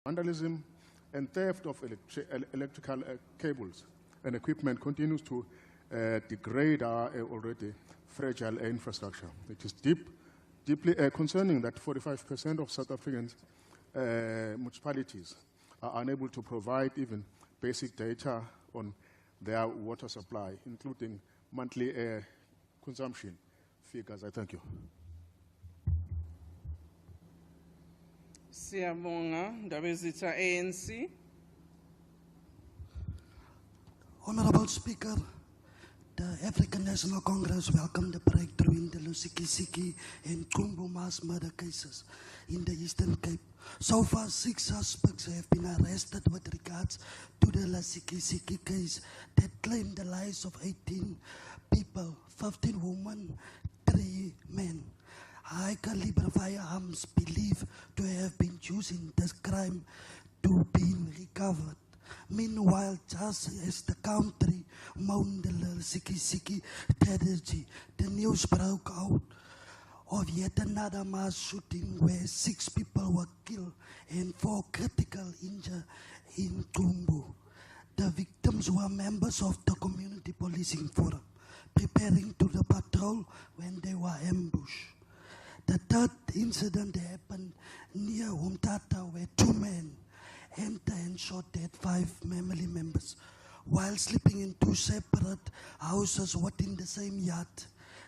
vandalism and theft of electrical cables and equipment continues to degrade our already fragile infrastructure. It is deeply concerning that 45% of South African municipalities are unable to provide even basic data on their water supply, including monthly consumption figures. I thank you. Siyabonga, ndaba ezitha ANC. Honorable Speaker, the African National Congress welcomed the breakthrough in the Lusikisiki and Kumbu mass murder cases in the Eastern Cape. So far, 6 suspects have been arrested with regards to the Lusikisiki case that claimed the lives of 18 people, 15 women, 3 men. High-caliber firearms believed to have been used in this crime to be recovered. Meanwhile, just as the country mourned the Lusikisiki tragedy, the news broke out of yet another mass shooting where 6 people were killed and 4 critically injured in Kumbu. The victims were members of the Community Policing Forum, preparing to the patrol when they were ambushed. The third incident happened near Umtata where 2 men entered and shot at 5 family members while sleeping in 2 separate houses within the same yard.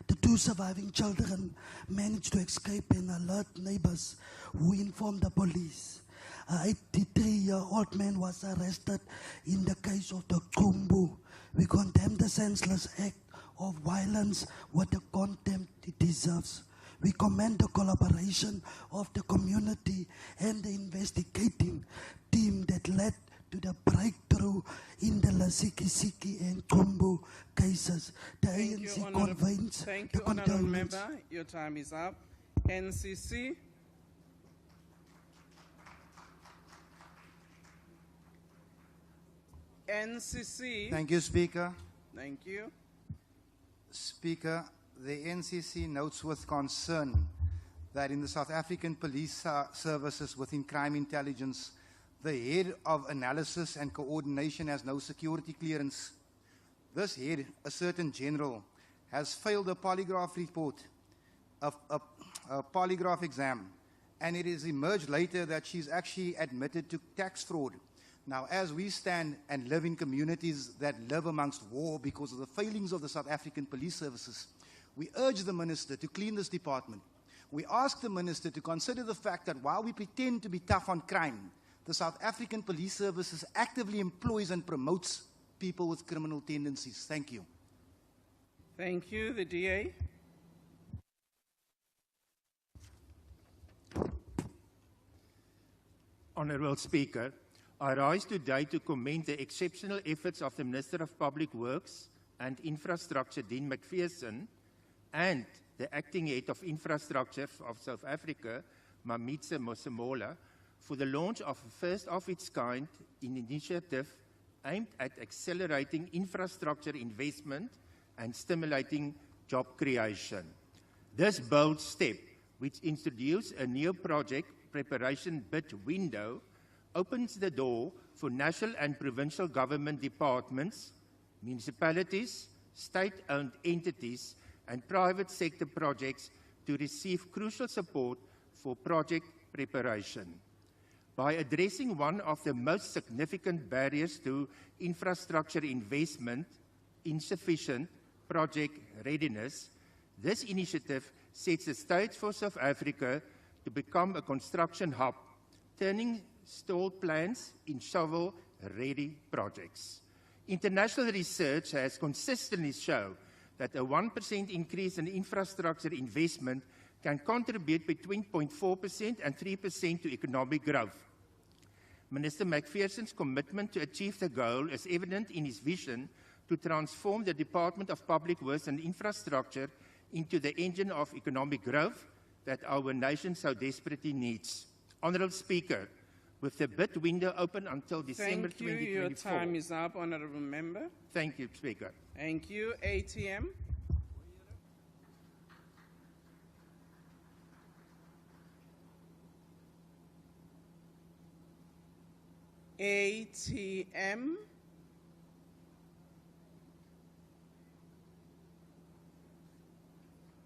The 2 surviving children managed to escape and alert neighbors who informed the police. An 83-year-old man was arrested in the case of the Kumbu. We condemn the senseless act of violence with the contempt it deserves. We commend the collaboration of the community and the investigating team that led to the breakthrough in the Lusikisiki and Kumbu cases. The ANC convenes Thank the you, Honourable condolence. Member. Your time is up. NCC. NCC. Thank you, Speaker. Thank you. Speaker, the NCC notes with concern that in the South African police services within crime intelligence, the head of analysis and coordination has no security clearance. This head, a certain general, has failed a polygraph report, a polygraph exam, and it has emerged later that she's actually admitted to tax fraud. Now, as we stand and live in communities that live amongst war because of the failings of the South African police services, we urge the Minister to clean this department. We ask the Minister to consider the fact that while we pretend to be tough on crime, the South African police services actively employs and promotes people with criminal tendencies. Thank you. Thank you. The DA. Honourable Speaker, I rise today to commend the exceptional efforts of the Minister of Public Works and Infrastructure, Dean McPherson, and the Acting Head of Infrastructure of South Africa, Mamitse Mosemola, for the launch of a first-of-its-kind initiative aimed at accelerating infrastructure investment and stimulating job creation. This bold step, which introduced a new project preparation bid window, opens the door for national and provincial government departments, municipalities, state-owned entities, and private sector projects to receive crucial support for project preparation. By addressing one of the most significant barriers to infrastructure investment, insufficient project readiness, this initiative sets the stage for South Africa to become a construction hub, turning stalled plans in shovel-ready projects. International research has consistently shown that a 1% increase in infrastructure investment can contribute between 0.4% and 3% to economic growth. Minister McPherson's commitment to achieve the goal is evident in his vision to transform the Department of Public Works and Infrastructure into the engine of economic growth that our nation so desperately needs. Honourable Speaker, with the bid window open until December 2024. Thank you. Your time is up, Honourable Member. Thank you, Speaker. Thank you. ATM. ATM.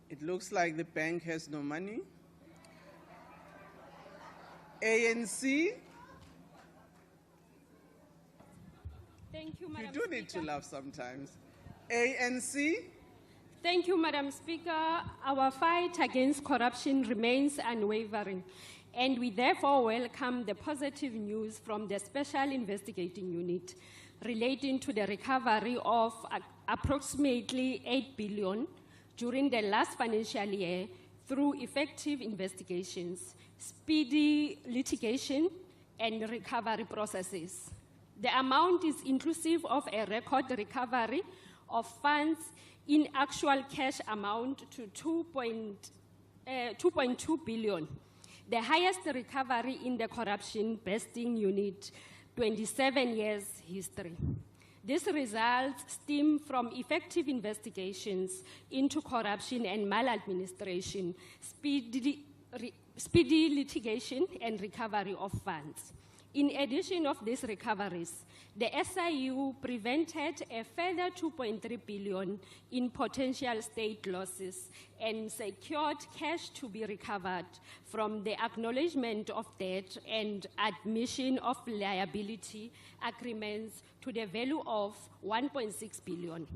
It looks like the bank has no money. ANC. Thank you, You Madam do need to Speaker. laugh sometimes. ANC. Thank you, Madam Speaker. Our fight against corruption remains unwavering, and we therefore welcome the positive news from the Special Investigating Unit relating to the recovery of approximately 8 billion during the last financial year through effective investigations, speedy litigation, and recovery processes. The amount is inclusive of a record recovery of funds in actual cash amount to 2.2 billion, the highest recovery in the corruption besting unit 27 years history. These results stem from effective investigations into corruption and maladministration, speedy litigation, and recovery of funds. In addition of these recoveries, the SIU prevented a further 2.3 billion in potential state losses and secured cash to be recovered from the acknowledgement of debt and admission of liability agreements to the value of 1.6 billion.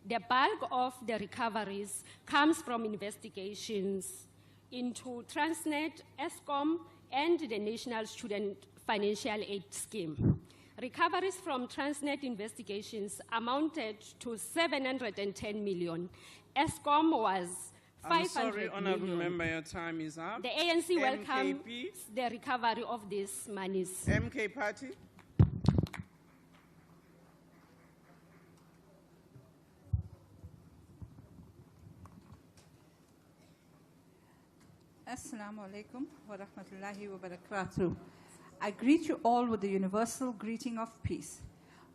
The bulk of the recoveries comes from investigations into Transnet, ESCOM, and the National Student Financial Aid Scheme. Recoveries from Transnet investigations amounted to 710 million. ESCOM was 500 I'm sorry, Honourable million. Member, your time is up. The ANC welcomes MKP. the recovery of these monies. MK Party. Assalamu alaikum wa rahmatullahi wa barakatuh. I greet you all with the universal greeting of peace.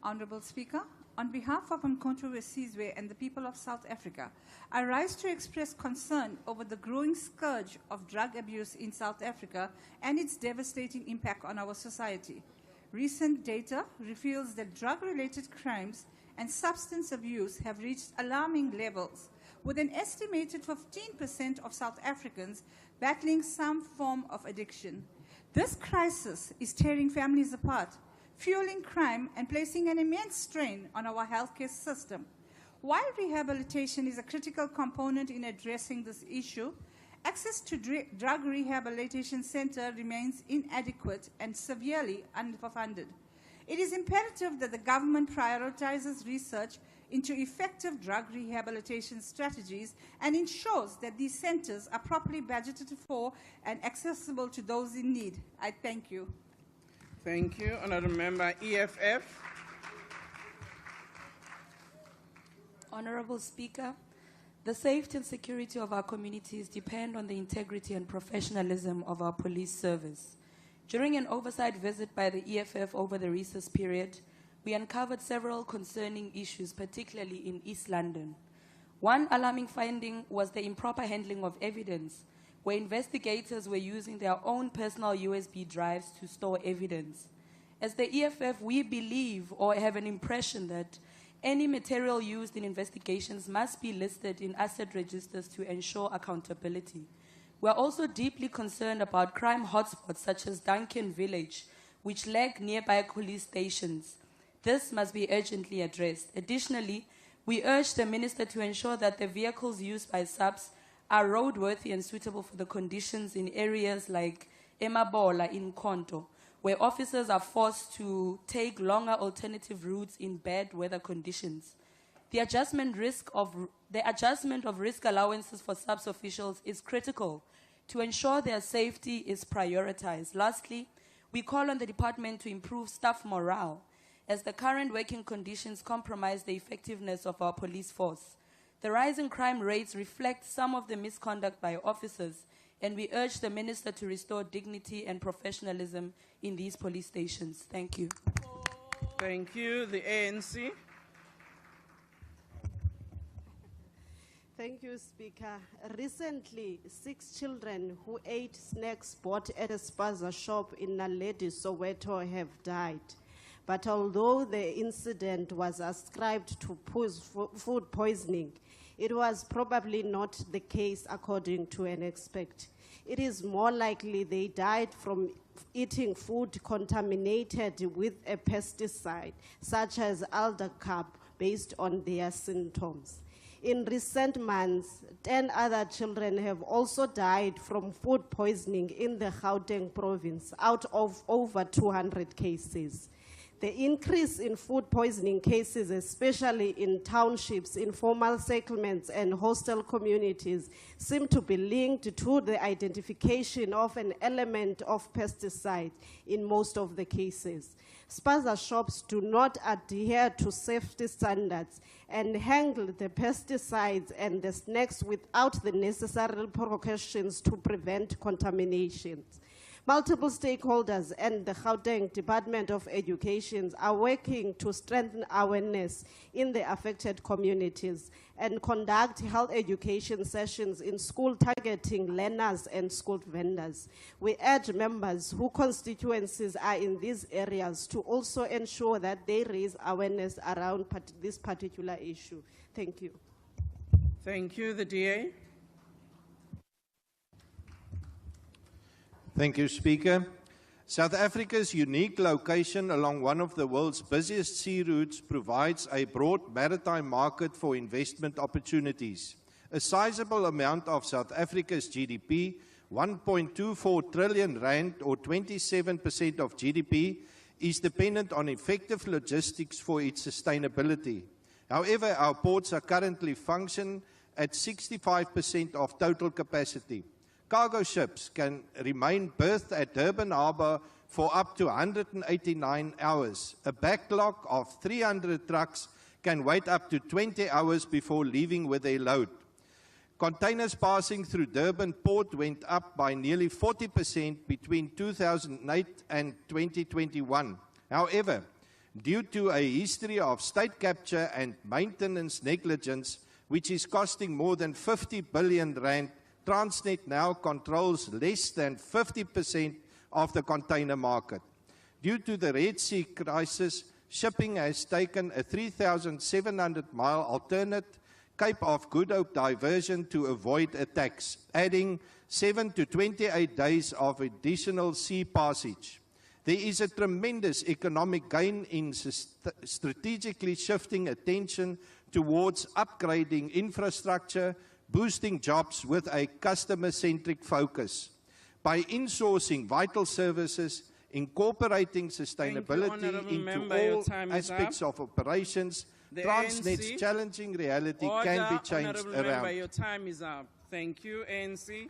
Honorable Speaker, on behalf of Umkhonto we Sizwe and the people of South Africa, I rise to express concern over the growing scourge of drug abuse in South Africa and its devastating impact on our society. Recent data reveals that drug-related crimes and substance abuse have reached alarming levels, with an estimated 15% of South Africans battling some form of addiction. This crisis is tearing families apart, fueling crime, and placing an immense strain on our healthcare system. While rehabilitation is a critical component in addressing this issue, access to drug rehabilitation center remains inadequate and severely underfunded. It is imperative that the government prioritizes research into effective drug rehabilitation strategies and ensures that these centers are properly budgeted for and accessible to those in need. I thank you. Thank you. Honourable Member, EFF. Honorable Speaker, the safety and security of our communities depend on the integrity and professionalism of our police service. During an oversight visit by the EFF over the recess period, we uncovered several concerning issues, particularly in East London. One alarming finding was the improper handling of evidence, where investigators were using their own personal USB drives to store evidence. As the EFF, we believe or have an impression that any material used in investigations must be listed in asset registers to ensure accountability. We are also deeply concerned about crime hotspots such as Duncan Village, which lack nearby police stations. This must be urgently addressed. Additionally, we urge the Minister to ensure that the vehicles used by subs are roadworthy and suitable for the conditions in areas like Emabola in Konto, where officers are forced to take longer alternative routes in bad weather conditions. The adjustment of risk allowances for subs officials is critical to ensure their safety is prioritized. Lastly, we call on the department to improve staff morale, as the current working conditions compromise the effectiveness of our police force. The rise in crime rates reflect some of the misconduct by officers, and we urge the Minister to restore dignity and professionalism in these police stations. Thank you. Thank you. The ANC. Thank you, Speaker. Recently, 6 children who ate snacks bought at a spaza shop in Naledi, Soweto, have died. but although the incident was ascribed to food poisoning, it was probably not the case according to an expert. It is more likely they died from eating food contaminated with a pesticide, such as alder-carp, based on their symptoms. In recent months, 10 other children have also died from food poisoning in the Gauteng province, out of over 200 cases. The increase in food poisoning cases, especially in townships, informal settlements, and hostel communities, seem to be linked to the identification of an element of pesticide in most of the cases. Spaza shops do not adhere to safety standards and handle the pesticides and the snacks without the necessary precautions to prevent contaminations. Multiple stakeholders and the Gauteng Department of Education are working to strengthen awareness in the affected communities and conduct health education sessions in school targeting learners and school vendors. We urge members whose constituencies are in these areas to also ensure that they raise awareness around this particular issue. Thank you. Thank you. The DA. Thank you, Speaker. South Africa's unique location along one of the world's busiest sea routes provides a broad maritime market for investment opportunities. A sizable amount of South Africa's GDP, 1.24 trillion rand or 27% of GDP, is dependent on effective logistics for its sustainability. However, our ports are currently functioning at 65% of total capacity. Cargo ships can remain berthed at Durban Harbour for up to 189 hours. A backlog of 300 trucks can wait up to 20 hours before leaving with their load. Containers passing through Durban port went up by nearly 40% between 2008 and 2021. However, due to a history of state capture and maintenance negligence, which is costing more than 50 billion rand, Transnet now controls less than 50% of the container market. Due to the Red Sea crisis, shipping has taken a 3,700-mile alternate Cape of Good Hope diversion to avoid attacks, adding 7 to 28 days of additional sea passage. There is a tremendous economic gain in strategically shifting attention towards upgrading infrastructure, boosting jobs with a customer-centric focus. By insourcing vital services, incorporating sustainability into all aspects of operations, Transnet's challenging reality can be changed around. Your time is up. Thank you, ANC.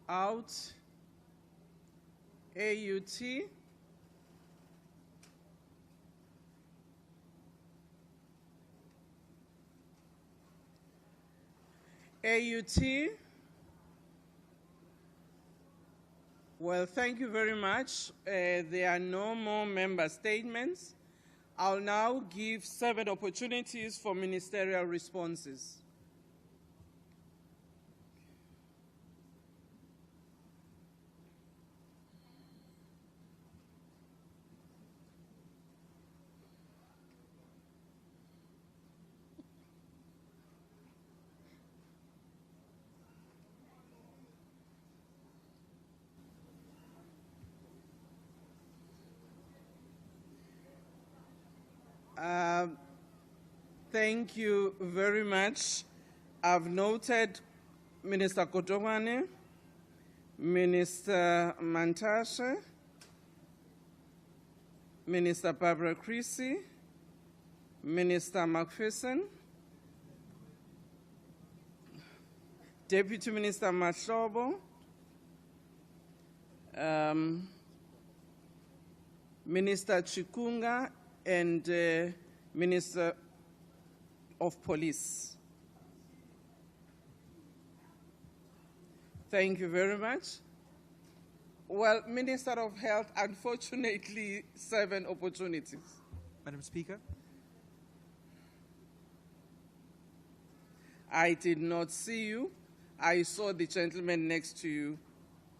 Out. AUT. AUT. Well, thank you very much. There are no more member statements. I'll now give 7 opportunities for ministerial responses. Thank you very much. I've noted Minister Kotogwane, Minister Mantashe, Minister Barbara Creasy, Minister Macpherson, Deputy Minister Mahlobo, Minister Chikunga, and Minister of Police. Thank you very much. Well, Minister of Health, unfortunately, 7 opportunities. Madam Speaker. I did not see you. I saw the gentleman next to you.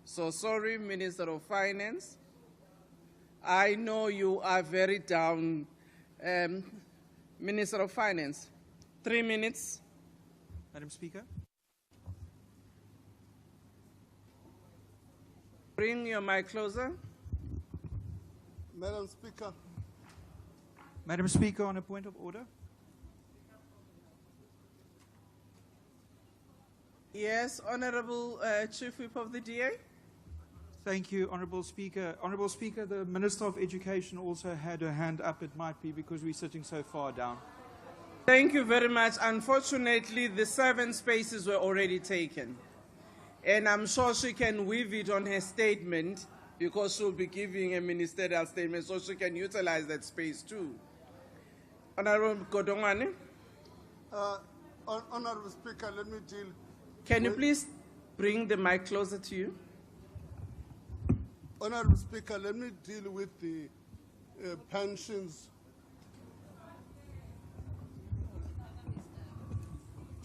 So sorry, Minister of Finance. I know you are very down. Minister of Finance, 3 minutes. Madam Speaker. Bring your mic closer. Madam Speaker. Madam Speaker, on a point of order. Yes, Honorable Chief Whip of the DA. Thank you, Honourable Speaker. Honourable Speaker, the Minister of Education also had her hand up. It might be because we're sitting so far down. Thank you very much. Unfortunately, the 7 spaces were already taken. And I'm sure she can weave it on her statement because she'll be giving a ministerial statement, so she can utilize that space too. Honourable Godongwane. Honourable Speaker, let me deal. Can you please bring the mic closer to you? Honourable Speaker, let me deal with the pensions.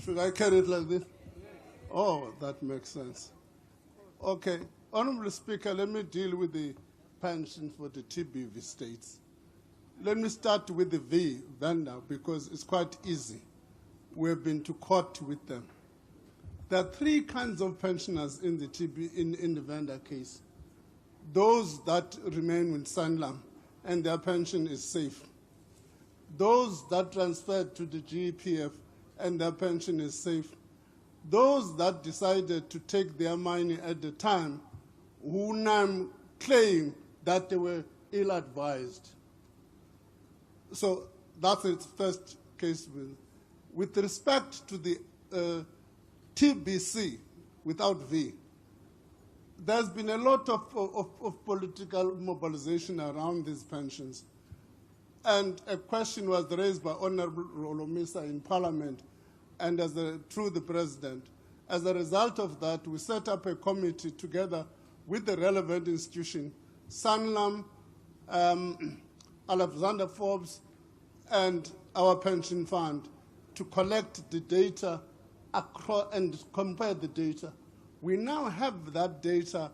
Should I carry it like this? Oh, that makes sense. Okay. Honourable Speaker, let me deal with the pensions for the TBV states. Let me start with the V vendor because it's quite easy. We've been to court with them. There are 3 kinds of pensioners in the in the vendor case. Those that remain with Sanlam and their pension is safe. Those that transferred to the GPF and their pension is safe. Those that decided to take their money at the time who now claim that they were ill-advised. So that's its first case. With respect to the TBC, without V, there's been a lot of political mobilization around these pensions. And a question was raised by Honourable Nieuwmeester in Parliament and through the President. As a result of that, we set up a committee together with the relevant institution, Sanlam, Alexander Forbes, and our pension fund, to collect the data and compare the data. We now have that data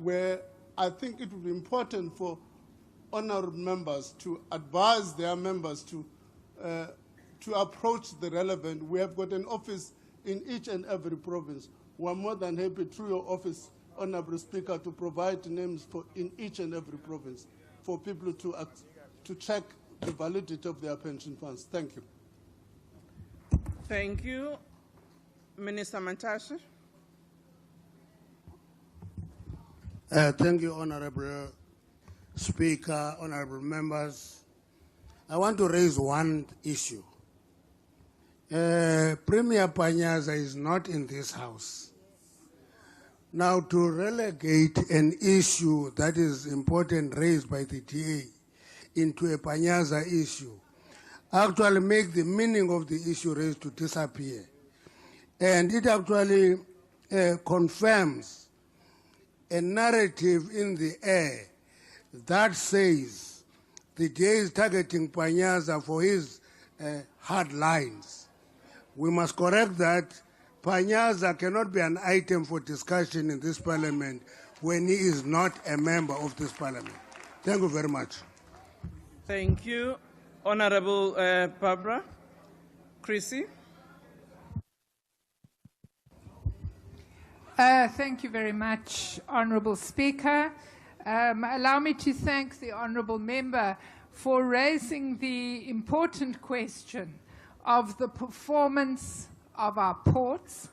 where I think it would be important for honourable members to advise their members to approach the relevant. We have got an office in each and every province. We are more than happy through your office, Honourable Speaker, to provide names in each and every province for people to check the validity of their pension funds. Thank you. Thank you. Minister Mantashe. Thank you, Honourable Speaker, honourable members. I want to raise one issue. Premier Panyaza is not in this house. Now, to relegate an issue that is important raised by the DA into a Panyaza issue actually make the meaning of the issue raised to disappear. And it actually confirms a narrative in the air that says the DA is targeting Panyaza for his hard lines. We must correct that. Panyaza cannot be an item for discussion in this parliament when he is not a member of this parliament. Thank you very much. Thank you. Honourable Barbara. Chrissy. Thank you very much, Honourable Speaker. Allow me to thank the Honourable Member for raising the important question of the performance of our ports.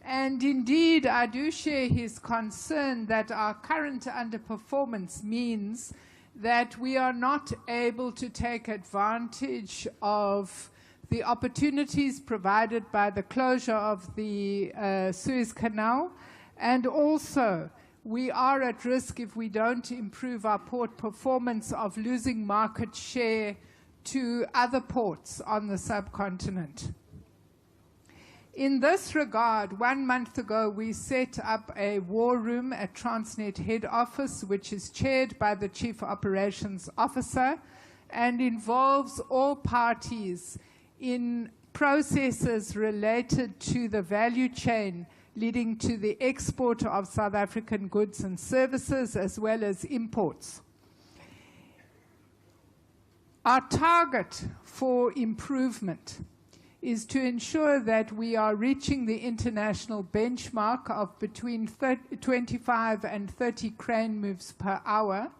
And indeed, I do share his concern that our current underperformance means that we are not able to take advantage of the opportunities provided by the closure of the Suez Canal, and also we are at risk, if we don't improve our port performance, of losing market share to other ports on the subcontinent. In this regard, 1 month ago, we set up a war room at Transnet head office, which is chaired by the Chief Operations Officer and involves all parties in processes related to the value chain leading to the export of South African goods and services, as well as imports. Our target for improvement is to ensure that we are reaching the international benchmark of between 25 and 30 crane moves per hour.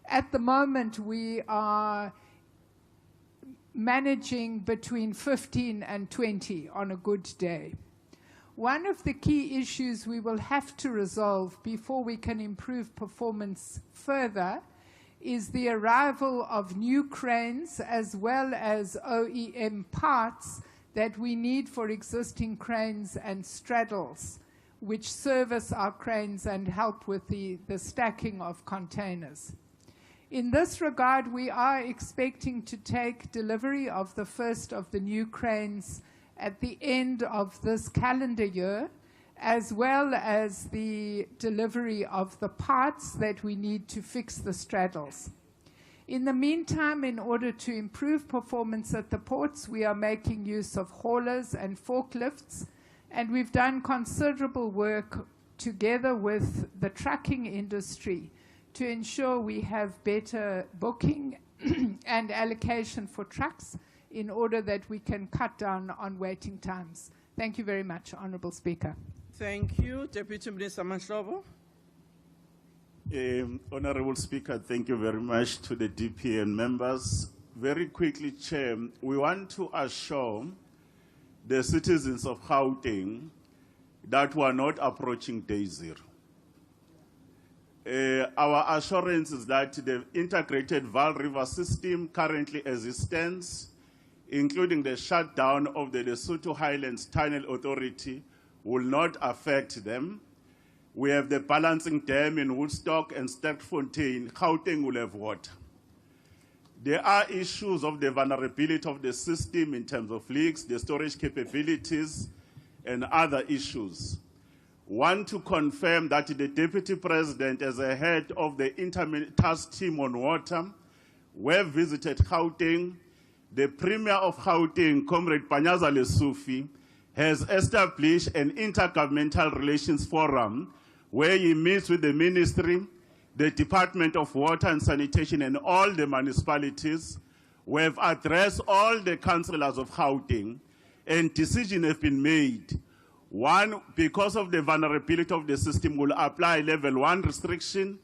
At the moment, we are managing between 15 and 20 on a good day. One of the key issues we will have to resolve before we can improve performance further is the arrival of new cranes as well as OEM parts that we need for existing cranes and straddles, which service our cranes and help with the stacking of containers. In this regard, we are expecting to take delivery of the first of the new cranes at the end of this calendar year, as well as the delivery of the parts that we need to fix the straddles. In the meantime, in order to improve performance at the ports, we are making use of haulers and forklifts, and we've done considerable work together with the trucking industry to ensure we have better booking and allocation for trucks in order that we can cut down on waiting times. Thank you very much, Honourable Speaker. Thank you. Deputy Minister Mashlobo. Honourable Speaker, thank you very much to the DP and members. Very quickly, Chair, we want to assure the citizens of Gauteng that we are not approaching day zero. Our assurance is that the integrated Vaal River system currently as it stands, including the shutdown of the Lesotho Highlands Tunnel Authority, will not affect them. We have the balancing dam in Woodstock and Sterkfontein. Gauteng will have water. There are issues of the vulnerability of the system in terms of leaks, the storage capabilities, and other issues. Want to confirm that the Deputy President, as a head of the intermediate task team on water, we visited Gauteng. The Premier of Gauteng, Comrade Panyaza Lesufi, has established an intergovernmental relations forum where he meets with the Ministry, the Department of Water and Sanitation, and all the municipalities. We have addressed all the councillors of Gauteng, and decisions have been made. One, because of the vulnerability of the system, will apply level 1 restriction,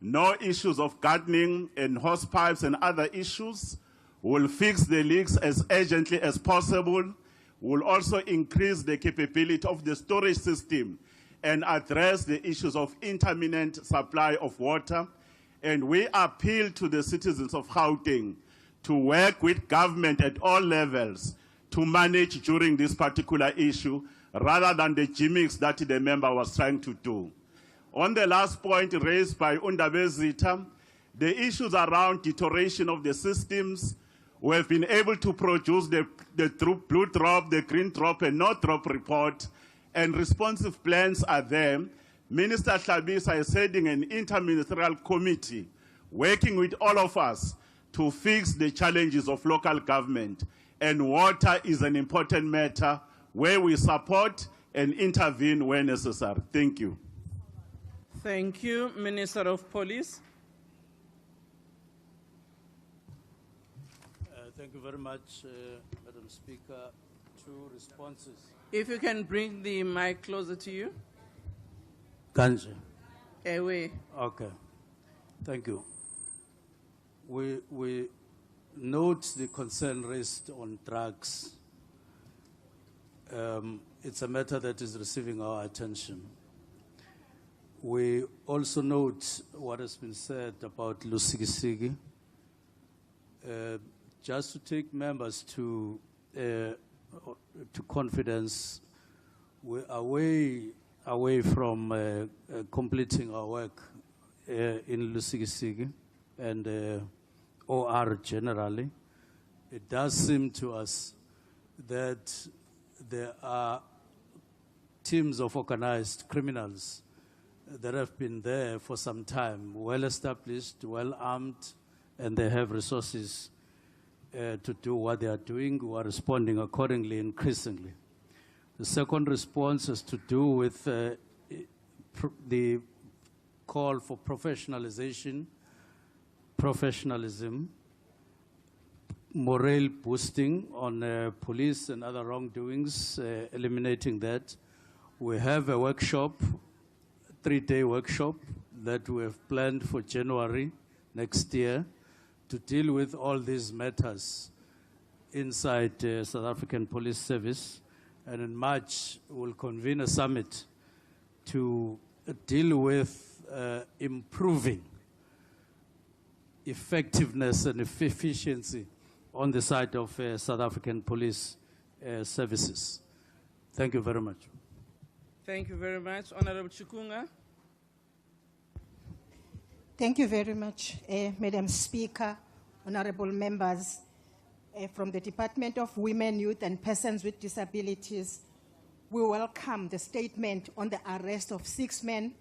no issues of gardening and hose pipes and other issues. We'll fix the leaks as urgently as possible. We'll also increase the capability of the storage system and address the issues of intermittent supply of water. And we appeal to the citizens of Gauteng to work with government at all levels to manage during this particular issue, rather than the gimmicks that the member was trying to do. On the last point raised by Undabezita, the issues around deterioration of the systems, we have been able to produce the blue drop, the green drop, and no drop report, and responsive plans are there. Minister Hlabisa is heading an interministerial committee working with all of us to fix the challenges of local government. And water is an important matter where we support and intervene where necessary. Thank you. Thank you. Minister of Police. Thank you very much, Madam Speaker. 2 responses. If you can bring the mic closer to you. Kanje. Away. Okay. Thank you. We note the concern raised on drugs. It's a matter that is receiving our attention. We also note what has been said about Lusikisiki. Just to take members to confidence, we are away from completing our work in Lusikisiki and OR generally. It does seem to us that there are teams of organized criminals that have been there for some time, well established, well armed, and they have resources to do what they are doing. We are responding accordingly, increasingly. The second response is to do with the call for professionalization, professionalism, morale boosting on police and other wrongdoings, eliminating that. We have a workshop, 3-day workshop that we have planned for January next year to deal with all these matters inside South African Police Service. And in March, we'll convene a summit to deal with improving effectiveness and efficiency on the side of South African police services. Thank you very much. Thank you very much. Honorable Chikunga. Thank you very much, Madam Speaker, honorable members. From the Department of Women, Youth and Persons with Disabilities, we welcome the statement on the arrest of 6 men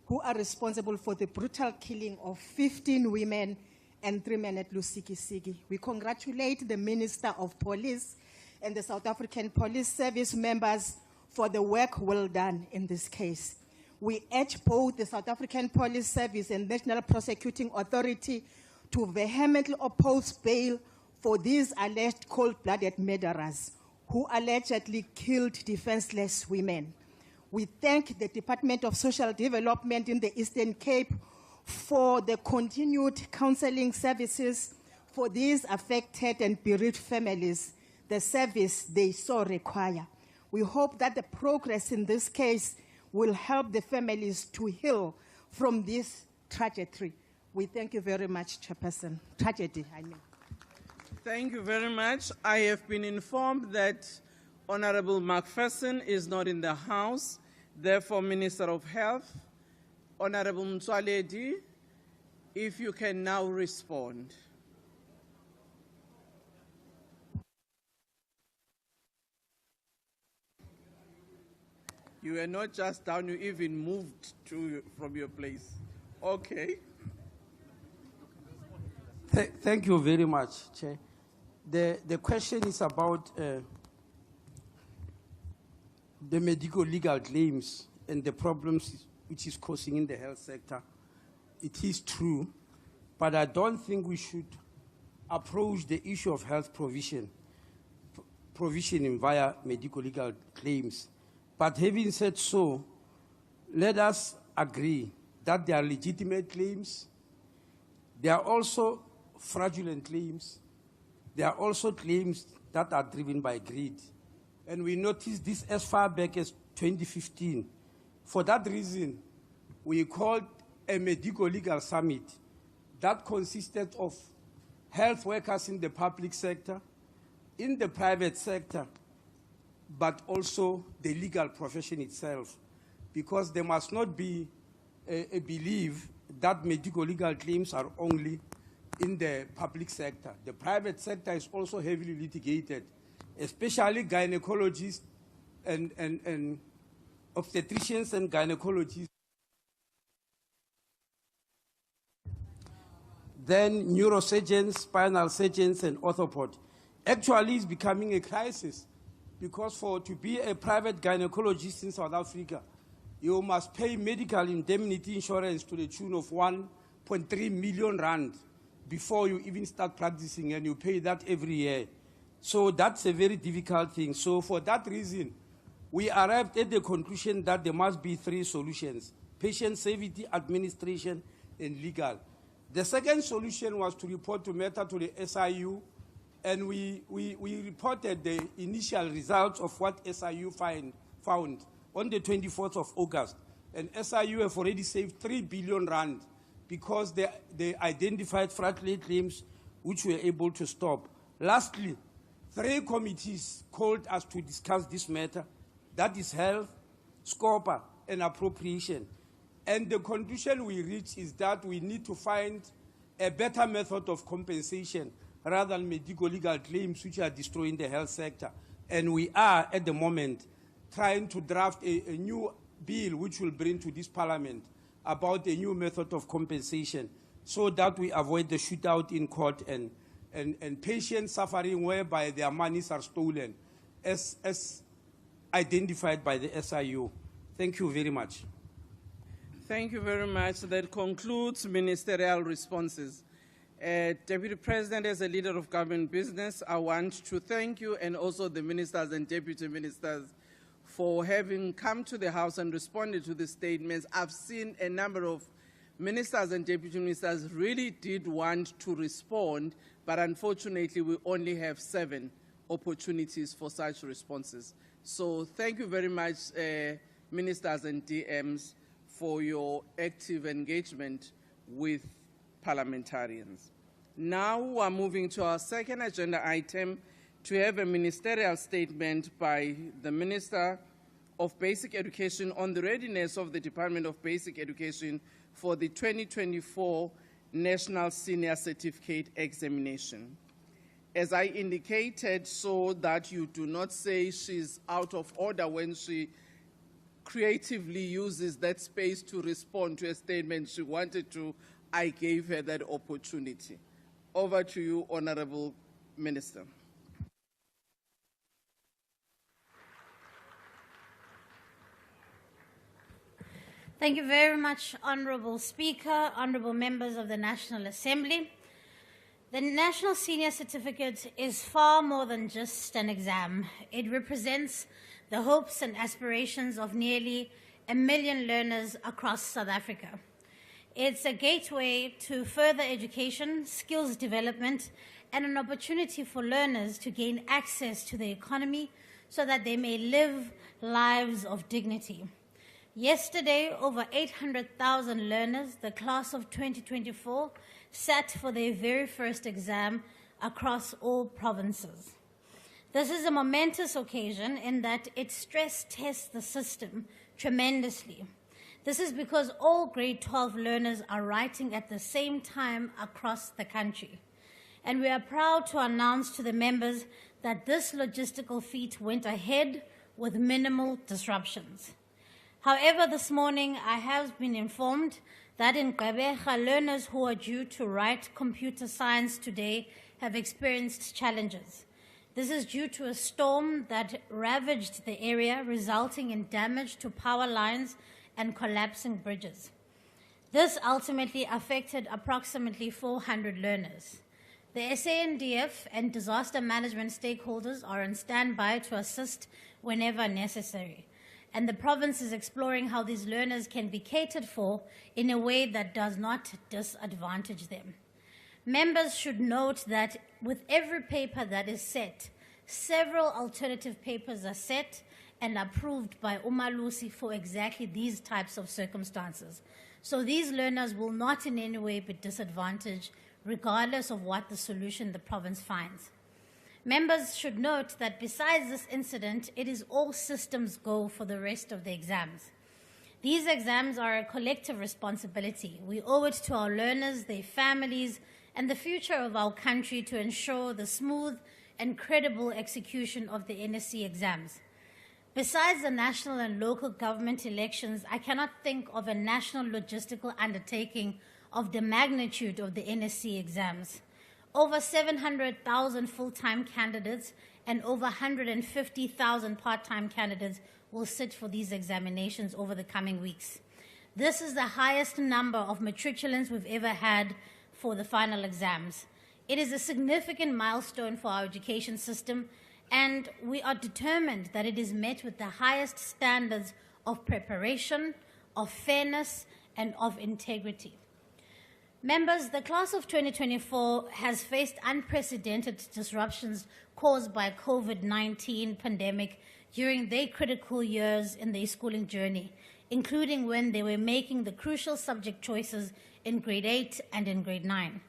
who are responsible for the brutal killing of 15 women and 3 men at Lusikisiki. We congratulate the Minister of Police and the South African Police Service members for the work well done in this case. We urge both the South African Police Service and National Prosecuting Authority to vehemently oppose bail for these alleged cold-blooded murderers who allegedly killed defenseless women. We thank the Department of Social Development in the Eastern Cape for the continued counseling services for these affected and bereaved families, the service they so require. We hope that the progress in this case will help the families to heal from this tragedy. We thank you very much, Chairperson. Tragedy, I mean. Thank you very much. I have been informed that Honorable McPherson is not in the House, therefore Minister of Health. Honorable Mtswaledi, if you can now respond. You were not just down, you even moved from your place. Okay. Thank you very much, Chair. The question is about the medical legal claims and the problems which is causing in the health sector. It is true, but I don't think we should approach the issue of health provisioning via medical legal claims. But having said so, let us agree that there are legitimate claims. There are also fraudulent claims. There are also claims that are driven by greed. And we noticed this as far back as 2015. For that reason, we called a medical legal summit that consisted of health workers in the public sector, in the private sector, but also the legal profession itself, because there must not be a belief that medical legal claims are only in the public sector. The private sector is also heavily litigated, especially gynecologists and obstetricians and gynecologists. Then neurosurgeons, spinal surgeons, and orthopod. Actually, it's becoming a crisis, because to be a private gynecologist in South Africa, you must pay medical indemnity insurance to the tune of 1.3 million rand before you even start practicing, and you pay that every year. So that's a very difficult thing. So for that reason, we arrived at the conclusion that there must be 3 solutions: patient safety, administration, and legal. The second solution was to report the matter to the SIU, and we reported the initial results of what SIU found on the 24th of August. And SIU have already saved 3 billion rand because they identified fraudulent claims which we were able to stop. Lastly, 3 committees called us to discuss this matter. That is health, SCOPA, and appropriation. And the conclusion we reached is that we need to find a better method of compensation rather than medical legal claims which are destroying the health sector. And we are, at the moment, trying to draft a new bill which will bring to this parliament about a new method of compensation so that we avoid the shootout in court and and patients suffering whereby their monies are stolen, as identified by the SIU. Thank you very much. Thank you very much. That concludes ministerial responses. Deputy President, as a leader of government business, I want to thank you and also the ministers and deputy ministers for having come to the House and responded to the statements. I've seen a number of ministers and deputy ministers really did want to respond, but unfortunately we only have 7 opportunities for such responses. So thank you very much, ministers and DMs, for your active engagement with parliamentarians. Now we are moving to our second agenda item, to have a ministerial statement by the Minister of Basic Education on the readiness of the Department of Basic Education for the 2024 National Senior Certificate Examination. As I indicated, so that you do not say she's out of order when she creatively uses that space to respond to a statement she wanted to, I gave her that opportunity. Over to you, Honorable Minister. Thank you very much, Honorable Speaker, honorable members of the National Assembly. The National Senior Certificate is far more than just an exam. It represents the hopes and aspirations of nearly 1 million learners across South Africa. It's a gateway to further education, skills development, and an opportunity for learners to gain access to the economy so that they may live lives of dignity. Yesterday, over 800,000 learners, the class of 2024, sat for their very first exam across all provinces. This is a momentous occasion in that it stress tests the system tremendously. This is because all grade 12 learners are writing at the same time across the country. And we are proud to announce to the members that this logistical feat went ahead with minimal disruptions. However, this morning I have been informed that in Gqeberha, learners who are due to write computer science today have experienced challenges. This is due to a storm that ravaged the area, resulting in damage to power lines and collapsing bridges. This ultimately affected approximately 400 learners. The SANDF and disaster management stakeholders are on standby to assist whenever necessary, and the province is exploring how these learners can be catered for in a way that does not disadvantage them. Members should note that with every paper that is set, several alternative papers are set and approved by Umalusi for exactly these types of circumstances. So these learners will not in any way be disadvantaged regardless of what the solution the province finds. Members should note that besides this incident, it is all systems go for the rest of the exams. These exams are a collective responsibility. We owe it to our learners, their families, and the future of our country to ensure the smooth and credible execution of the NSC exams. Besides the national and local government elections, I cannot think of a national logistical undertaking of the magnitude of the NSC exams. Over 700,000 full-time candidates and over 150,000 part-time candidates will sit for these examinations over the coming weeks. This is the highest number of matriculants we've ever had for the final exams. It is a significant milestone for our education system, and we are determined that it is met with the highest standards of preparation, of fairness, and of integrity. Members, the class of 2024 has faced unprecedented disruptions caused by COVID-19 pandemic during their critical years in their schooling journey, including when they were making the crucial subject choices in grade 8 and in grade 9.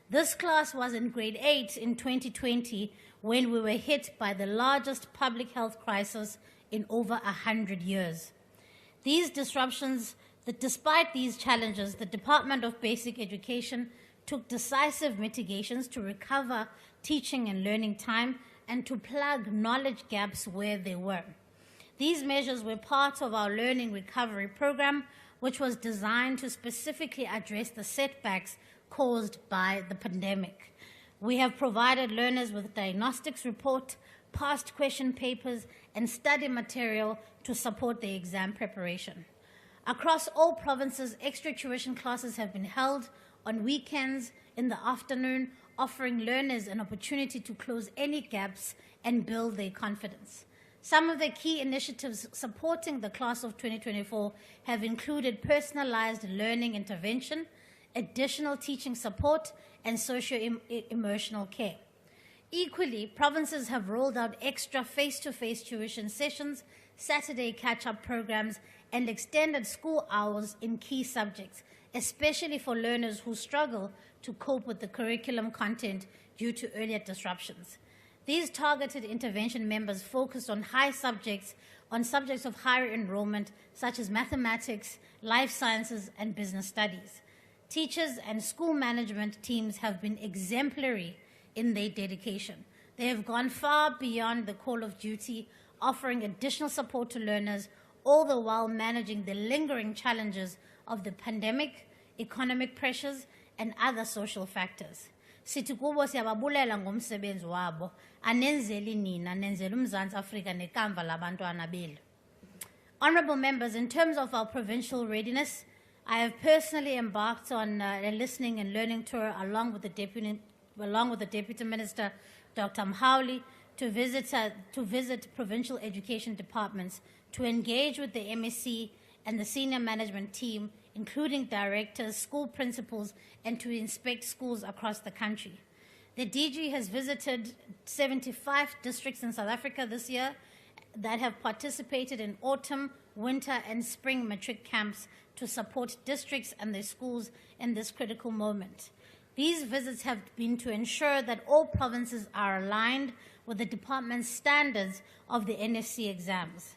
This class was in grade 8 in 2020 when we were hit by the largest public health crisis in over 100 years. These disruptions, despite these challenges, the Department of Basic Education took decisive mitigations to recover teaching and learning time and to plug knowledge gaps where they were. These measures were part of our learning recovery program, which was designed to specifically address the setbacks caused by the pandemic. We have provided learners with diagnostics report, past question papers, and study material to support their exam preparation. Across all provinces, extra tuition classes have been held on weekends in the afternoon, offering learners an opportunity to close any gaps and build their confidence. Some of the key initiatives supporting the class of 2024 have included personalized learning intervention, additional teaching support, and socio-emotional care. Equally, provinces have rolled out extra face-to-face tuition sessions, Saturday catch-up programs, and extended school hours in key subjects, especially for learners who struggle to cope with the curriculum content due to earlier disruptions. These targeted intervention members focused on subjects of higher enrollment, such as mathematics, life sciences, and business studies. Teachers and school management teams have been exemplary in their dedication. They have gone far beyond the call of duty, offering additional support to learners, all the while managing the lingering challenges of the pandemic, economic pressures, and other social factors. Sithi kubo siyababulela ngomsebenzi wabo, anenzeli nina, nenzela uMzantsi Afrika nekamva labantwana belu. Honourable members, in terms of our provincial readiness, I have personally embarked on a listening and learning tour along with the Deputy Minister, Dr. Mhauli, to visit provincial education departments, to engage with the MSc and the senior management team, including directors, school principals, and to inspect schools across the country. The DG has visited 75 districts in South Africa this year that have participated in autumn, winter, and spring matric camps to support districts and their schools in this critical moment. These visits have been to ensure that all provinces are aligned with the department's standards of the NFC exams.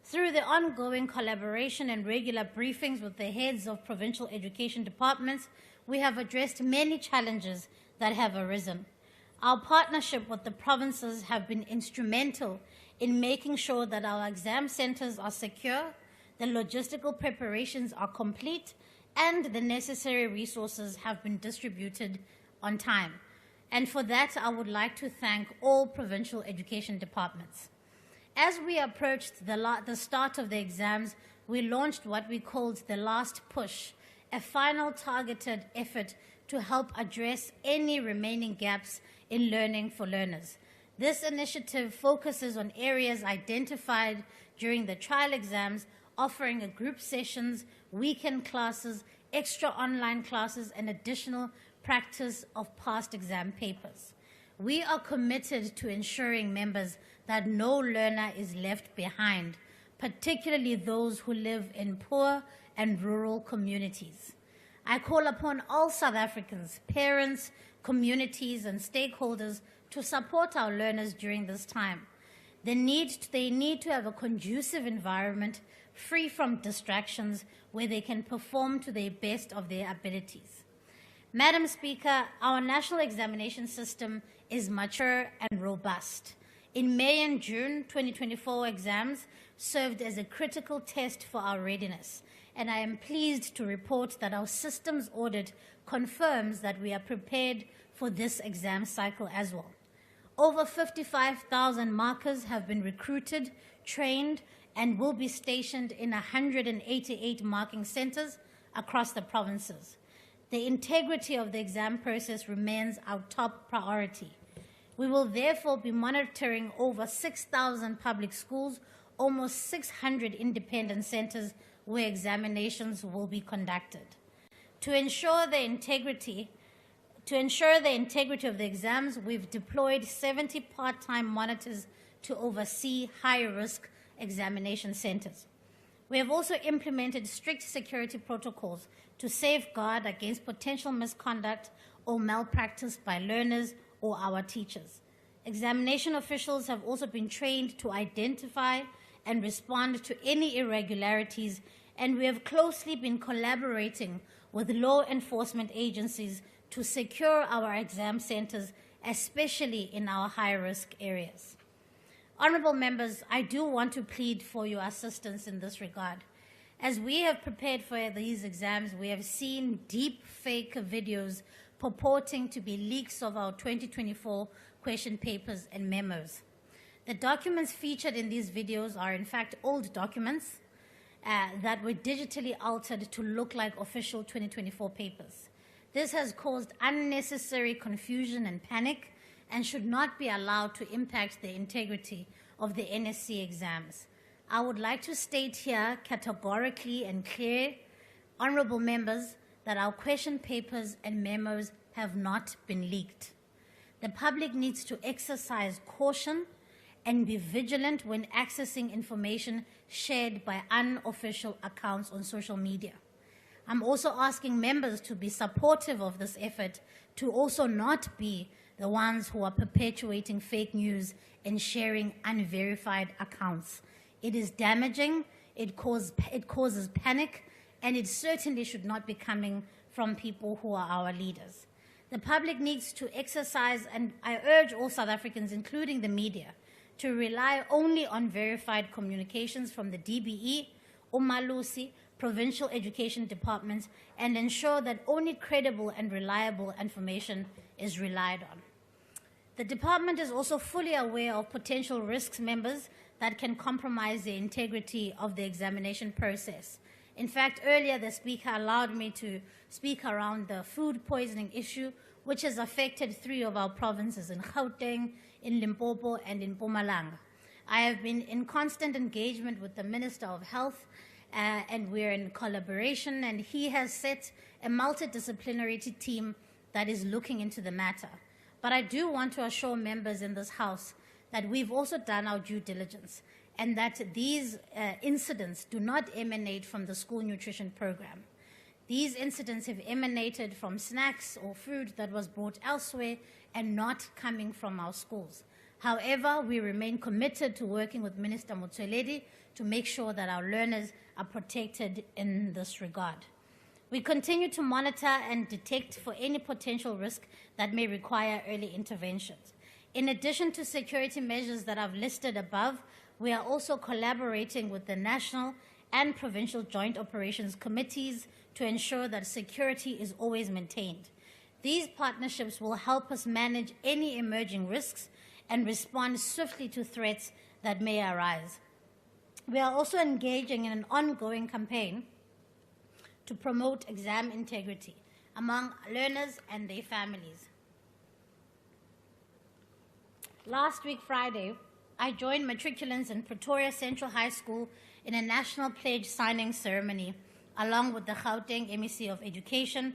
Through the ongoing collaboration and regular briefings with the heads of provincial education departments, we have addressed many challenges that have arisen. Our partnership with the provinces have been instrumental in making sure that our exam centers are secure, the logistical preparations are complete, and the necessary resources have been distributed on time. And for that, I would like to thank all provincial education departments. As we approached the start of the exams, we launched what we called the last push, a final targeted effort to help address any remaining gaps in learning for learners. This initiative focuses on areas identified during the trial exams, offering a group sessions, weekend classes, extra online classes, and additional practice of past exam papers. We are committed to ensuring members that no learner is left behind, particularly those who live in poor and rural communities. I call upon all South Africans, parents, communities, and stakeholders to support our learners during this time. They need to have a conducive environment free from distractions where they can perform to the best of their abilities. Madam Speaker, our national examination system is mature and robust. In May and June 2024 exams served as a critical test for our readiness, and I am pleased to report that our systems audit confirms that we are prepared for this exam cycle as well. Over 55,000 markers have been recruited, trained, and will be stationed in 188 marking centers across the provinces. The integrity of the exam process remains our top priority. We will therefore be monitoring over 6,000 public schools, almost 600 independent centers where examinations will be conducted. To ensure the integrity of the exams, we've deployed 70 part-time monitors to oversee high-risk examination centers. We have also implemented strict security protocols to safeguard against potential misconduct or malpractice by learners or our teachers. Examination officials have also been trained to identify and respond to any irregularities, and we have closely been collaborating with law enforcement agencies to secure our exam centers, especially in our high-risk areas. Honourable members, I do want to plead for your assistance in this regard. As we have prepared for these exams, we have seen deep fake videos purporting to be leaks of our 2024 question papers and memos. The documents featured in these videos are in fact old documents that were digitally altered to look like official 2024 papers. This has caused unnecessary confusion and panic and should not be allowed to impact the integrity of the NSC exams. I would like to state here categorically and clear, honorable members, that our question papers and memos have not been leaked. The public needs to exercise caution and be vigilant when accessing information shared by unofficial accounts on social media. I'm also asking members to be supportive of this effort, to also not be the ones who are perpetuating fake news and sharing unverified accounts. It is damaging, it causes panic, and it certainly should not be coming from people who are our leaders. The public needs to exercise, and I urge all South Africans, including the media, to rely only on verified communications from the DBE, Umalusi, provincial education departments, and ensure that only credible and reliable information is relied on. The department is also fully aware of potential risks, members, that can compromise the integrity of the examination process. In fact, earlier the speaker allowed me to speak around the food poisoning issue, which has affected 3 of our provinces, in Gauteng, in Limpopo, and in Mpumalanga. I have been in constant engagement with the Minister of Health, and we're in collaboration, and he has set a multidisciplinary team that is looking into the matter. But I do want to assure members in this House that we've also done our due diligence, and that these incidents do not emanate from the school nutrition program. These incidents have emanated from snacks or food that was brought elsewhere and not coming from our schools. However, we remain committed to working with Minister Motsoaledi to make sure that our learners are protected in this regard. We continue to monitor and detect for any potential risk that may require early interventions. In addition to security measures that I've listed above, we are also collaborating with the national and provincial joint operations committees to ensure that security is always maintained. These partnerships will help us manage any emerging risks and respond swiftly to threats that may arise. We are also engaging in an ongoing campaign to promote exam integrity among learners and their families. Last week, Friday, I joined matriculants in Pretoria Central High School in a national pledge signing ceremony, along with the Gauteng MEC of Education.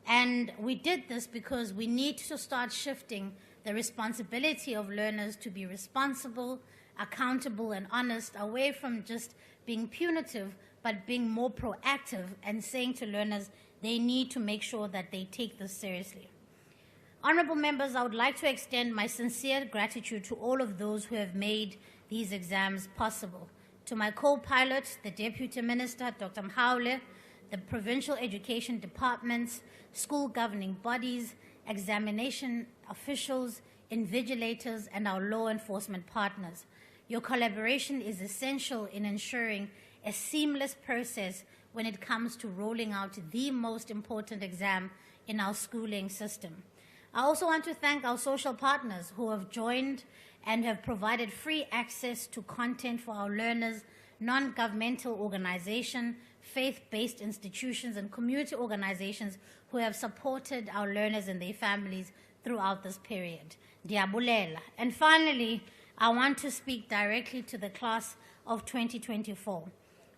And we did this because we need to start shifting the responsibility of learners to be responsible, accountable, and honest, away from just being punitive, but being more proactive and saying to learners they need to make sure that they take this seriously. Honorable members, I would like to extend my sincere gratitude to all of those who have made these exams possible. To my co-pilot, the Deputy Minister, Dr. Mhaule, the provincial education departments, school governing bodies, examination officials, invigilators, and our law enforcement partners. Your collaboration is essential in ensuring a seamless process when it comes to rolling out the most important exam in our schooling system. I also want to thank our social partners who have joined and have provided free access to content for our learners, non-governmental organizations, faith-based institutions, and community organizations who have supported our learners and their families throughout this period. Diabulela. And finally, I want to speak directly to the class of 2024.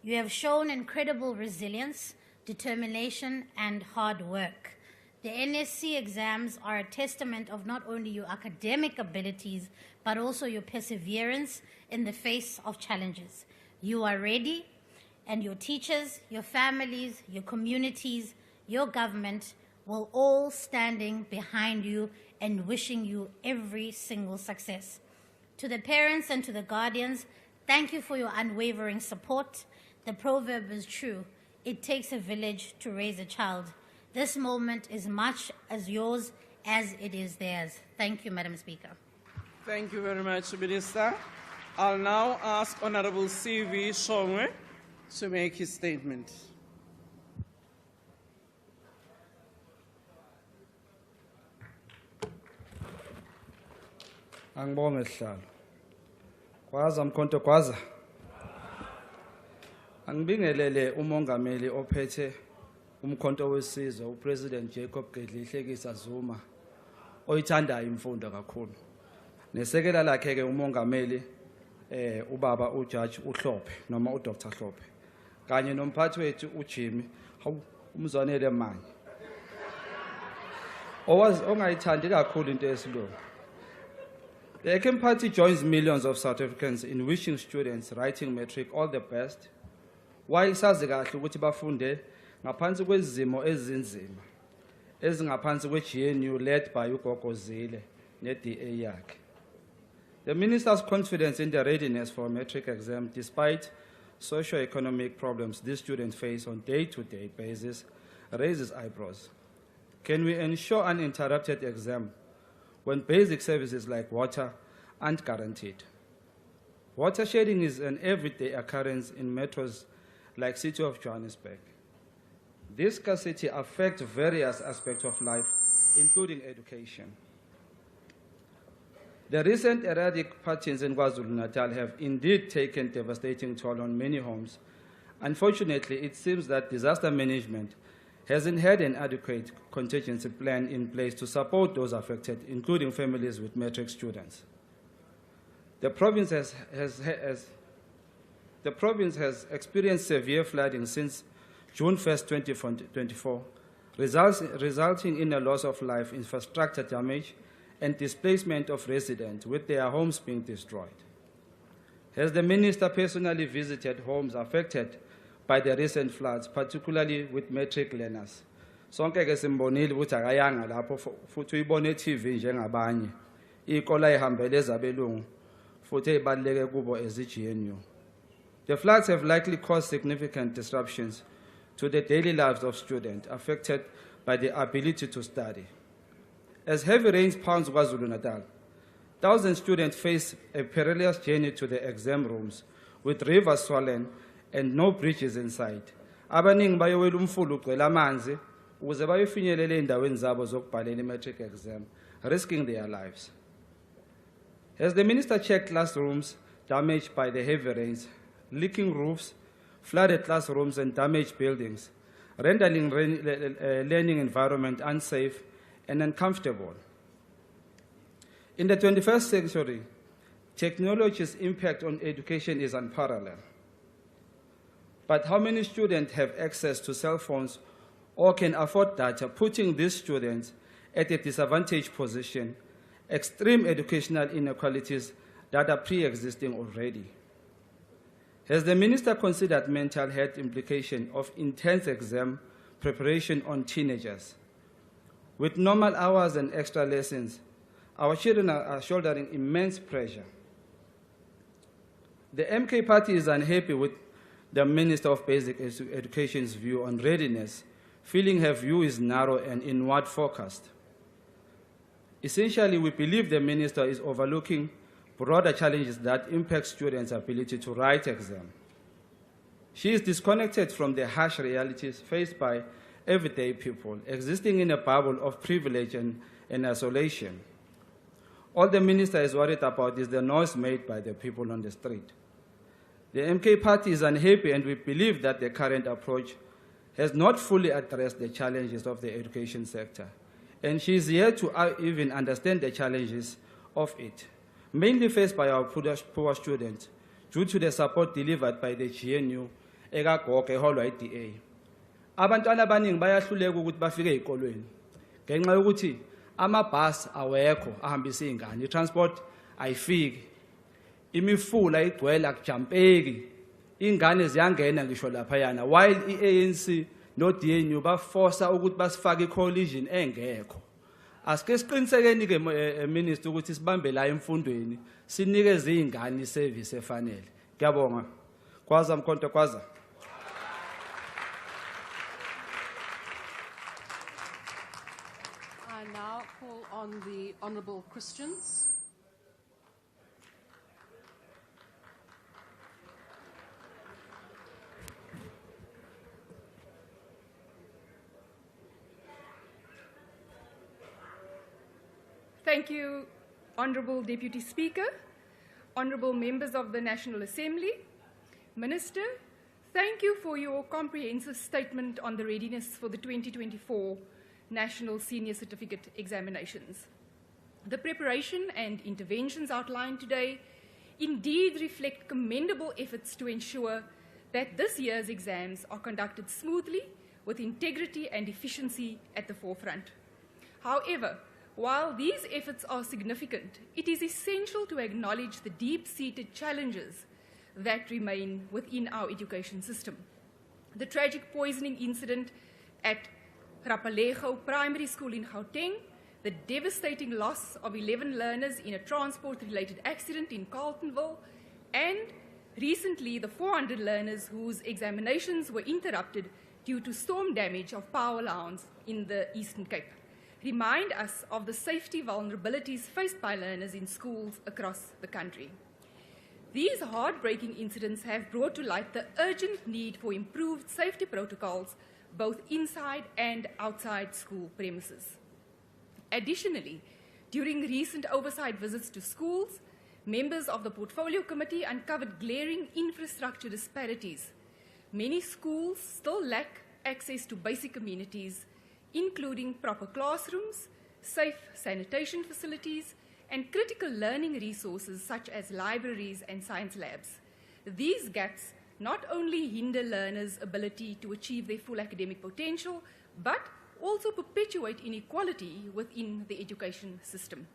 You have shown incredible resilience, determination, and hard work. The NSC exams are a testament of not only your academic abilities, but also your perseverance in the face of challenges. You are ready, and your teachers, your families, your communities, your government will all standing behind you and wishing you every single success. To the parents and to the guardians, thank you for your unwavering support. The proverb is true. It takes a village to raise a child. This moment is much as yours as it is theirs. Thank you, Madam Speaker. Thank you very much, Minister. I'll now ask Honorable C.V. Shongwe to make his statement. Angibonge sihlalo. Kwaza mkhonto kwaza. Angibingelele umongameli ophethe umkhonto wesizwe uPresident Jacob Gedlihlekisa Zuma oyithandayo imfundo kakhulu. Nesekela lakhe ke umongameli ubaba uJudge uHlophe noma uDr Hlophe. Kanye nomphathi wethu uJimmy umzwanele manje. Ongayithandi kakhulu into yesilungu. The Ekem Party joins millions of South Africans in wishing students writing matric all the best, while sazi kahle ukuthi bafunde ngaphansi kwezimo ezinzima ezingaphansi kwe-GNU led by uGogo Zile ne-DA yakhe. The minister's confidence in the readiness for a matric exam despite socio-economic problems these students face on day-to-day basis raises eyebrows. Can we ensure uninterrupted exam when basic services like water aren't guaranteed? Water shedding is an everyday occurrence in metros like City of Johannesburg. This scarcity affects various aspects of life, including education. The recent erratic patterns in KwaZulu-Natal have indeed taken devastating toll on many homes. Unfortunately, it seems that disaster management hasn't had an adequate contingency plan in place to support those affected, including families with matric students. The province has experienced severe flooding since June 1st, 2024, resulting in a loss of life, infrastructure damage, and displacement of residents, with their homes being destroyed. Has the minister personally visited homes affected by the recent floods, particularly with matric learners? Sonke ke simbonile ukuthi akayanga lapho futhi uyibone TV njengabanye. Ikola ihambele ezabelungu futhi ezibaleke kubo ezi-GNU. The floods have likely caused significant disruptions to the daily lives of students affected by the ability to study. As heavy rains pounds KwaZulu-Natal, thousands of students face a perilous journey to the exam rooms with rivers swollen and no bridges inside. Abaningi bayowela umfula ugcwele amanzi ukuze bayofinyelela endaweni zabo zokubhalela i-matric exam, risking their lives. Has the minister checked classrooms damaged by the heavy rains, leaking roofs, flooded classrooms and damaged buildings, rendering learning environment unsafe and uncomfortable? In the 21st century, technology's impact on education is unparalleled. But how many students have access to cell phones or can afford data, putting these students at a disadvantaged position, extreme educational inequalities that are pre-existing already? Has the minister considered mental health implications of intense exam preparation on teenagers? With normal hours and extra lessons, our children are shouldering immense pressure. The MK Party is unhappy with the Minister of Basic Education's view on readiness, feeling her view is narrow and inward focused. Essentially, we believe the minister is overlooking broader challenges that impact students' ability to write exams. She is disconnected from the harsh realities faced by everyday people, existing in a bubble of privilege and isolation. All the minister is worried about is the noise made by the people on the street. The MK Party is unhappy, and we believe that the current approach has not fully addressed the challenges of the education sector, and she is yet to even understand the challenges of it, mainly faced by our poor students, due to the support delivered by the GNU, ekagogo eholwa i-DA. Abantwana abaningi bayahluleka ukuthi bafike ezikolweni ngenxa yokuthi amabhasi awekho ahambisa izingane, i-transport ayifiki, imifula igcwele akujampeki, ingane ziyangena ngisho laphayana, while i-ANC no-DNU baforsa ukuthi basifake i-coalition engekho. Asike siqinisekeni ke minister ukuthi sibambe la emfundweni, sinikeze izingane iservice efanele. Ngiyabonga. Kwaza mkhonto kwaza. I now call on the Honourable Christians. Thank you, Honourable Deputy Speaker, Honourable Members of the National Assembly, Minister, thank you for your comprehensive statement on the readiness for the 2024 National Senior Certificate Examinations. The preparation and interventions outlined today indeed reflect commendable efforts to ensure that this year's exams are conducted smoothly with integrity and efficiency at the forefront. However, while these efforts are significant, it is essential to acknowledge the deep-seated challenges that remain within our education system. The tragic poisoning incident at Rapalego Primary School in Gauteng, the devastating loss of 11 learners in a transport-related accident in Carltonville, and recently the 400 learners whose examinations were interrupted due to storm damage of power lines in the Eastern Cape remind us of the safety vulnerabilities faced by learners in schools across the country. These heartbreaking incidents have brought to light the urgent need for improved safety protocols both inside and outside school premises. Additionally, during recent oversight visits to schools, members of the Portfolio Committee uncovered glaring infrastructure disparities. Many schools still lack access to basic amenities, including proper classrooms, safe sanitation facilities, and critical learning resources such as libraries and science labs. These gaps not only hinder learners' ability to achieve their full academic potential, but also perpetuate inequality within the education system.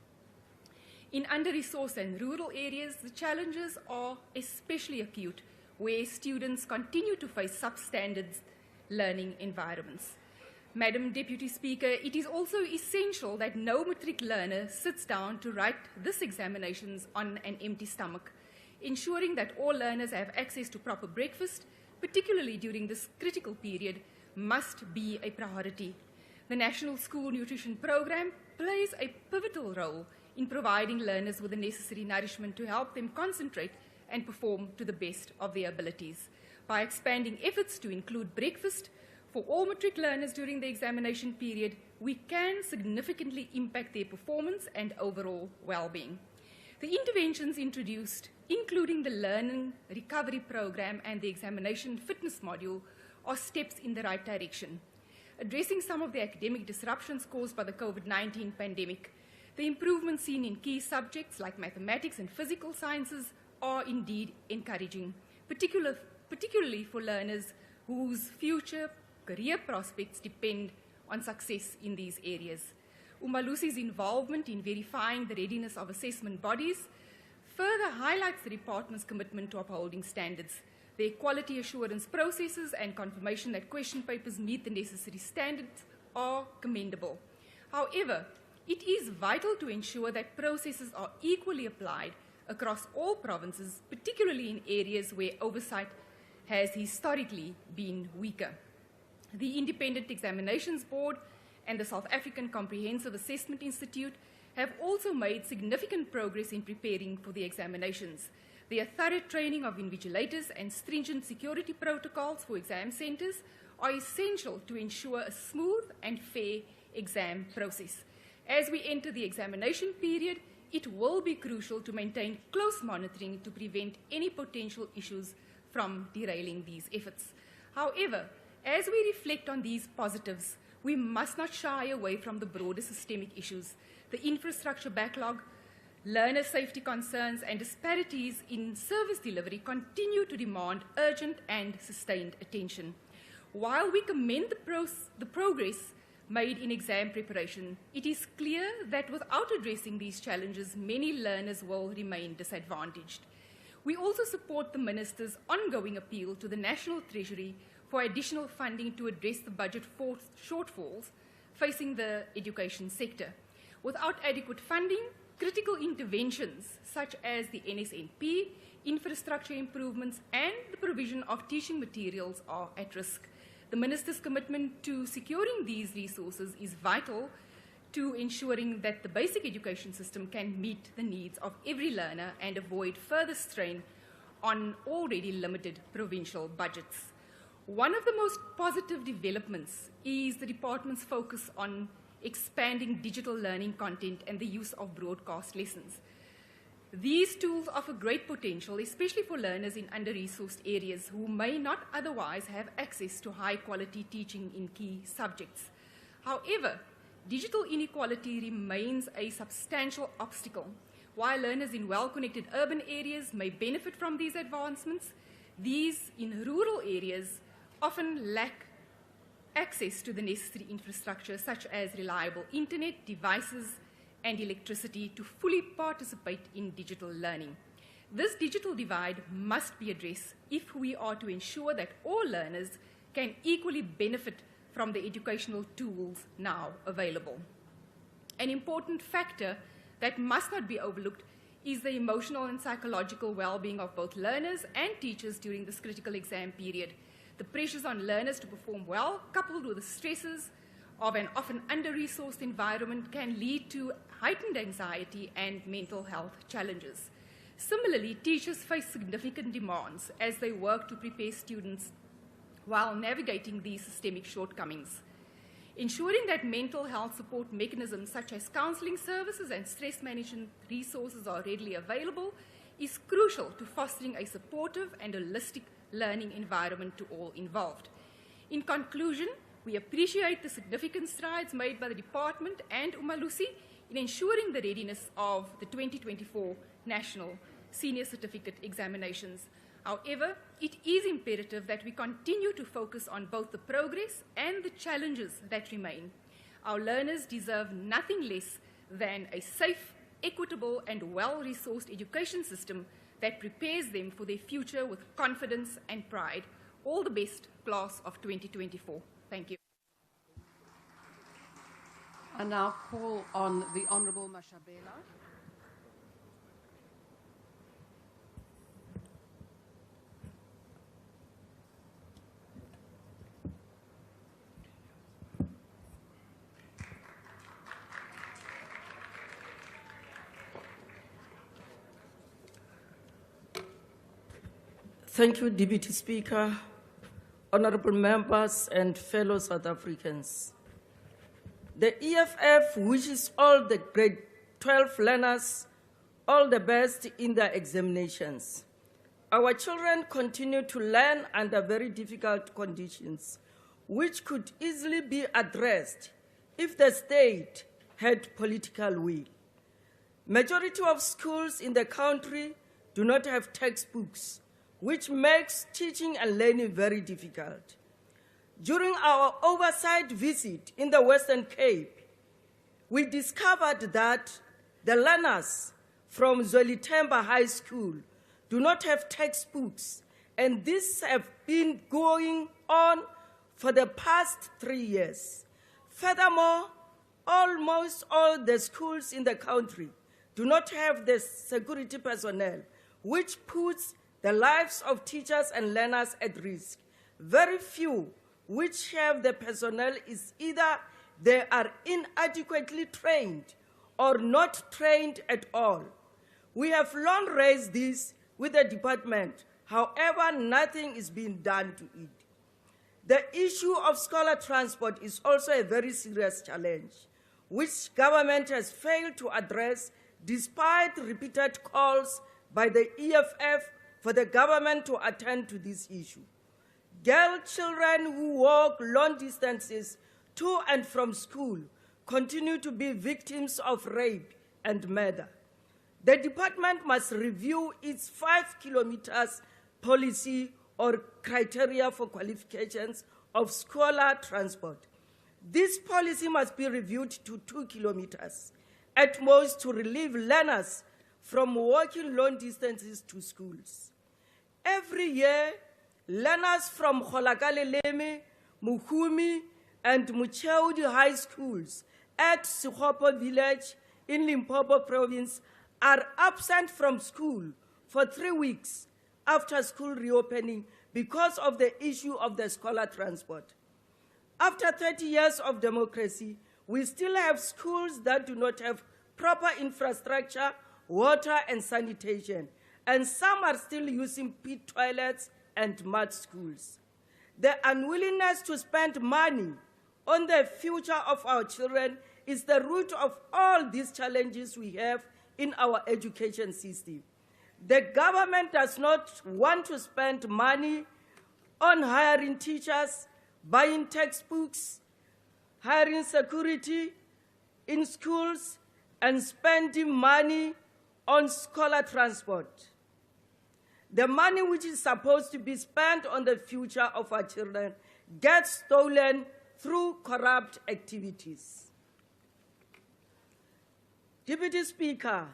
In under-resourced and rural areas, the challenges are especially acute, where students continue to face substandard learning environments. Madam Deputy Speaker, it is also essential that no matric learner sits down to write this examinations on an empty stomach. Ensuring that all learners have access to proper breakfast, particularly during this critical period, must be a priority. The National School Nutrition Program plays a pivotal role in providing learners with the necessary nourishment to help them concentrate and perform to the best of their abilities. By expanding efforts to include breakfast for all matric learners during the examination period, we can significantly impact their performance and overall well-being. The interventions introduced, including the Learning Recovery Program and the Examination Fitness Module, are steps in the right direction. Addressing some of the academic disruptions caused by the COVID-19 pandemic, the improvements seen in key subjects like mathematics and physical sciences are indeed encouraging, particularly for learners whose future career prospects depend on success in these areas. Umalusi's involvement in verifying the readiness of assessment bodies further highlights the department's commitment to upholding standards. Their quality assurance processes and confirmation that question papers meet the necessary standards are commendable. However, it is vital to ensure that processes are equally applied across all provinces, particularly in areas where oversight has historically been weaker. The Independent Examinations Board and the South African Comprehensive Assessment Institute have also made significant progress in preparing for the examinations. Their thorough training of invigilators and stringent security protocols for exam centres are essential to ensure a smooth and fair exam process. As we enter the examination period, it will be crucial to maintain close monitoring to prevent any potential issues from derailing these efforts. However, as we reflect on these positives, we must not shy away from the broader systemic issues. The infrastructure backlog, learner safety concerns, and disparities in service delivery continue to demand urgent and sustained attention. While we commend the progress made in exam preparation, it is clear that without addressing these challenges, many learners will remain disadvantaged. We also support the Minister's ongoing appeal to the National Treasury for additional funding to address the budget shortfalls facing the education sector. Without adequate funding, critical interventions such as the NSNP, infrastructure improvements, and the provision of teaching materials are at risk. The Minister's commitment to securing these resources is vital to ensuring that the basic education system can meet the needs of every learner and avoid further strain on already limited provincial budgets. One of the most positive developments is the department's focus on expanding digital learning content, and the use of broadcast lessons. These tools offer great potential, especially for learners in under-resourced areas who may not otherwise have access to high-quality teaching in key subjects. However, digital inequality remains a substantial obstacle. While learners in well-connected urban areas may benefit from these advancements, these in rural areas often lack access to the necessary infrastructure such as reliable internet, devices, and electricity to fully participate in digital learning. This digital divide must be addressed if we are to ensure that all learners can equally benefit from the educational tools now available. An important factor that must not be overlooked is the emotional and psychological well-being of both learners and teachers during this critical exam period. The pressures on learners to perform well, coupled with the stresses of an often under-resourced environment, can lead to heightened anxiety and mental health challenges. Similarly, teachers face significant demands as they work to prepare students while navigating these systemic shortcomings. Ensuring that mental health support mechanisms such as counseling services and stress management resources are readily available is crucial to fostering a supportive and holistic learning environment to all involved. In conclusion, we appreciate the significant strides made by the Department and Umalusi in ensuring the readiness of the 2024 National Senior Certificate Examinations. However, it is imperative that we continue to focus on both the progress and the challenges that remain. Our learners deserve nothing less than a safe, equitable, and well-resourced education system that prepares them for their future with confidence and pride. All the best, class of 2024. Thank you. I now call on the Honourable Mashabela. Thank you, Deputy Speaker, honorable members and fellow South Africans. The EFF wishes all the grade 12 learners all the best in their examinations. Our children continue to learn under very difficult conditions, which could easily be addressed if the state had political will. Majority of schools in the country do not have textbooks, which makes teaching and learning very difficult. During our oversight visit in the Western Cape, we discovered that the learners from Zwelitemba High School do not have textbooks, and this has been going on for the past 3 years. Furthermore, almost all the schools in the country do not have the security personnel, which puts the lives of teachers and learners at risk. Very few which have the personnel is either they are inadequately trained or not trained at all. We have long raised this with the department. However, nothing is being done to it. The issue of scholar transport is also a very serious challenge, which government has failed to address despite repeated calls by the EFF for the government to attend to this issue. Girl children who walk long distances to and from school continue to be victims of rape and murder. The department must review its 5 kilometers policy or criteria for qualifications of scholar transport. This policy must be reviewed to 2 kilometers, at most, to relieve learners from walking long distances to schools. Every year, learners from Kgolakaleleme, Muhumi, and Mucheudi high schools at Sekgopo village in Limpopo province are absent from school for 3 weeks after school reopening because of the issue of the scholar transport. After 30 years of democracy, we still have schools that do not have proper infrastructure, water, and sanitation, and some are still using pit toilets and mud schools. The unwillingness to spend money on the future of our children is the root of all these challenges we have in our education system. The government does not want to spend money on hiring teachers, buying textbooks, hiring security in schools, and spending money on scholar transport. The money which is supposed to be spent on the future of our children gets stolen through corrupt activities. Deputy Speaker,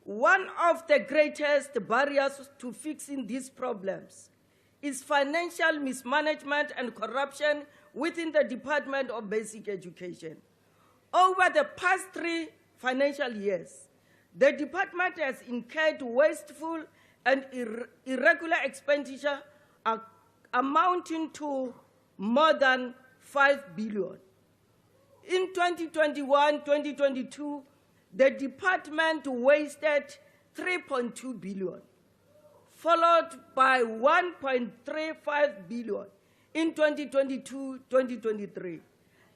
one of the greatest barriers to fixing these problems is financial mismanagement and corruption within the Department of Basic Education. Over the past 3 financial years, the department has incurred wasteful and irregular expenditure amounting to more than 5 billion. In 2021-2022, the department wasted 3.2 billion, followed by 1.35 billion in 2022-2023,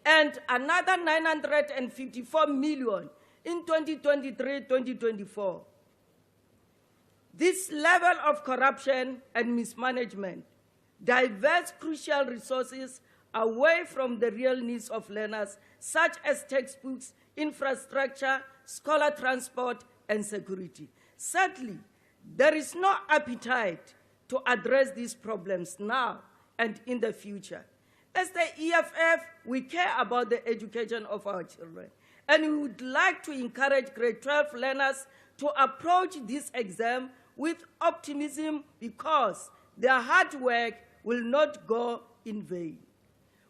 and another 954 million in 2023-2024. This level of corruption and mismanagement diverts crucial resources away from the real needs of learners, such as textbooks, infrastructure, scholar transport, and security. Sadly, there is no appetite to address these problems now and in the future. As the EFF, we care about the education of our children, and we would like to encourage grade 12 learners to approach this exam with optimism because their hard work will not go in vain.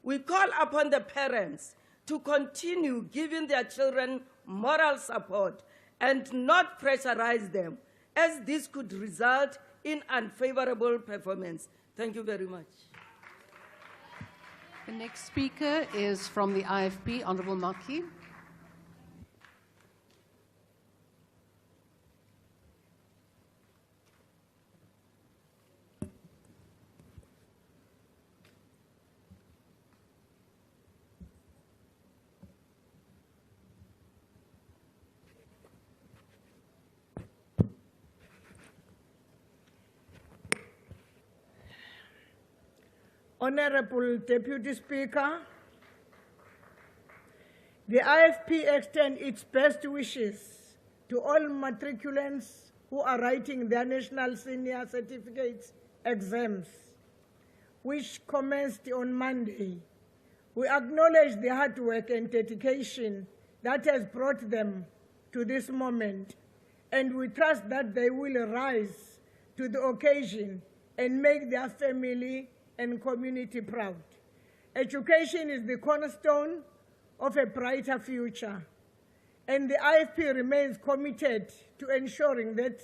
We call upon the parents to continue giving their children moral support and not pressurize them, as this could result in unfavorable performance. Thank you very much. The next speaker is from the IFP, Honourable Marquee. Honorable Deputy Speaker, the IFP extends its best wishes to all matriculants who are writing their National Senior Certificates exams, which commenced on Monday. We acknowledge the hard work and dedication that has brought them to this moment, and we trust that they will rise to the occasion and make their family and community proud. Education is the cornerstone of a brighter future, and the IFP remains committed to ensuring that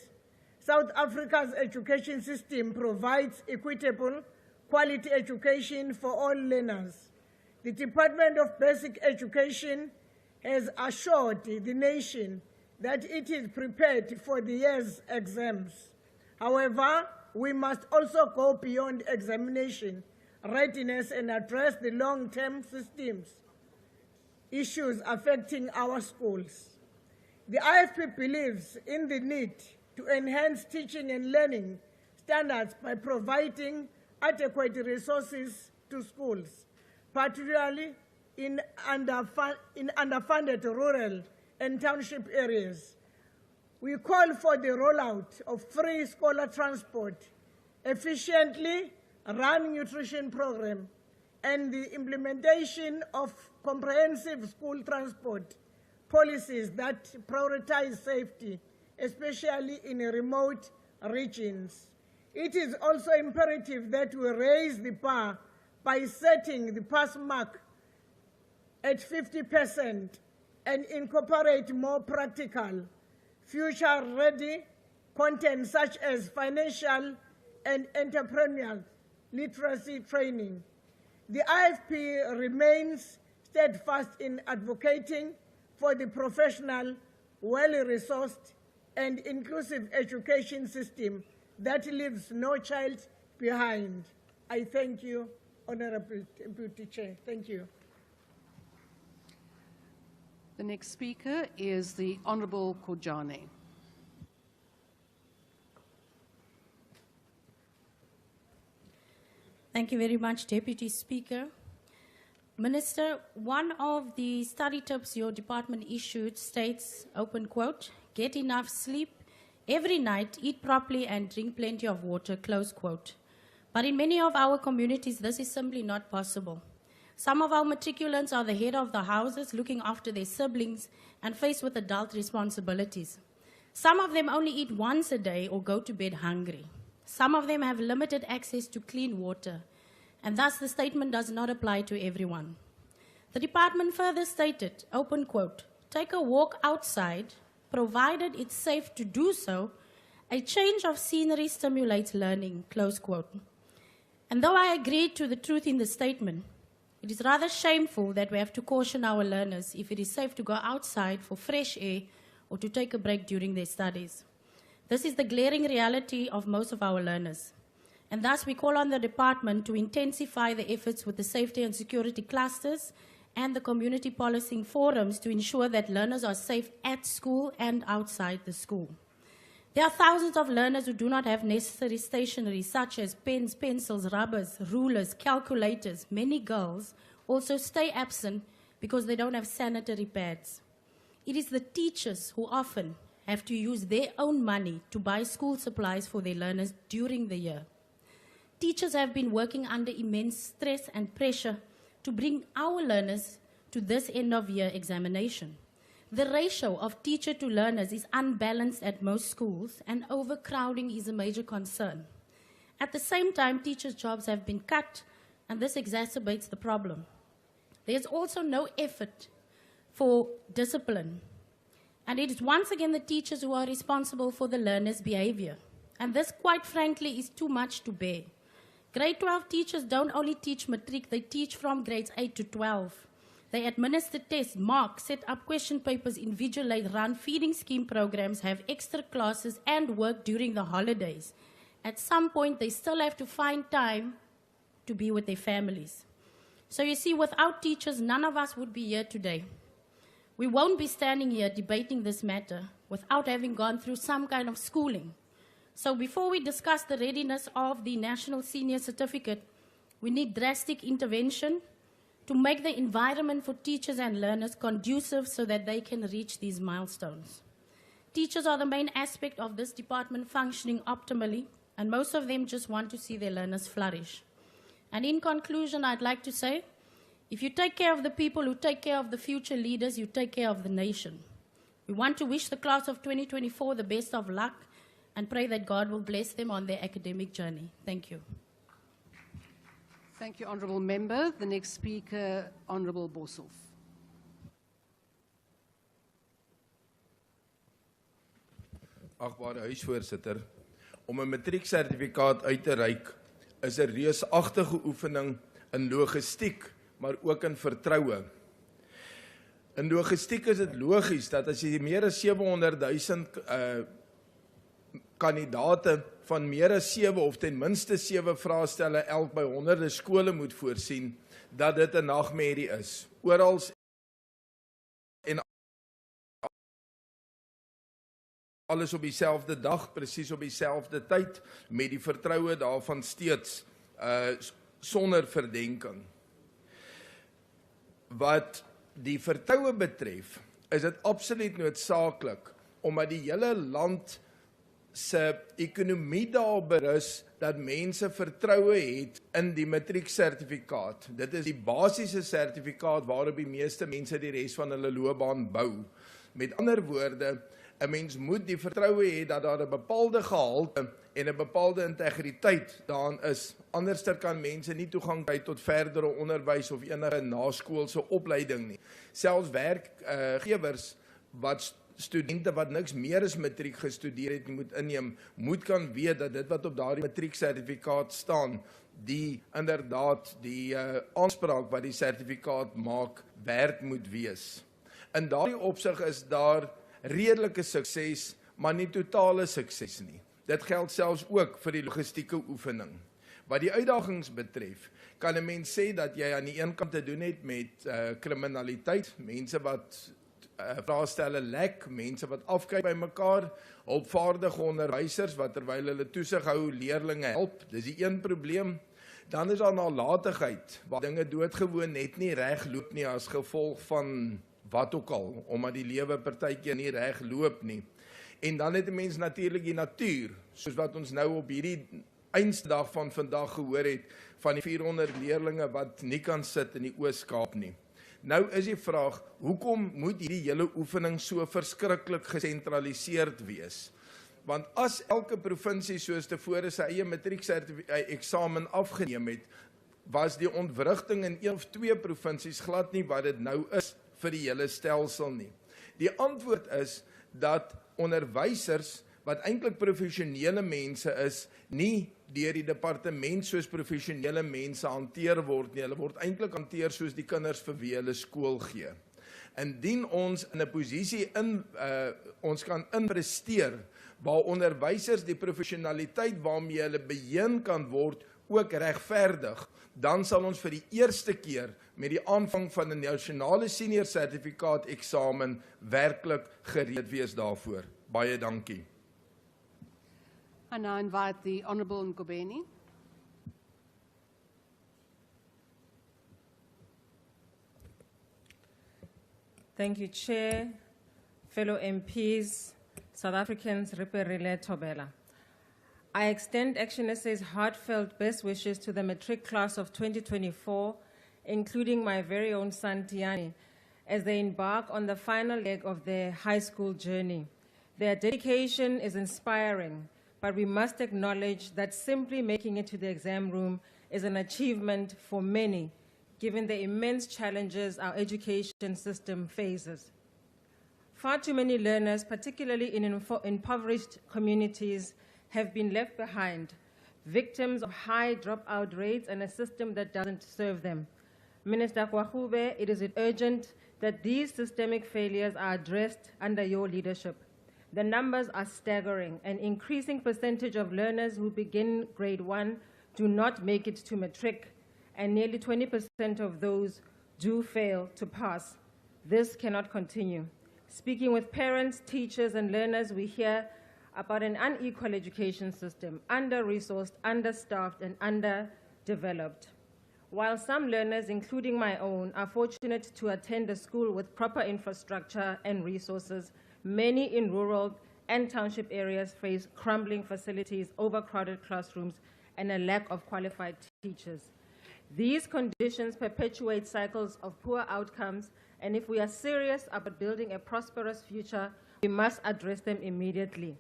South Africa's education system provides equitable, quality education for all learners. The Department of Basic Education has assured the nation that it is prepared for the year's exams. However, we must also go beyond examination readiness and address the long-term systems issues affecting our schools. The IFP believes in the need to enhance teaching and learning standards by providing adequate resources to schools, particularly in underfunded rural and township areas. We call for the rollout of free scholar transport, efficiently run nutrition program, and the implementation of comprehensive school transport policies that prioritize safety, especially in remote regions. It is also imperative that we raise the bar by setting the pass mark at 50% and incorporate more practical, future-ready content such as financial and entrepreneurial literacy training. The IFP remains steadfast in advocating for the professional, well-resourced, and inclusive education system that leaves no child behind. I thank you, Honorable Deputy Chair. Thank you. The next speaker is the Honourable Kojane. Thank you very much, Deputy Speaker. Minister, one of the study tips your department issued states, open quote, get enough sleep every night, eat properly and drink plenty of water, close quote. But in many of our communities, this is simply not possible. Some of our matriculants are the head of the houses, looking after their siblings and faced with adult responsibilities. Some of them only eat once a day or go to bed hungry. Some of them have limited access to clean water, and thus the statement does not apply to everyone. The department further stated, open quote, take a walk outside, provided it's safe to do so, a change of scenery stimulates learning, close quote. And though I agree to the truth in the statement, it is rather shameful that we have to caution our learners if it is safe to go outside for fresh air or to take a break during their studies. This is the glaring reality of most of our learners. And thus we call on the department to intensify the efforts with the safety and security clusters and the community policing forums to ensure that learners are safe at school and outside the school. There are thousands of learners who do not have necessary stationery such as pens, pencils, rubbers, rulers, calculators. Many girls also stay absent because they don't have sanitary pads. It is the teachers who often have to use their own money to buy school supplies for their learners during the year. Teachers have been working under immense stress and pressure to bring our learners to this end-of-year examination. The ratio of teacher to learners is unbalanced at most schools, and overcrowding is a major concern. At the same time, teachers' jobs have been cut, and this exacerbates the problem. There is also no effort for discipline, and it is once again the teachers who are responsible for the learners' behavior. And this, quite frankly, is too much to bear. Grade 12 teachers don't only teach matric, they teach from grades 8 to 12. They administer tests, mark, set up question papers, invigilate, run feeding scheme programs, have extra classes, and work during the holidays. At some point, they still have to find time to be with their families. So you see, without teachers, none of us would be here today. We won't be standing here debating this matter without having gone through some kind of schooling. So before we discuss the readiness of the National Senior Certificate, we need drastic intervention to make the environment for teachers and learners conducive so that they can reach these milestones. Teachers are the main aspect of this department functioning optimally, and most of them just want to see their learners flourish. And in conclusion, I'd like to say, if you take care of the people who take care of the future leaders, you take care of the nation. We want to wish the class of 2024 the best of luck and pray that God will bless them on their academic journey. Thank you. Thank you, Honourable Member. The next speaker, Honourable Boshoff. Agbare huisvoorsitter, om 'n matrieksertifikaat uit te reik is 'n reusagtige oefening in logistiek, maar ook in vertroue. In logistiek is dit logies dat as jy meer as 700,000 kandidate van meer as 7 of ten minste 7 vraestelle elk by honderde skole moet voorsien, dat dit 'n nagmerrie is. Orals en alles op dieselfde dag, presies op dieselfde tyd, met die vertroue daarvan steeds sonder verdenking. Wat die vertroue betref, is dit absoluut noodsaaklik, omdat die hele land se ekonomie daarop berus dat mense vertroue het in die matrieksertifikaat. Dit is die basiese sertifikaat waarop die meeste mense die res van hulle loopbaan bou. Met ander woorde, 'n mens moet die vertroue hê dat daar 'n bepaalde gehalte en 'n bepaalde integriteit daarin is. Anderster kan mense nie toegang kry tot verdere onderwys of enige naskoolse opleiding nie. Selfs werkgewers wat studente wat niks meer as matriek gestudeer het moet inneem, moet kan weet dat dit wat op daardie matrieksertifikaat staan, inderdaad die aanspraak wat die sertifikaat maak, werd moet wees. In daardie opsig is daar redelike sukses, maar nie totale sukses nie. Dit geld selfs ook vir die logistieke oefening. Wat die uitdagings betref, kan 'n mens sê dat jy aan die een kant te doen het met kriminaliteit, mense wat vraestelle lek, mense wat afkyk by mekaar, hulpvaardige onderwysers wat terwyl hulle toesig hou leerlinge help, dis die een probleem. Dan is daar nalatigheid, waar dinge doodgewoon net nie reg loop nie as gevolg van wat ook al, omdat die lewe partykeer nie reg loop nie. En dan het 'n mens natuurlik die natuur, soos wat ons nou op hierdie einddag van vandag gehoor het, van die 400 leerlinge wat nie kan sit in die Oos-Kaap nie. Nou is die vraag, hoekom moet hierdie hele oefening so verskriklik gesentraliseerd wees? Want as elke provinsie soos tevore sy eie matriekeksamen afgeneem het, was die ontwrigting in 1 of 2 provinsies glad nie wat dit nou is vir die hele stelsel nie. Die antwoord is dat onderwysers, wat eintlik professionele mense is, nie deur die departement soos professionele mense hanteer word nie. Hulle word eintlik hanteer soos die kinders vir wie hulle skool gee. Indien ons in 'n posisie ons kan inpresteer, waar onderwysers die professionaliteit waarmee hulle beheen kan word, ook regverdig, dan sal ons vir die eerste keer met die aanvang van 'n nasionale senior sertifikaat eksamen werklik gereed wees daarvoor. Baie dankie. I now invite the Honourable Ngobeni. Thank you, Chair, fellow MPs, South Africans, Riperile Tobela. I extend Action SA's heartfelt best wishes to the matric class of 2024, including my very own son, Tiani, as they embark on the final leg of their high school journey. Their dedication is inspiring, but we must acknowledge that simply making it to the exam room is an achievement for many, given the immense challenges our education system faces. Far too many learners, particularly in impoverished communities, have been left behind, victims of high dropout rates and a system that doesn't serve them. Minister Kwahube, it is urgent that these systemic failures are addressed under your leadership. The numbers are staggering. An increasing percentage of learners who begin grade 1 do not make it to matric, and nearly 20% of those do fail to pass. This cannot continue. Speaking with parents, teachers, and learners, we hear about an unequal education system, under-resourced, understaffed, and underdeveloped. While some learners, including my own, are fortunate to attend a school with proper infrastructure and resources, many in rural and township areas face crumbling facilities, overcrowded classrooms, and a lack of qualified teachers. These conditions perpetuate cycles of poor outcomes, and if we are serious about building a prosperous future, we must address them immediately.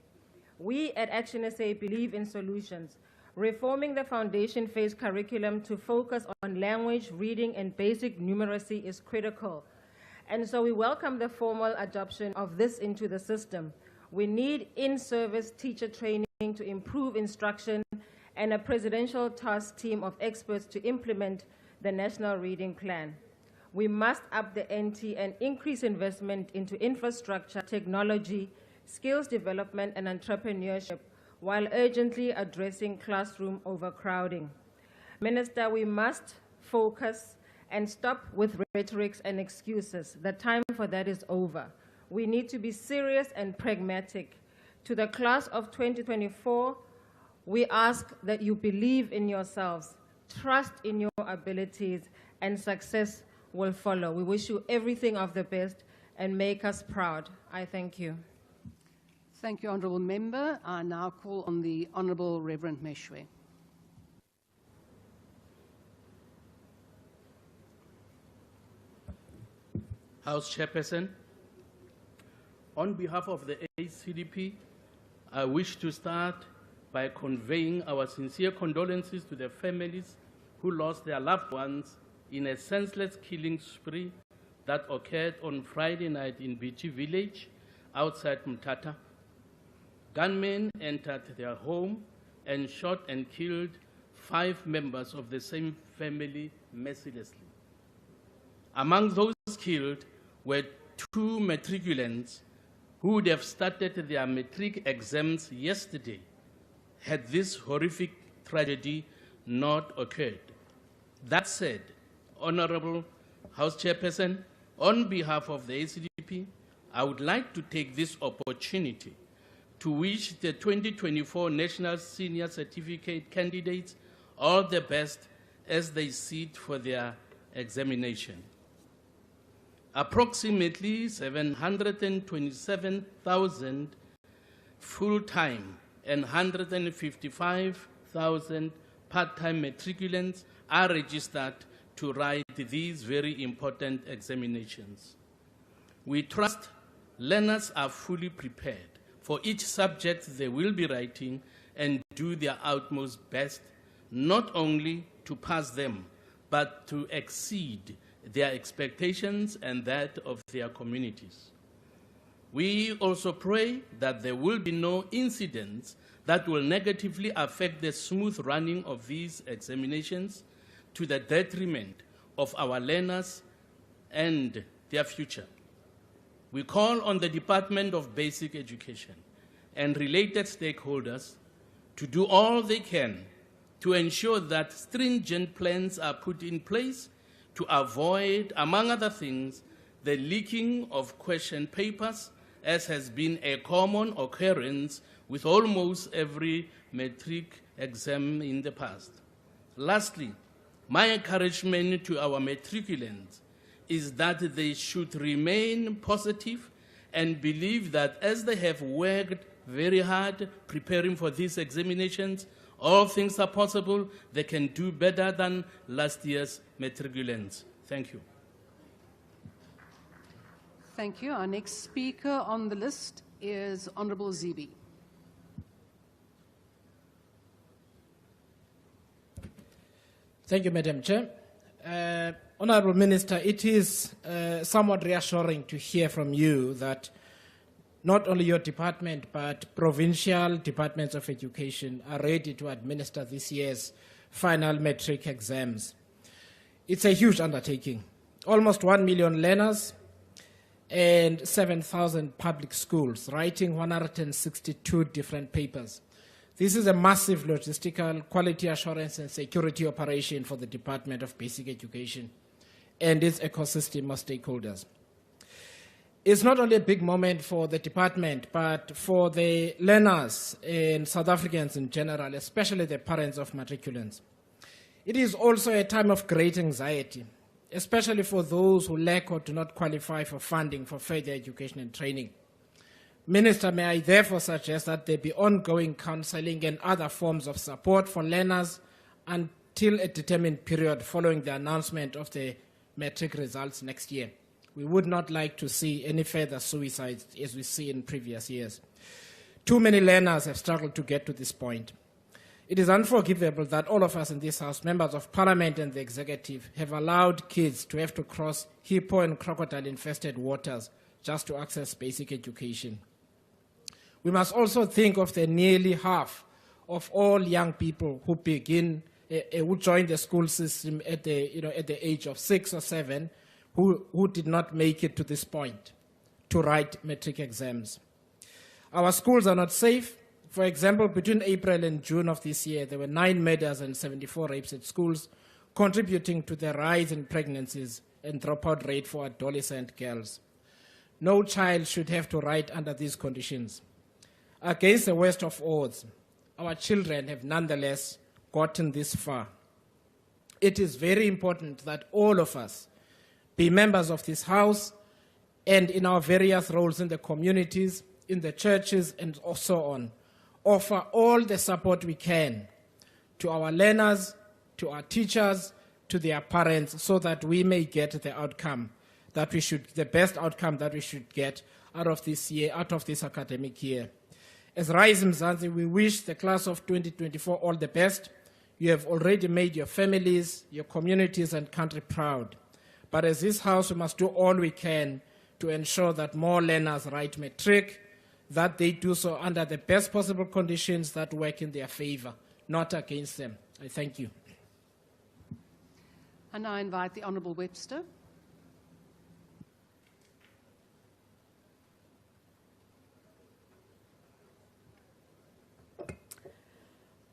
We at Action SA believe in solutions. Reforming the foundation phase curriculum to focus on language, reading, and basic numeracy is critical. And so we welcome the formal adoption of this into the system. We need in-service teacher training to improve instruction and a presidential task team of experts to implement the National Reading Plan. We must up the NT and increase investment into infrastructure, technology, skills development, and entrepreneurship, while urgently addressing classroom overcrowding. Minister, we must focus and stop with rhetorics and excuses. The time for that is over. We need to be serious and pragmatic. To the class of 2024, we ask that you believe in yourselves, trust in your abilities, and success will follow. We wish you everything of the best and make us proud. I thank you. Thank you, Honourable Member. I now call on the Honourable Reverend Meshwe. House Chairperson, on behalf of the ACDP, I wish to start by conveying our sincere condolences to the families who lost their loved ones in a senseless killing spree that occurred on Friday night in Bichi village outside Mtata. Gunmen entered their home and shot and killed 5 members of the same family mercilessly. Among those killed were 2 matriculants who would have started their matric exams yesterday had this horrific tragedy not occurred. That said, Honourable House Chairperson, on behalf of the ACDP, I would like to take this opportunity to wish the 2024 National Senior Certificate candidates all the best as they sit for their examination. Approximately 727,000 full-time and 155,000 part-time matriculants are registered to write these very important examinations. We trust learners are fully prepared for each subject they will be writing and do their utmost best, not only to pass them, but to exceed their expectations and that of their communities. We also pray that there will be no incidents that will negatively affect the smooth running of these examinations to the detriment of our learners and their future. We call on the Department of Basic Education and related stakeholders to do all they can to ensure that stringent plans are put in place to avoid, among other things, the leaking of question papers, as has been a common occurrence with almost every matric exam in the past. Lastly, my encouragement to our matriculants is that they should remain positive and believe that as they have worked very hard preparing for these examinations, all things are possible. They can do better than last year's matriculants. Thank you. Thank you. Our next speaker on the list is Honourable Zibi. Thank you, Madam Chair. Honourable Minister, it is somewhat reassuring to hear from you that not only your department, but provincial departments of education are ready to administer this year's final matric exams. It's a huge undertaking. Almost 1 million learners and 7,000 public schools writing 162 different papers. This is a massive logistical, quality assurance and security operation for the Department of Basic Education and its ecosystem of stakeholders. It's not only a big moment for the department, but for the learners and South Africans in general, especially the parents of matriculants. It is also a time of great anxiety, especially for those who lack or do not qualify for funding for further education and training. Minister, may I therefore suggest that there be ongoing counseling and other forms of support for learners until a determined period following the announcement of the matric results next year. We would not like to see any further suicides as we see in previous years. Too many learners have struggled to get to this point. It is unforgivable that all of us in this House, members of Parliament and the Executive, have allowed kids to have to cross hippo and crocodile-infested waters just to access basic education. We must also think of the nearly half of all young people who who join the school system at the age of 6 or 7, who did not make it to this point to write matric exams. Our schools are not safe. For example, between April and June of this year, there were 9 murders and 74 rapes at schools, contributing to the rise in pregnancies and dropout rate for adolescent girls. No child should have to write under these conditions. Against the worst of odds, our children have nonetheless gotten this far. It is very important that all of us be members of this House and in our various roles in the communities, in the churches, and so on, offer all the support we can to our learners, to our teachers, to their parents, so that we may get the outcome that we should, the best outcome that we should get out of this year, out of this academic year. As Rise Mzansi, we wish the class of 2024 all the best. You have already made your families, your communities, and country proud. But as this House, we must do all we can to ensure that more learners write matric, that they do so under the best possible conditions that work in their favor, not against them. I thank you. And I invite the Honourable Webster.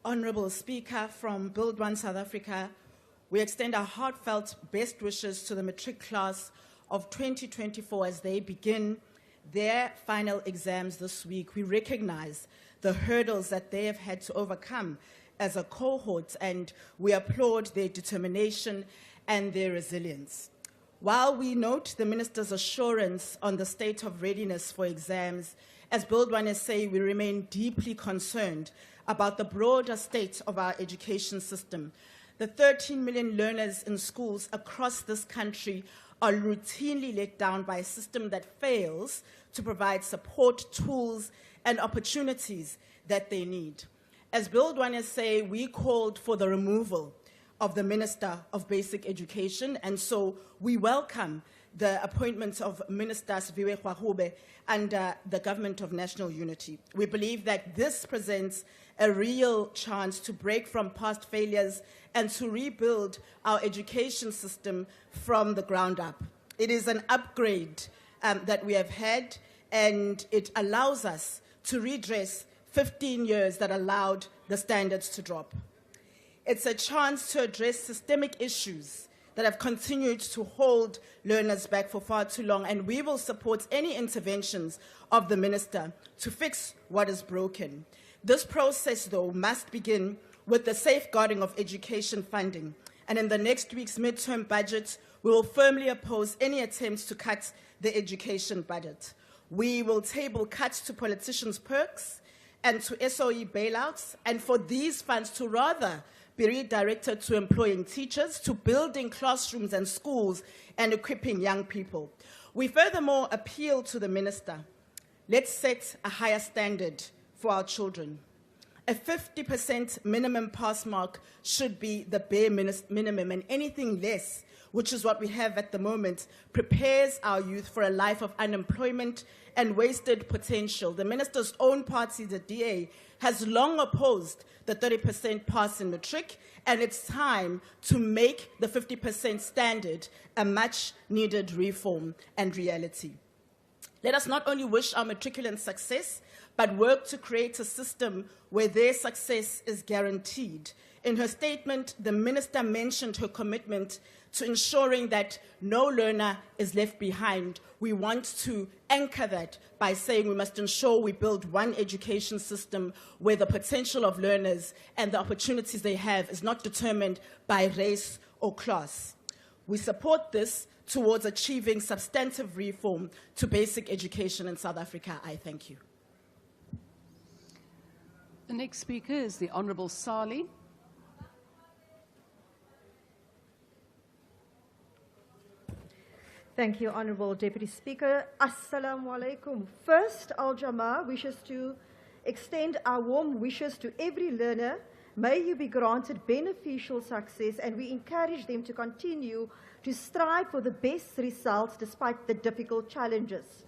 Honourable Speaker, from Build One South Africa, we extend our heartfelt best wishes to the matric class of 2024 as they begin their final exams this week, we recognize the hurdles that they have had to overcome as a cohort, and we applaud their determination and their resilience. While we note the Minister's assurance on the state of readiness for exams, as Build One SA, we remain deeply concerned about the broader state of our education system. The 13 million learners in schools across this country are routinely let down by a system that fails to provide support, tools, and opportunities that they need. As Build One SA, we called for the removal of the Minister of Basic Education, and so we welcome the appointment of Minister Siviwe Gwagube under the Government of National Unity. We believe that this presents a real chance to break from past failures and to rebuild our education system from the ground up. It is an upgrade that we have had, and it allows us to redress 15 years that allowed the standards to drop. It's a chance to address systemic issues that have continued to hold learners back for far too long, and we will support any interventions of the Minister to fix what is broken. This process, though, must begin with the safeguarding of education funding, and in the next week's midterm budget, we will firmly oppose any attempts to cut the education budget. We will table cuts to politicians' perks and to SOE bailouts, and for these funds to rather be redirected to employing teachers, to building classrooms and schools, and equipping young people. We furthermore appeal to the Minister, let's set a higher standard for our children. A 50% minimum pass mark should be the bare minimum, and anything less, which is what we have at the moment, prepares our youth for a life of unemployment and wasted potential. The Minister's own party, the DA, has long opposed the 30% pass in matric, and it's time to make the 50% standard a much-needed reform and reality. Let us not only wish our matriculants success, but work to create a system where their success is guaranteed. In her statement, the Minister mentioned her commitment to ensuring that no learner is left behind. We want to anchor that by saying we must ensure we build one education system where the potential of learners and the opportunities they have is not determined by race or class. We support this towards achieving substantive reform to basic education in South Africa. I thank you. The next speaker is the Honourable Sali. Thank you, Honourable Deputy Speaker. Assalamu alaikum. First, Al-Jama wishes to extend our warm wishes to every learner. May you be granted beneficial success, and we encourage them to continue to strive for the best results despite the difficult challenges.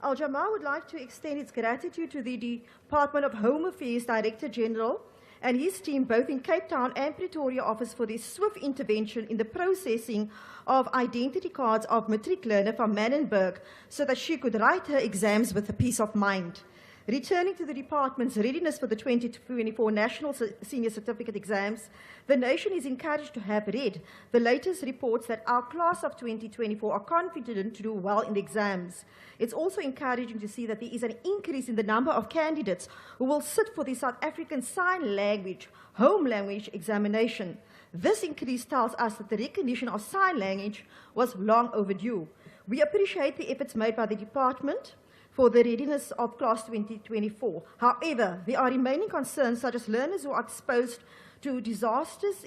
Al-Jama would like to extend its gratitude to the Department of Home Affairs Director General and his team, both in Cape Town and Pretoria office, for their swift intervention in the processing of identity cards of matric learner from Manenberg so that she could write her exams with a peace of mind. Returning to the department's readiness for the 2024 National Senior Certificate exams, the nation is encouraged to have read the latest reports that our class of 2024 are confident to do well in the exams. It's also encouraging to see that there is an increase in the number of candidates who will sit for the South African Sign Language Home Language examination. This increase tells us that the recognition of sign language was long overdue. We appreciate the efforts made by the department for the readiness of class 2024. However, there are remaining concerns such as learners who are exposed to disasters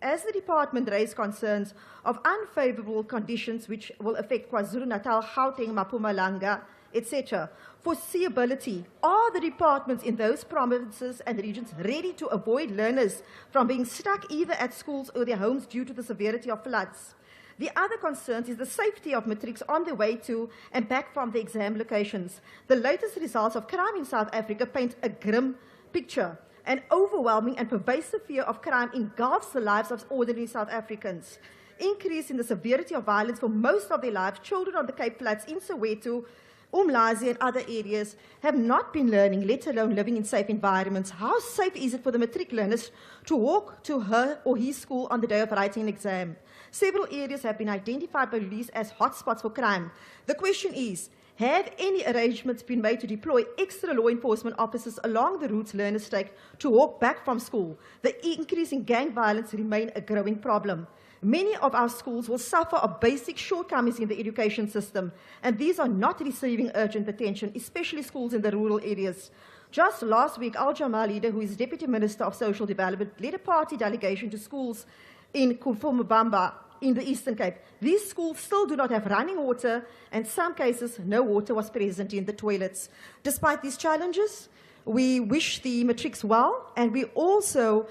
as the department raised concerns of unfavorable conditions which will affect KwaZulu-Natal, Gauteng, Mpumalanga, etc. Foreseeability. Are the departments in those provinces and regions ready to avoid learners from being stuck either at schools or their homes due to the severity of floods? The other concern is the safety of matrics on the way to and back from the exam locations. The latest results of crime in South Africa paint a grim picture. An overwhelming and pervasive fear of crime engulfs the lives of ordinary South Africans. Increase in the severity of violence for most of their lives, children on the Cape Flats, in Soweto, Umlazi and other areas have not been learning, let alone living in safe environments. How safe is it for the matric learners to walk to her or his school on the day of writing an exam? Several areas have been identified by police as hotspots for crime. The question is, Have any arrangements been made to deploy extra law enforcement officers along the routes learners take to walk back from school? The increase in gang violence remains a growing problem. Many of our schools will suffer of basic shortcomings in the education system, and these are not receiving urgent attention, especially schools in the rural areas. Just last week, Al-Jamal leader, who is Deputy Minister of Social Development, led a party delegation to schools in Kufumubamba in the Eastern Cape. These schools still do not have running water, and in some cases, no water was present in the toilets. Despite these challenges, we wish the matrics well, and we also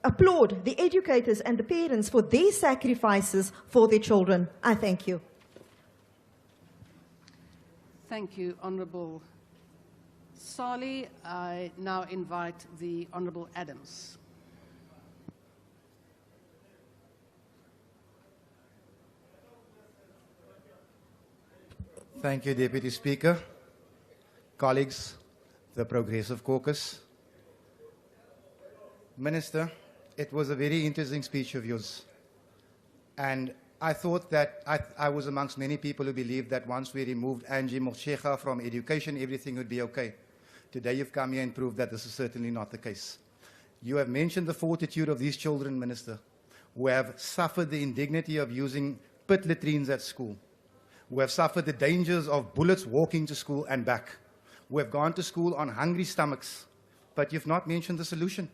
applaud the educators and the parents for their sacrifices for their children. I thank you. Thank you, Honourable Sali. I now invite the Honourable Adams. Thank you, Deputy Speaker. Colleagues, the Progressive Caucus. Minister, it was a very interesting speech of yours. And I thought that I was amongst many people who believed that once we removed Angie Moshekha from education, everything would be okay. Today you've come here and proved that this is certainly not the case. You have mentioned the fortitude of these children, Minister, who have suffered the indignity of using pit latrines at school, who have suffered the dangers of bullets walking to school and back, who have gone to school on hungry stomachs, but you've not mentioned the solution.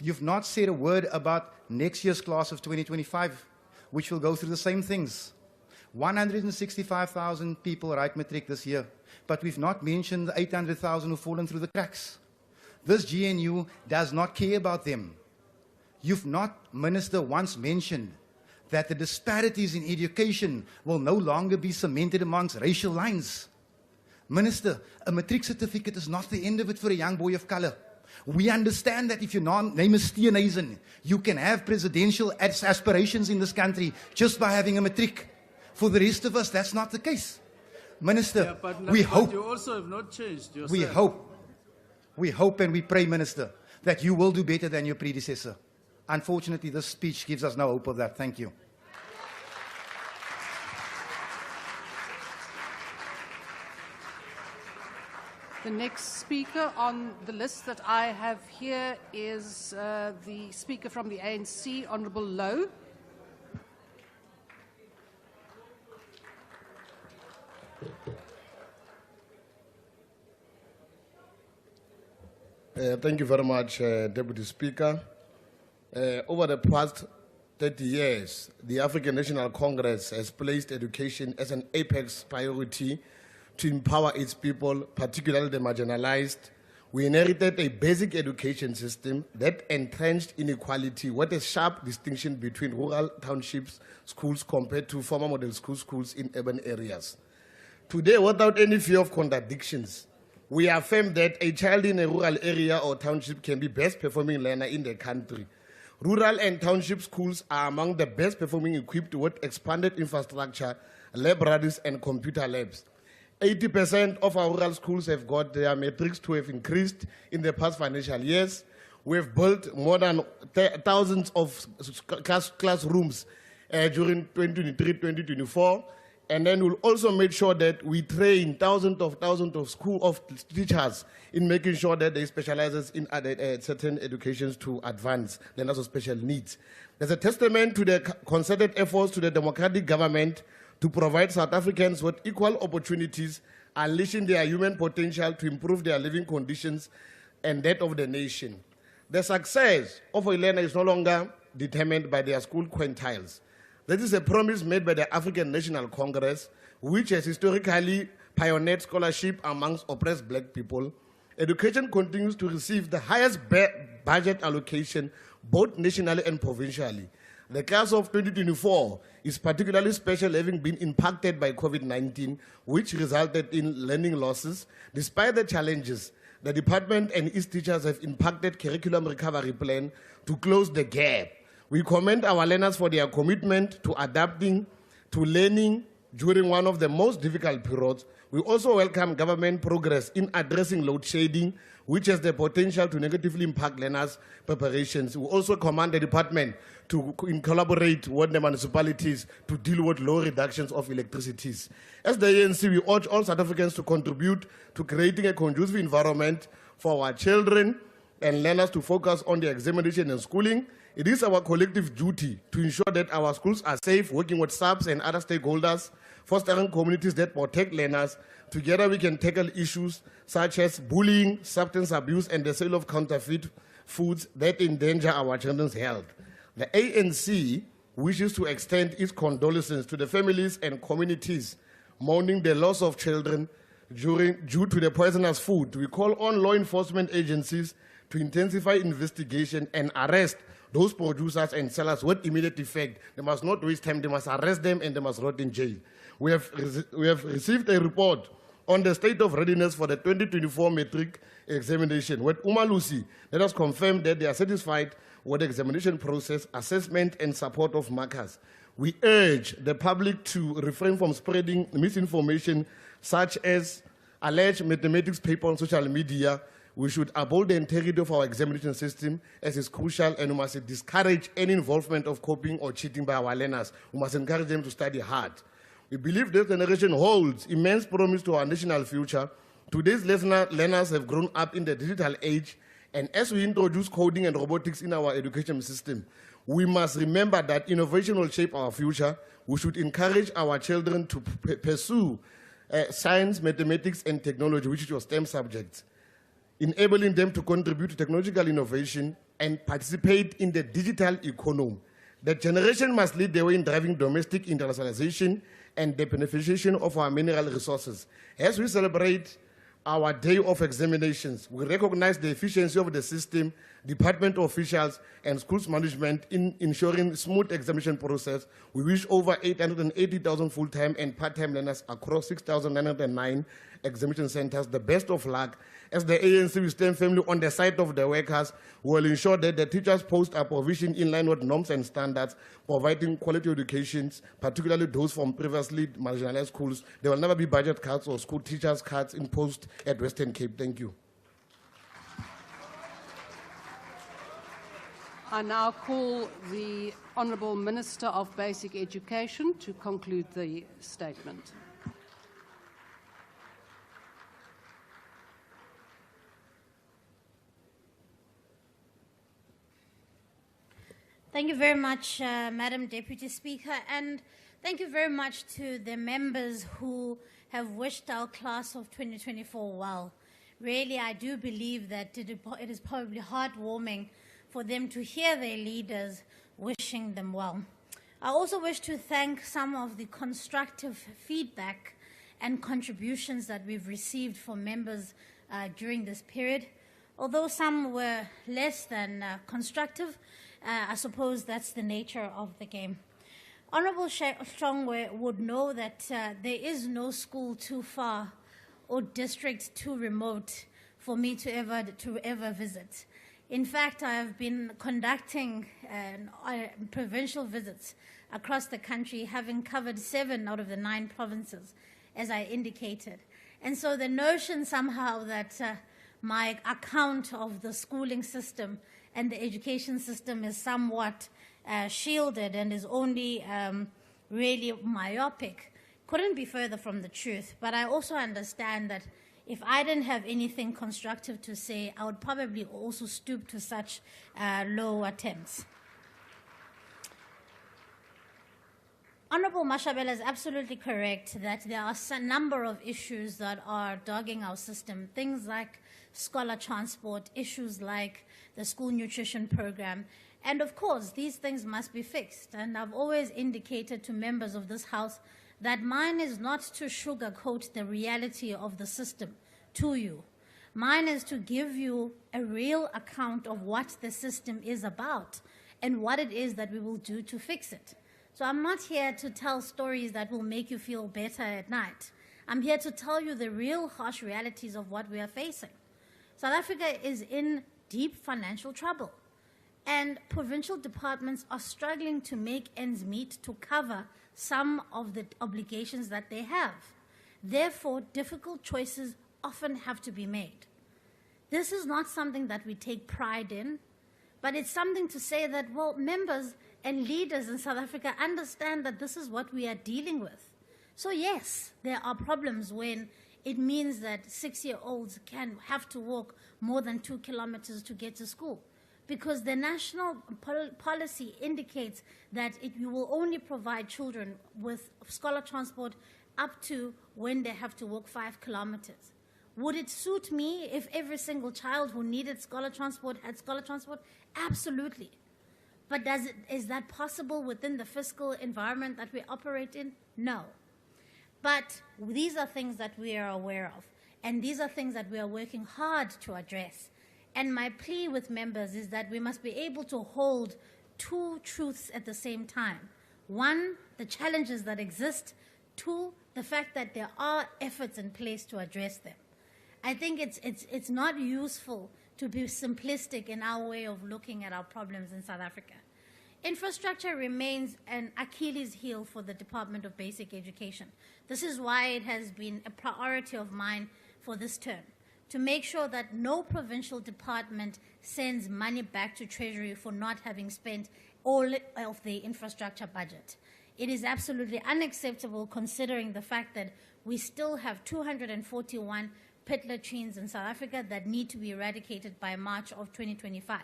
You've not said a word about next year's class of 2025, which will go through the same things. 165,000 people write matric this year, but we've not mentioned the 800,000 who've fallen through the cracks. This GNU does not care about them. You've not, Minister, once mentioned that the disparities in education will no longer be cemented amongst racial lines. Minister, a matric certificate is not the end of it for a young boy of color. We understand that if your name is Steenhuisen, you can have presidential aspirations in this country just by having a matric. For the rest of us, that's not the case. Minister, we hope. You also have not changed yourself. We hope and we pray, Minister, that you will do better than your predecessor. Unfortunately, this speech gives us no hope of that. Thank you. The next speaker on the list that I have here is the speaker from the ANC, Honourable Lowe. Thank you very much, Deputy Speaker. Over the past 30 years, the African National Congress has placed education as an apex priority to empower its people, particularly the marginalized. We inherited a basic education system that entrenched inequality with a sharp distinction between rural townships schools compared to former model schools in urban areas. Today, without any fear of contradictions, we affirm that a child in a rural area or township can be best performing learner in the country. Rural and township schools are among the best performing equipped with expanded infrastructure, libraries and computer labs. 80% of our rural schools have got their metrics to have increased in the past financial years. We have built more than thousands of classrooms during 2023-2024. And then we'll also make sure that we train thousands of teachers in making sure that they specialize in certain educations to advance learners of special needs. There's a testament to the concerted efforts to the democratic government to provide South Africans with equal opportunities, unleashing their human potential to improve their living conditions and that of the nation. The success of a learner is no longer determined by their school quintiles. That is a promise made by the African National Congress, which has historically pioneered scholarship amongst oppressed black people. Education continues to receive the highest budget allocation, both nationally and provincially. The class of 2024 is particularly special, having been impacted by COVID-19, which resulted in learning losses. Despite the challenges, the department and its teachers have impacted curriculum recovery plan to close the gap. We commend our learners for their commitment to adapting to learning during one of the most difficult periods. We also welcome government progress in addressing load shedding, which has the potential to negatively impact learners' preparations. We also command the department to collaborate with the municipalities to deal with low reductions of electricities. As the ANC, we urge all South Africans to contribute to creating a conducive environment for our children and learners to focus on their examination and schooling. It is our collective duty to ensure that our schools are safe, working with SAPs and other stakeholders, fostering communities that protect learners. Together we can tackle issues such as bullying, substance abuse, and the sale of counterfeit foods that endanger our children's health. The ANC wishes to extend its condolences to the families and communities mourning the loss of children due to the poisonous food. We call on law enforcement agencies to intensify investigation and arrest those producers and sellers with immediate effect. They must not waste time, they must arrest them and they must rot in jail. We have received a report on the state of readiness for the 2024 matric examination with Umalusi. Let us confirm that they are satisfied with the examination process, assessment, and support of markers. We urge the public to refrain from spreading misinformation such as alleged mathematics paper on social media. We should uphold the integrity of our examination system as is crucial, and we must discourage any involvement of copying or cheating by our learners. We must encourage them to study hard. We believe this generation holds immense promise to our national future. Today's learners have grown up in the digital age, and as we introduce coding and robotics in our education system, we must remember that innovation will shape our future. We should encourage our children to pursue science, mathematics, and technology, which is your STEM subjects, enabling them to contribute to technological innovation and participate in the digital economy. The generation must lead the way in driving domestic industrialization and the beneficiation of our mineral resources. As we celebrate our day of examinations, we recognize the efficiency of the system, department officials, and schools management in ensuring smooth examination process. We wish over 880,000 full-time and part-time learners across 6,909 examination centers the best of luck. As the ANC, we stand firmly on the side of the workers. We will ensure that the teachers' posts are provisioned in line with norms and standards, providing quality educations, particularly those from previously marginalized schools. There will never be budget cuts or school teachers' cuts imposed at Western Cape. Thank you. I now call the Honourable Minister of Basic Education to conclude the statement. Thank you very much, Madam Deputy Speaker, and thank you very much to the members who have wished our class of 2024 well. Really, I do believe that it is probably heartwarming for them to hear their leaders wishing them well. I also wish to thank some of the constructive feedback and contributions that we've received from members during this period. Although some were less than constructive, I suppose that's the nature of the game. Honourable Strongwe would know that there is no school too far or district too remote for me to ever visit. In fact, I have been conducting provincial visits across the country, having covered 7 out of the 9 provinces, as I indicated. And so the notion somehow that my account of the schooling system and the education system is somewhat shielded and is only really myopic couldn't be further from the truth. But I also understand that if I didn't have anything constructive to say, I would probably also stoop to such low attempts. Honourable Mashabela is absolutely correct that there are a number of issues that are dogging our system, things like scholar transport, issues like the school nutrition program, and of course these things must be fixed. And I've always indicated to members of this House that mine is not to sugarcoat the reality of the system to you. Mine is to give you a real account of what the system is about and what it is that we will do to fix it. So I'm not here to tell stories that will make you feel better at night. I'm here to tell you the real harsh realities of what we are facing. South Africa is in deep financial trouble, and provincial departments are struggling to make ends meet to cover some of the obligations that they have. Therefore, difficult choices often have to be made. This is not something that we take pride in, but it's something to say that, well, members and leaders in South Africa understand that this is what we are dealing with. So yes, there are problems when it means that 6-year-olds can have to walk more than 2 kilometers to get to school, because the national policy indicates that you will only provide children with scholar transport up to when they have to walk 5 kilometers. Would it suit me if every single child who needed scholar transport had scholar transport? Absolutely. But is that possible within the fiscal environment that we operate in? No. But these are things that we are aware of, and these are things that we are working hard to address. And my plea with members is that we must be able to hold two truths at the same time. One, the challenges that exist. Two, the fact that there are efforts in place to address them. I think it's not useful to be simplistic in our way of looking at our problems in South Africa. Infrastructure remains an Achilles heel for the Department of Basic Education. This is why it has been a priority of mine for this term, to make sure that no provincial department sends money back to Treasury for not having spent all of the infrastructure budget. It is absolutely unacceptable considering the fact that we still have 241 pit latrines in South Africa that need to be eradicated by March of 2025.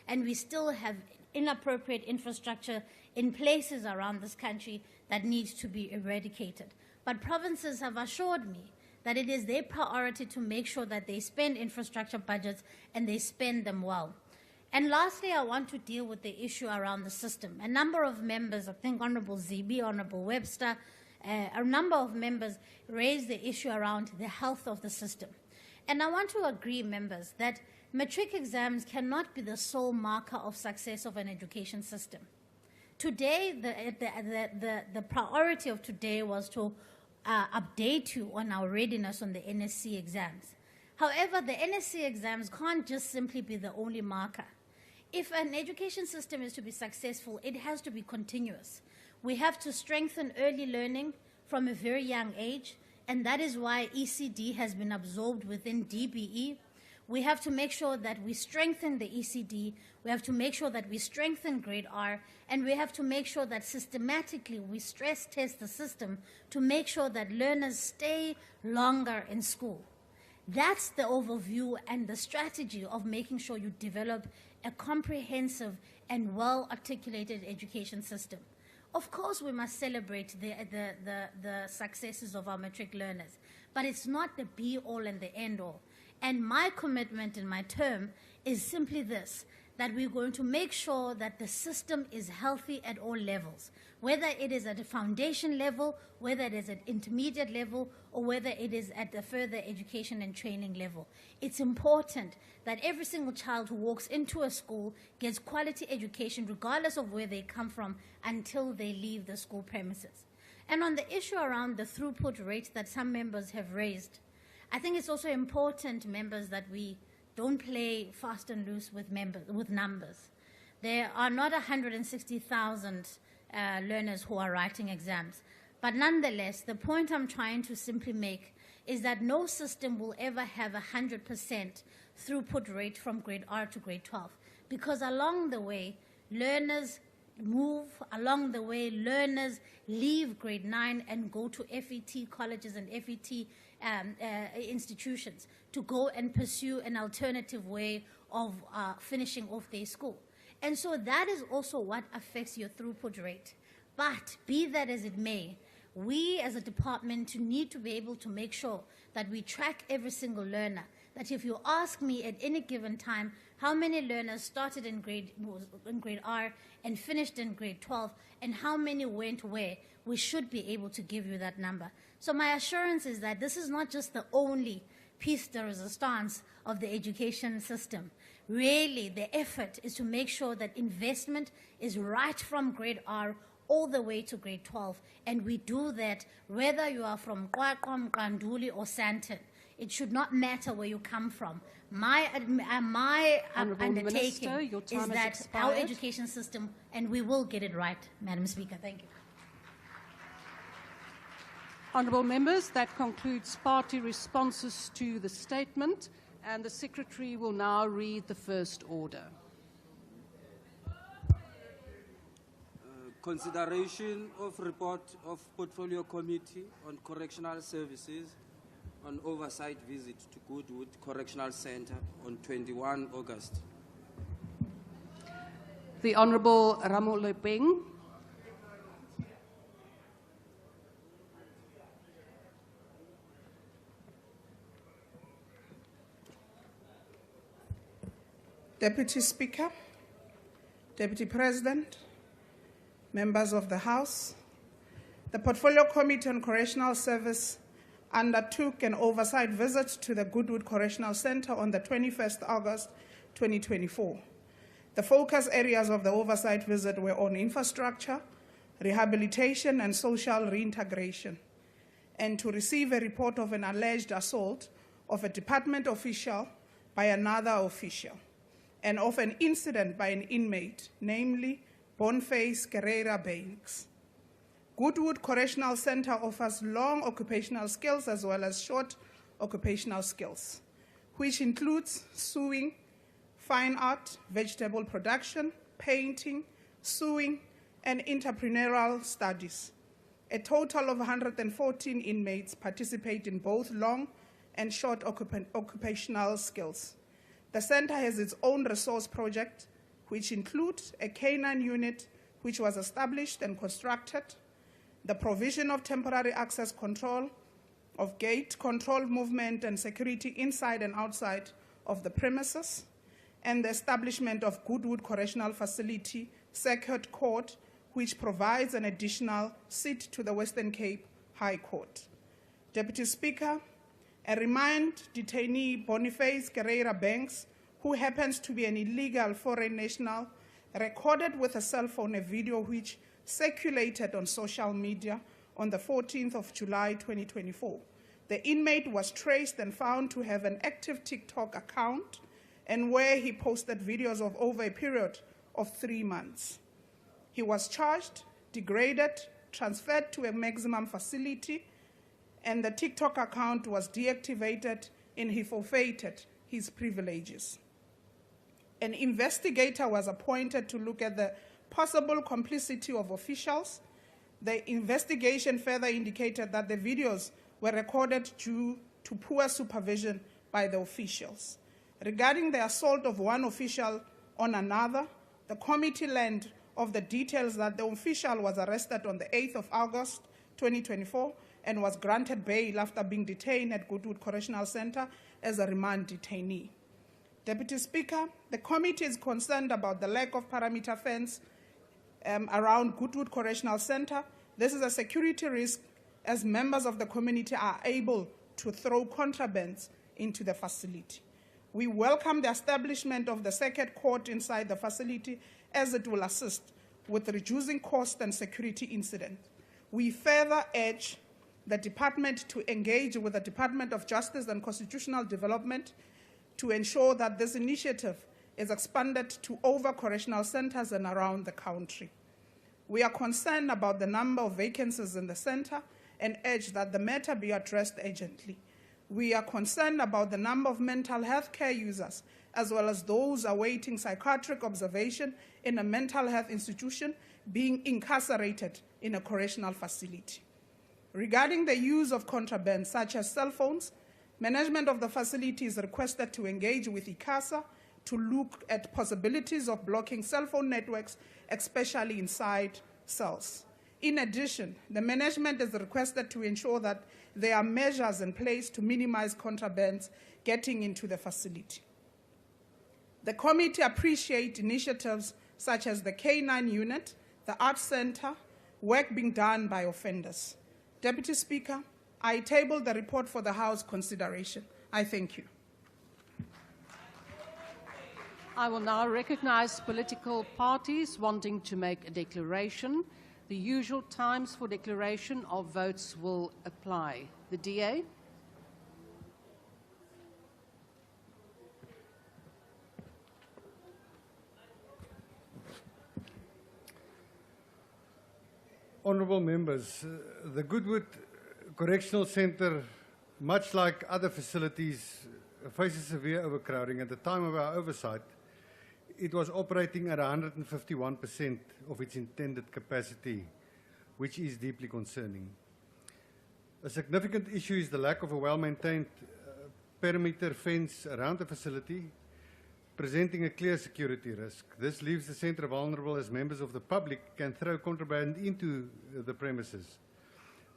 And we still have inappropriate infrastructure in places around this country that needs to be eradicated. But provinces have assured me that it is their priority to make sure that they spend infrastructure budgets and they spend them well. And lastly, I want to deal with the issue around the system. A number of members, I think Honorable Zibi, Honorable Webster, a number of members raised the issue around the health of the system. And I want to agree, members, that matric exams cannot be the sole marker of success of an education system. Today, the priority of today was to update you on our readiness on the NSC exams. However, the NSC exams can't just simply be the only marker. If an education system is to be successful, it has to be continuous. We have to strengthen early learning from a very young age, and that is why ECD has been absorbed within DBE. We have to make sure that we strengthen the ECD, we have to make sure that we strengthen grade R, and we have to make sure that systematically we stress test the system to make sure that learners stay longer in school. That's the overview and the strategy of making sure you develop a comprehensive and well-articulated education system. Of course, we must celebrate the successes of our matric learners, but it's not the be-all and the end-all. And my commitment in my term is simply this, that we're going to make sure that the system is healthy at all levels, whether it is at a foundation level, whether it is at intermediate level, or whether it is at the further education and training level. It's important that every single child who walks into a school gets quality education regardless of where they come from until they leave the school premises. And on the issue around the throughput rate that some members have raised, I think it's also important, members, that we don't play fast and loose with numbers. There are not 160,000 learners who are writing exams. But nonetheless, the point I'm trying to simply make is that no system will ever have 100% throughput rate from grade R to grade 12, because along the way, learners move, along the way, learners leave grade 9 and go to FET colleges and FET institutions to go and pursue an alternative way of finishing off their school. And so that is also what affects your throughput rate. But be that as it may, we as a department need to be able to make sure that we track every single learner, that if you ask me at any given time how many learners started in grade R and finished in grade 12 and how many went where, we should be able to give you that number. So my assurance is that this is not just the only piece de resistance of the education system. Really, the effort is to make sure that investment is right from grade R all the way to grade 12. And we do that whether you are from Qwaqwa, Mqanduli, or Sandton. It should not matter where you come from. My undertaking Minister, is that our education system, and we will get it right, Madam Speaker. Thank you. Honourable members, that concludes party responses to the statement, and the Secretary will now read the first order. Consideration of report of Portfolio Committee on Correctional Services on Oversight visit to Goodwood Correctional Centre on 21 August. The Honourable Ramolepeng. Deputy Speaker, Deputy President, members of the House, the Portfolio Committee on Correctional Service undertook an oversight visit to the Goodwood Correctional Centre on the 21st August 2024. The focus areas of the oversight visit were on infrastructure, rehabilitation, and social reintegration, and to receive a report of an alleged assault of a department official by another official, and of an incident by an inmate, namely Boniface Guerreira Banks. Goodwood Correctional Centre offers long occupational skills as well as short occupational skills, which includes sewing, fine art, vegetable production, painting, sewing, and entrepreneurial studies. A total of 114 inmates participate in both long and short occupational skills. The centre has its own resource project, which includes a canine unit which was established and constructed, the provision of temporary access control, of gate control movement and security inside and outside of the premises, and the establishment of Goodwood Correctional Facility Circuit Court, which provides an additional seat to the Western Cape High Court. Deputy Speaker, a remand detainee Boniface Guerreira Banks, who happens to be an illegal foreign national, recorded with a cell phone a video which circulated on social media on the 14th of July 2024. The inmate was traced and found to have an active TikTok account, and where he posted videos of over a period of 3 months. He was charged, degraded, transferred to a maximum facility, and the TikTok account was deactivated and he forfeited his privileges. An investigator was appointed to look at the possible complicity of officials. The investigation further indicated that the videos were recorded due to poor supervision by the officials. Regarding the assault of one official on another, the committee learned of the details that the official was arrested on the 8th of August 2024 and was granted bail after being detained at Goodwood Correctional Centre as a remand detainee. Deputy Speaker, the committee is concerned about the lack of perimeter fence around Goodwood Correctional Centre. This is a security risk as members of the community are able to throw contrabands into the facility. We welcome the establishment of the circuit court inside the facility as it will assist with reducing cost and security incidents. We further urge the department to engage with the Department of Justice and Constitutional Development to ensure that this initiative is expanded to over correctional centers and around the country. We are concerned about the number of vacancies in the center and urge that the matter be addressed urgently. We are concerned about the number of mental health care users, as well as those awaiting psychiatric observation in a mental health institution being incarcerated in a correctional facility. Regarding the use of contraband, such as cell phones, management of the facility is requested to engage with ICASA to look at possibilities of blocking cell phone networks, especially inside cells. In addition, the management is requested to ensure that there are measures in place to minimize contrabands getting into the facility. The committee appreciates initiatives such as the K9 unit, the Arts Center, work being done by offenders. Deputy Speaker, I table the report for the House consideration. I thank you. I will now recognize political parties wanting to make a declaration. The usual times for declaration of votes will apply. The DA. Honourable members, the Goodwood Correctional Centre, much like other facilities, faces severe overcrowding. At the time of our oversight, it was operating at 151% of its intended capacity, which is deeply concerning. A significant issue is the lack of a well-maintained perimeter fence around the facility, presenting a clear security risk. This leaves the centre vulnerable as members of the public can throw contraband into the premises.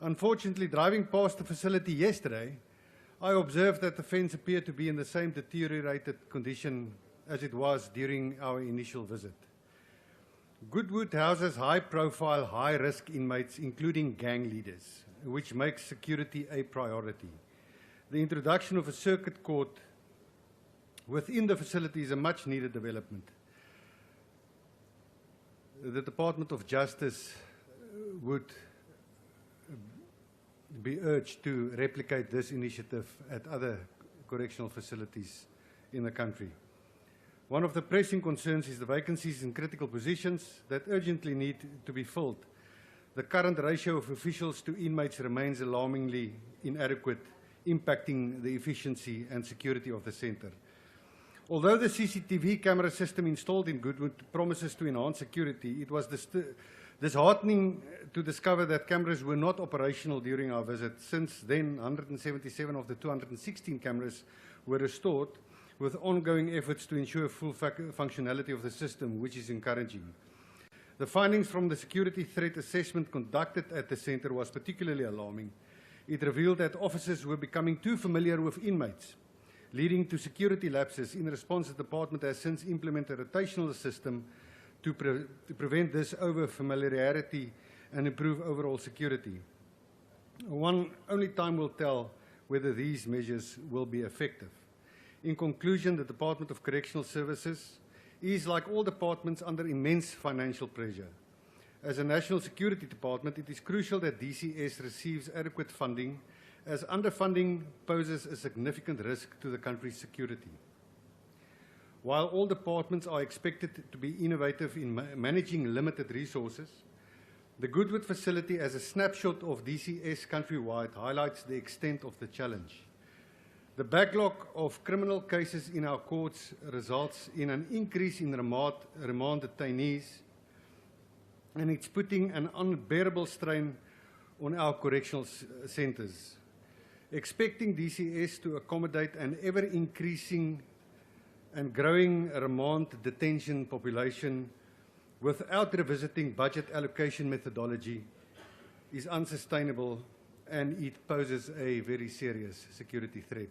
Unfortunately, driving past the facility yesterday, I observed that the fence appeared to be in the same deteriorated condition as it was during our initial visit. Goodwood houses high-profile, high-risk inmates, including gang leaders, which makes security a priority. The introduction of a circuit court within the facility is a much-needed development. The Department of Justice would be urged to replicate this initiative at other correctional facilities in the country. One of the pressing concerns is the vacancies in critical positions that urgently need to be filled. The current ratio of officials to inmates remains alarmingly inadequate, impacting the efficiency and security of the centre. Although the CCTV camera system installed in Goodwood promises to enhance security, it was disheartening to discover that cameras were not operational during our visit. Since then, 177 of the 216 cameras were restored, with ongoing efforts to ensure full functionality of the system, which is encouraging. The findings from the security threat assessment conducted at the centre was particularly alarming. It revealed that officers were becoming too familiar with inmates, leading to security lapses. In response, the department has since implemented a rotational system to prevent this over-familiarity and improve overall security. Only time will tell whether these measures will be effective. In conclusion, the Department of Correctional Services is, like all departments, under immense financial pressure. As a national security department, it is crucial that DCS receives adequate funding, as underfunding poses a significant risk to the country's security. While all departments are expected to be innovative in managing limited resources, the Goodwood facility, as a snapshot of DCS countrywide, highlights the extent of the challenge. The backlog of criminal cases in our courts results in an increase in remand detainees, and it's putting an unbearable strain on our correctional centres. Expecting DCS to accommodate an ever-increasing and growing remand detention population without revisiting budget allocation methodology is unsustainable, and it poses a very serious security threat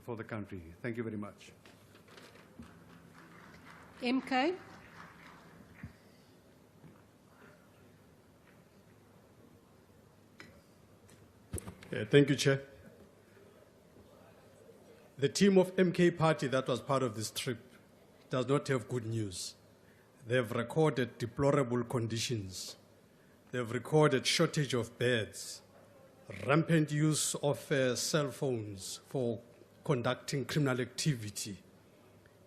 for the country. Thank you very much. MK. Thank you, Chair. The team of MK Party that was part of this trip does not have good news. They've recorded deplorable conditions. They've recorded shortage of beds, rampant use of cell phones for conducting criminal activity.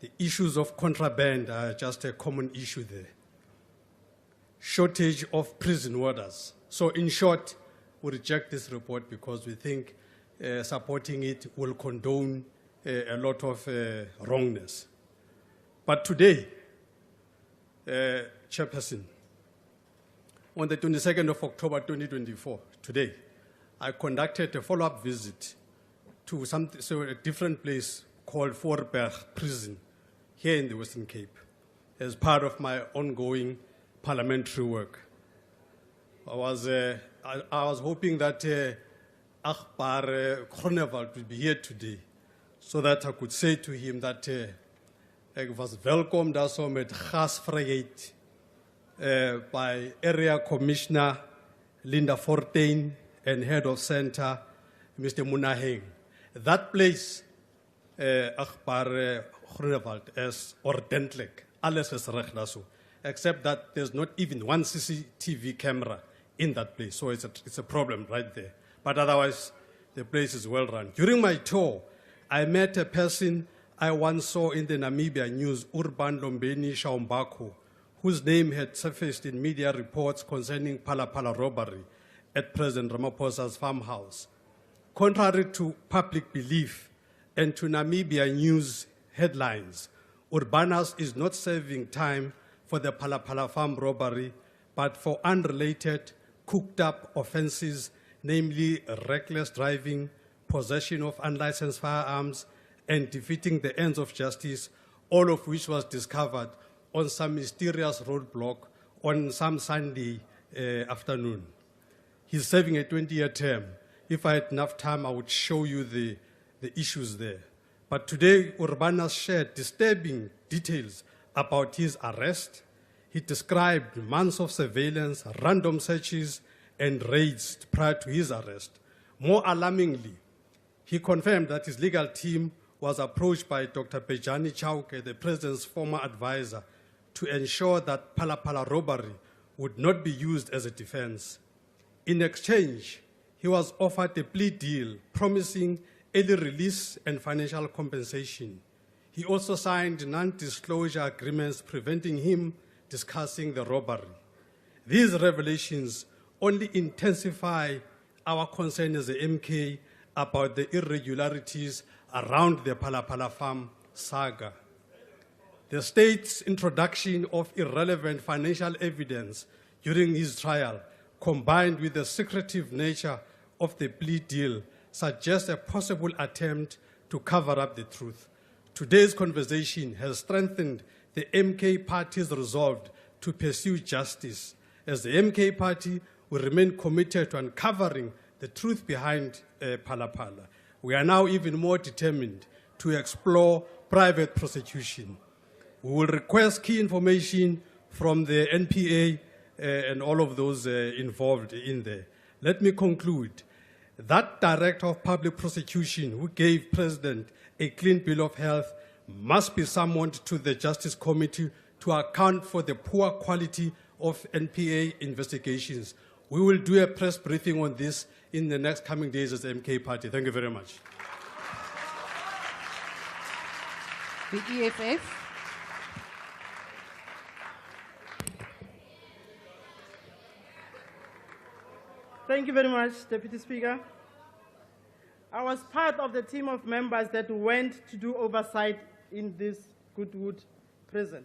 The issues of contraband are just a common issue there. Shortage of prison warders. So in short, we reject this report because we think supporting it will condone a lot of wrongness. But today, Chairperson, on the 22nd of October 2024, today, I conducted a follow-up visit to a different place called Voorberg Prison here in the Western Cape as part of my ongoing parliamentary work. I was hoping that Akbar Groenewald would be here today so that I could say to him that ik was welkom daar zo met gasvrijheid by Area Commissioner Linda Fortuin and Head of Center Mr. Munaheng. That place, Akbar Groenewald, is ordentlik. Alles is reg daar so, except that there's not even one CCTV camera in that place. So it's a problem right there. But otherwise, the place is well run. During my tour, I met a person I once saw in the Namibia news, Urban Lombeni Shaumbako, whose name had surfaced in media reports concerning Pala Pala robbery at President Ramaphosa's farmhouse. Contrary to public belief and to Namibia news headlines, Urbanus is not serving time for the Palapala farm robbery, but for unrelated, cooked-up offenses, namely reckless driving, possession of unlicensed firearms, and defeating the ends of justice, all of which was discovered on some mysterious roadblock on some Sunday afternoon. He's serving a 20-year term. If I had enough time, I would show you the issues there. But today, Urbanus shared disturbing details about his arrest. He described months of surveillance, random searches, and raids prior to his arrest. More alarmingly, he confirmed that his legal team was approached by Dr. Bejani Chauke, the president's former advisor, to ensure that Palapala robbery would not be used as a defense. In exchange, he was offered a plea deal promising early release and financial compensation. He also signed non-disclosure agreements preventing him discussing the robbery. These revelations only intensify our concern as a MK about the irregularities around the Palapala farm saga. The state's introduction of irrelevant financial evidence during his trial, combined with the secretive nature of the plea deal, suggests a possible attempt to cover up the truth. Today's conversation has strengthened the MK party's resolve to pursue justice. As the MK party, we remain committed to uncovering the truth behind Palapala. We are now even more determined to explore private prosecution. We will request key information from the NPA and all of those involved in there. Let me conclude. That Director of Public Prosecution who gave President a clean bill of health must be summoned to the Justice Committee to account for the poor quality of NPA investigations. We will do a press briefing on this in the next coming days as the MK party. Thank you very much. The EFF. Thank you very much, Deputy Speaker. I was part of the team of members that went to do oversight in this Goodwood prison.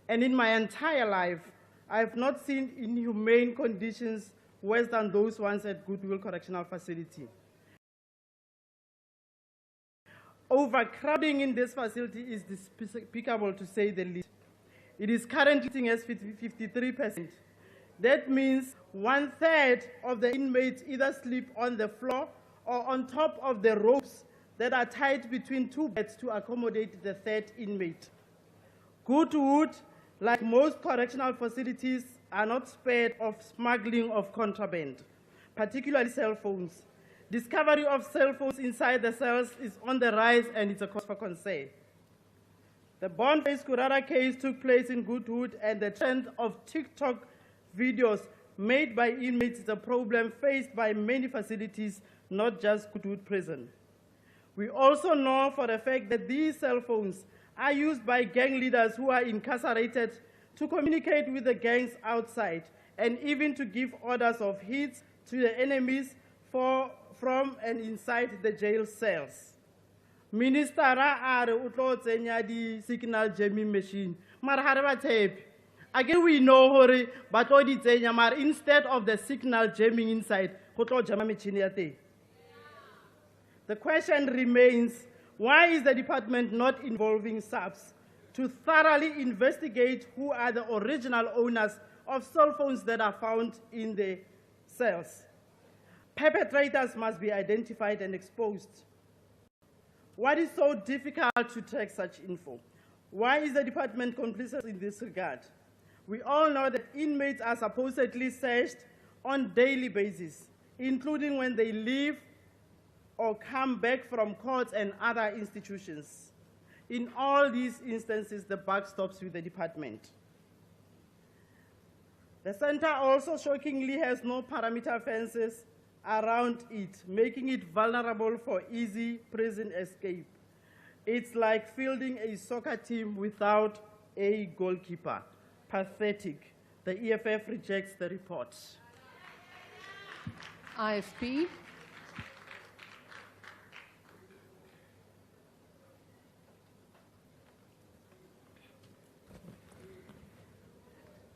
And in my entire life, I have not seen inhumane conditions worse than those ones at Goodwood Correctional Facility. Overcrowding in this facility is despicable, to say the least. It is currently sitting as 53%. That means 1/3 of the inmates either sleep on the floor or on top of the ropes that are tied between two beds to accommodate the third inmate. Goodwood, like most correctional facilities, are not spared of smuggling of contraband, particularly cell phones. Discovery of cell phones inside the cells is on the rise, and it's a cause for concern. The Boniface Kurara case took place in Goodwood, and the trend of TikTok videos made by inmates is a problem faced by many facilities, not just Goodwood Prison. We also know for a fact that these cell phones are used by gang leaders who are incarcerated to communicate with the gangs outside and even to give orders of hits to the enemies from and inside the jail cells. Minister are utlo tsenya di signal jamming machine. Mar ha re ba tshepe. Again, we know hore ba tlo di tsenya, mar instead of the signal jamming inside, go tlo jama machine ya teng. The question remains, why is the department not involving SAPS to thoroughly investigate who are the original owners of cell phones that are found in the cells? Perpetrators must be identified and exposed. What is so difficult to track such info? Why is the department complicit in this regard? We all know that inmates are supposedly searched on a daily basis, including when they leave or come back from courts and other institutions. In all these instances, the buck stops with the department. The center also shockingly has no perimeter fences around it, making it vulnerable for easy prison escape. It's like fielding a soccer team without a goalkeeper. Pathetic. The EFF rejects the report. IFP.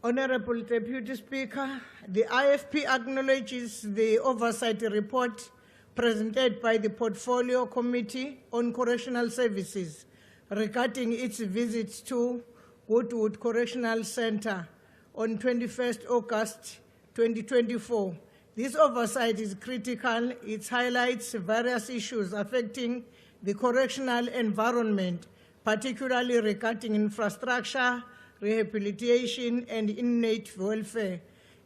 Honorable Deputy Speaker, the IFP acknowledges the oversight report presented by the Portfolio Committee on Correctional Services regarding its visit to Goodwood Correctional Center on 21st August 2024. This oversight is critical. It highlights various issues affecting the correctional environment, particularly regarding infrastructure, rehabilitation, and inmate welfare.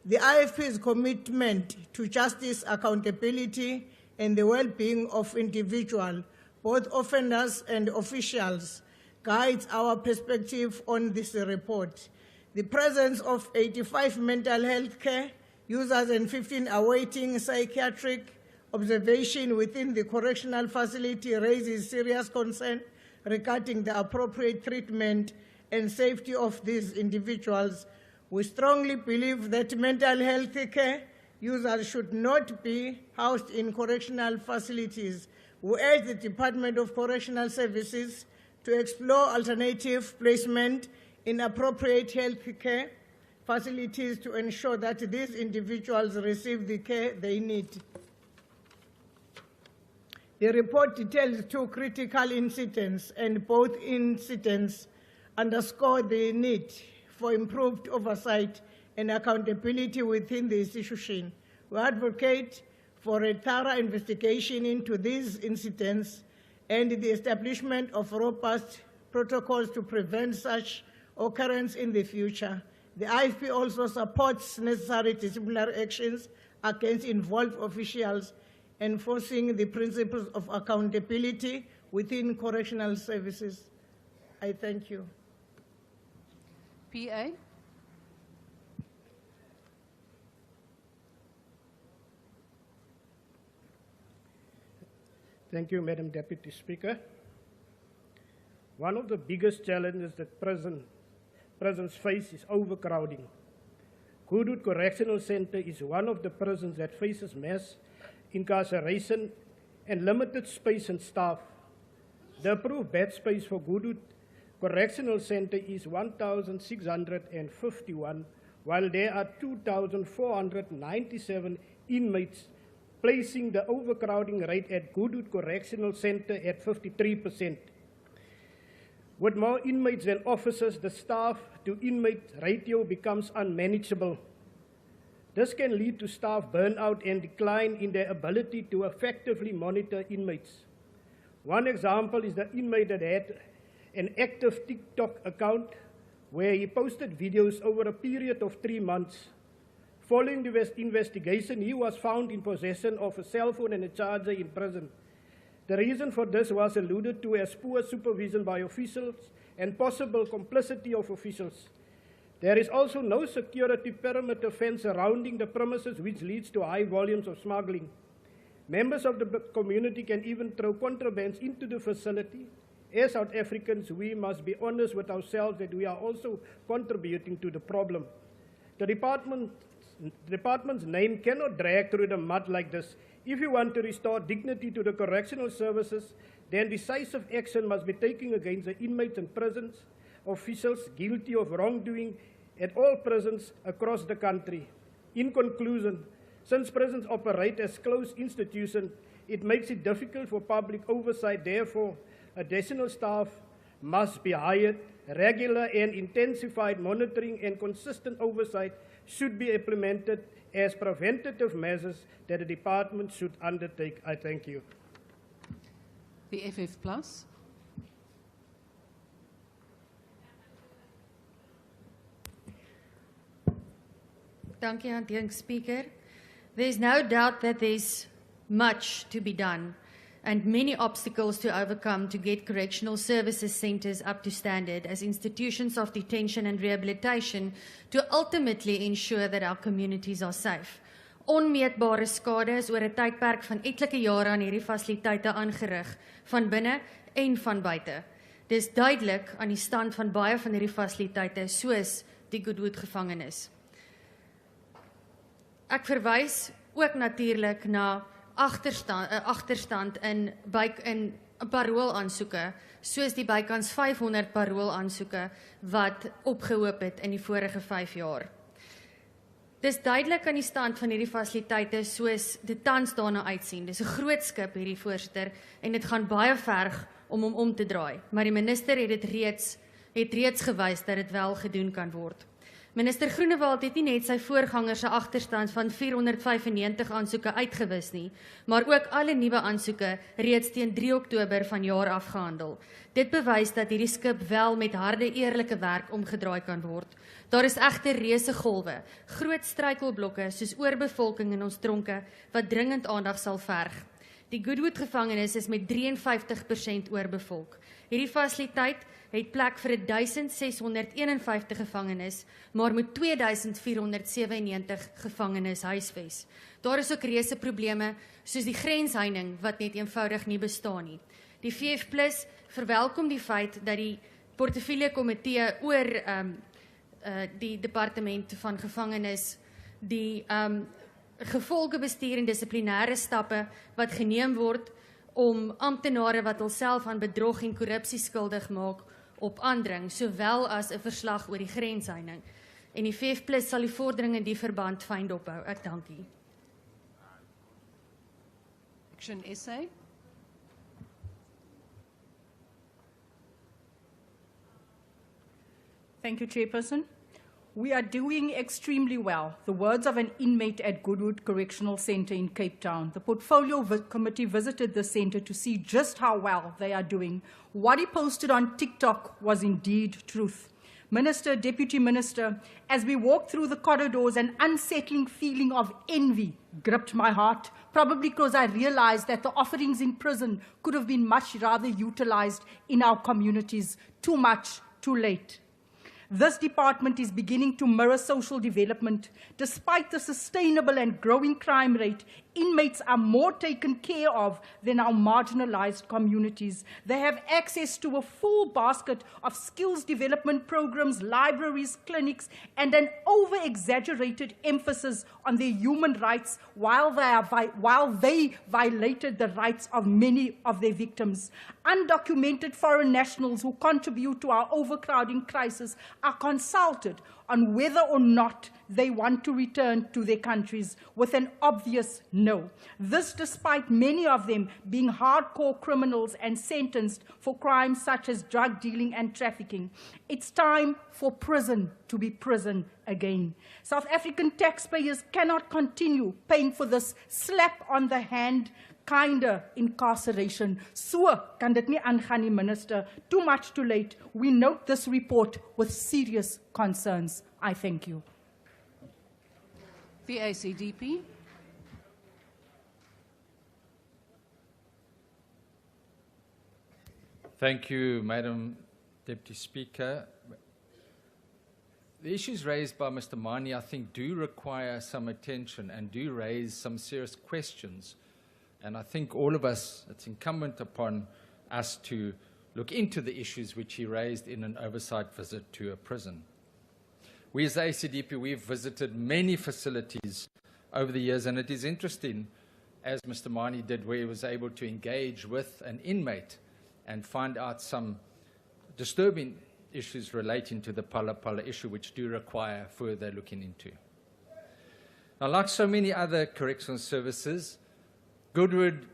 The IFP's commitment to justice, accountability, and the well-being of individuals, both offenders and officials, guides our perspective on this report. The presence of 85 mental health care users and 15 awaiting psychiatric observation within the correctional facility raises serious concern regarding the appropriate treatment and safety of these individuals. We strongly believe that mental health care users should not be housed in correctional facilities. We urge the Department of Correctional Services to explore alternative placement in appropriate health care facilities to ensure that these individuals receive the care they need. The report details 2 critical incidents, and both incidents underscore the need for improved oversight and accountability within the institution. We advocate for a thorough investigation into these incidents and the establishment of robust protocols to prevent such occurrence in the future. The IFP also supports necessary disciplinary actions against involved officials, enforcing the principles of accountability within correctional services. I thank you. PA. Thank you, Madam Deputy Speaker. One of the biggest challenges that prisons face is overcrowding. Goodwood Correctional Center is one of the prisons that faces mass incarceration and limited space and staff. The approved bed space for Goodwood Correctional Center is 1,651, while there are 2,497 inmates, placing the overcrowding rate at Goodwood Correctional Center at 53%. With more inmates than officers, the staff to inmate ratio becomes unmanageable. This can lead to staff burnout and decline in their ability to effectively monitor inmates. One example is the inmate that had an active TikTok account where he posted videos over a period of 3 months. Following the investigation, he was found in possession of a cell phone and a charger in prison. The reason for this was alluded to as poor supervision by officials and possible complicity of officials. There is also no security perimeter fence surrounding the premises, which leads to high volumes of smuggling. Members of the community can even throw contrabands into the facility. As South Africans, we must be honest with ourselves that we are also contributing to the problem. The department's name cannot drag through the mud like this. If you want to restore dignity to the correctional services, then decisive action must be taken against the inmates and prisons officials guilty of wrongdoing at all prisons across the country. In conclusion, since prisons operate as closed institutions, it makes it difficult for public oversight. Therefore, additional staff must be hired. Regular and intensified monitoring and consistent oversight should be implemented as preventative measures that the department should undertake. I thank you. The FF Plus. Thank you, Hanteering Speaker. There's no doubt that there's much to be done and many obstacles to overcome to get correctional services centres up to standard as institutions of detention and rehabilitation to ultimately ensure that our communities are safe. Onmeetbare skade is oor 'n tydperk van etlike jare aan hierdie fasiliteite aangerig, van binne en van buite. Dis duidelik aan die stand van baie van hierdie fasiliteite, soos die Goodwood gevangenis. Ek verwys ook natuurlik na agterstand in paroolaansoeke, soos die bykans 500 paroolaansoeke wat opgehoop het in die vorige 5 jaar. Dis duidelik aan die stand van hierdie fasiliteite soos dit tans daarna uitsien. Dis 'n groot skip hierdie voorsitter en dit gaan baie verg om hom om te draai, maar die minister het reeds gewys dat dit wel gedoen kan word. Minister Groenewald het nie net sy voorganger se agterstand van 495 aansoeke uitgewis nie, maar ook alle nuwe aansoeke reeds teen 3 Oktober vanjaar afgehandel. Dit bewys dat hierdie skip wel met harde eerlike werk omgedraai kan word. Daar is egter reuse golwe, groot struikelblokke soos oorbevolking in ons tronke wat dringend aandag sal verg. Die Goodwood gevangenis is met 53% oorbevolk. Hierdie fasiliteit het plek vir 1651 gevangenes, maar moet 2497 gevangenes huisves. Daar is ook reuse probleme soos die grensheining wat net eenvoudig nie bestaan nie. Die VF+ verwelkom die feit dat die portefeulje komitee oor die departement van gevangenis die gevolge bestuur en dissiplinêre stappe wat geneem word om amptenare wat hulself aan bedrog en korrupsie skuldig maak op aandring, sowel as 'n verslag oor die grensheining. En die VF+ sal die vordering in die verband fyn dophou. Ek dankie. Action essay. Thank you, Chairperson. We are doing extremely well. The words of an inmate at Goodwood Correctional Centre in Cape Town. The Portfolio Committee visited the centre to see just how well they are doing. What he posted on TikTok was indeed truth. Minister, Deputy Minister, as we walked through the corridors, an unsettling feeling of envy gripped my heart, probably because I realized that the offerings in prison could have been much rather utilized in our communities. Too much, too late. This department is beginning to mirror social development. Despite the sustainable and growing crime rate, inmates are more taken care of than our marginalized communities. They have access to a full basket of skills development programs, libraries, clinics, and an over-exaggerated emphasis on their human rights while they violated the rights of many of their victims. Undocumented foreign nationals who contribute to our overcrowding crisis are consulted on whether or not they want to return to their countries with an obvious no. This despite many of them being hardcore criminals and sentenced for crimes such as drug dealing and trafficking. It's time for prison to be prison again. South African taxpayers cannot continue paying for this slap on the hand kinder incarceration. So kan dit nie aangaan nie, Minister. Too much too late. We note this report with serious concerns. I thank you. The ACDP. Thank you, Madam Deputy Speaker. The issues raised by Mr. Mani, I think, do require some attention and do raise some serious questions. And I think all of us, it's incumbent upon us to look into the issues which he raised in an oversight visit to a prison. We as the ACDP, we've visited many facilities over the years, and it is interesting, as Mr. Mani did, where he was able to engage with an inmate and find out some disturbing issues relating to the Pala Pala issue, which do require further looking into. Now, like so many other correctional services, Goodwood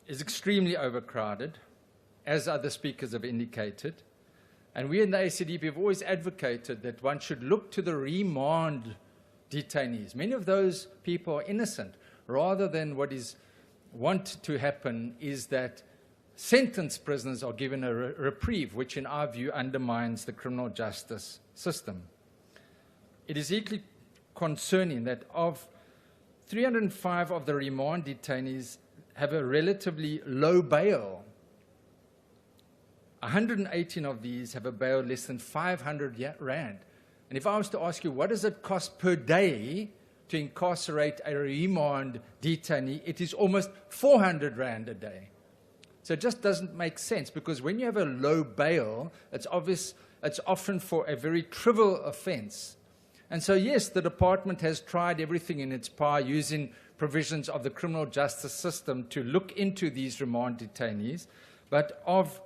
is extremely overcrowded, as other speakers have indicated. And we in the ACDP have always advocated that one should look to the remand detainees. Many of those people are innocent, rather than what is want to happen is that sentenced prisoners are given a reprieve, which in our view undermines the criminal justice system. It is equally concerning that of 305 of the remand detainees have a relatively low bail. 118 of these have a bail less than 500 rand. And if I was to ask you, what does it cost per day to incarcerate a remand detainee, it is almost 400 rand a day. So it just doesn't make sense, because when you have a low bail, it's often for a very trivial offense. And so, yes, the department has tried everything in its power using provisions of the criminal justice system to look into these remand detainees. but of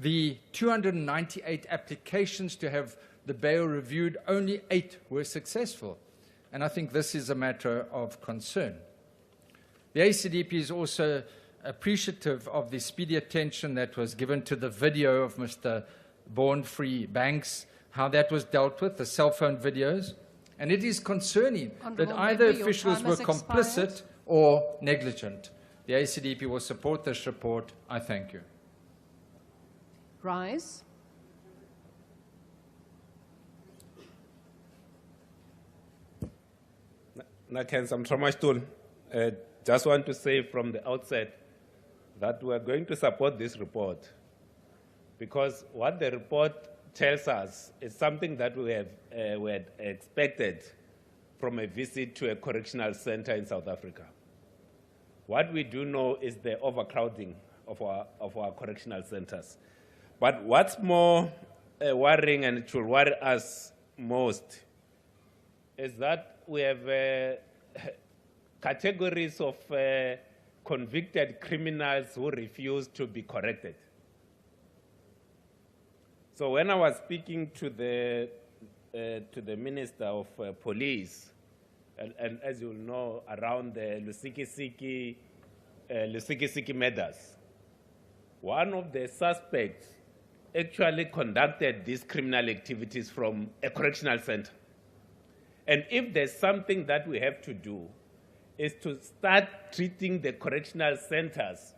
the 298 applications to have the bail reviewed, only 8 were successful. And I think this is a matter of concern. The ACDP is also appreciative of the speedy attention that was given to the video of Mr. Born-Free Banks, how that was dealt with, the cell phone videos. And it is concerning that either officials were complicit or negligent. The ACDP will support this report. I thank you. Rise. Just want to say from the outset that we are going to support this report, because what the report tells us is something that we had expected from a visit to a correctional center in South Africa. What we do know is the overcrowding of our correctional centers. But what's more worrying, and it should worry us most, is that we have categories of convicted criminals who refuse to be corrected. So when I was speaking to the Minister of Police, and as you know, around the Lusiki murders, one of the suspects actually conducted these criminal activities from a correctional center. And if there's something that we have to do, is to start treating the correctional centers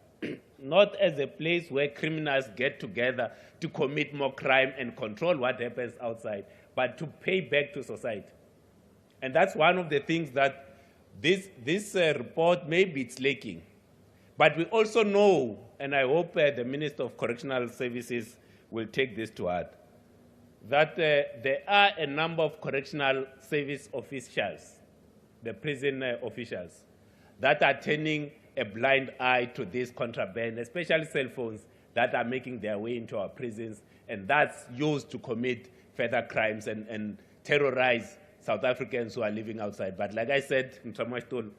not as a place where criminals get together to commit more crime and control what happens outside, but to pay back to society. And that's one of the things that this report, maybe it's lacking. But we also know, and I hope the Minister of Correctional Services will take this to heart, that there are a number of correctional service officials, the prison officials, that are turning a blind eye to this contraband, especially cell phones that are making their way into our prisons, and that's used to commit further crimes and terrorize South Africans who are living outside. But like I said, Mthamashton,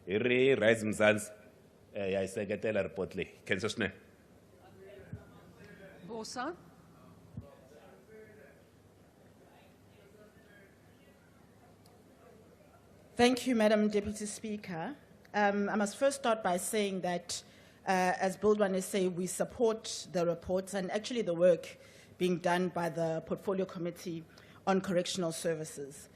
rise mzansi, yayiseketela report le. Kensosne. Bosa. Thank you, Madam Deputy Speaker. I must first start by saying that, as Bildwane say, we support the reports and actually the work being done by the Portfolio Committee on Correctional Services.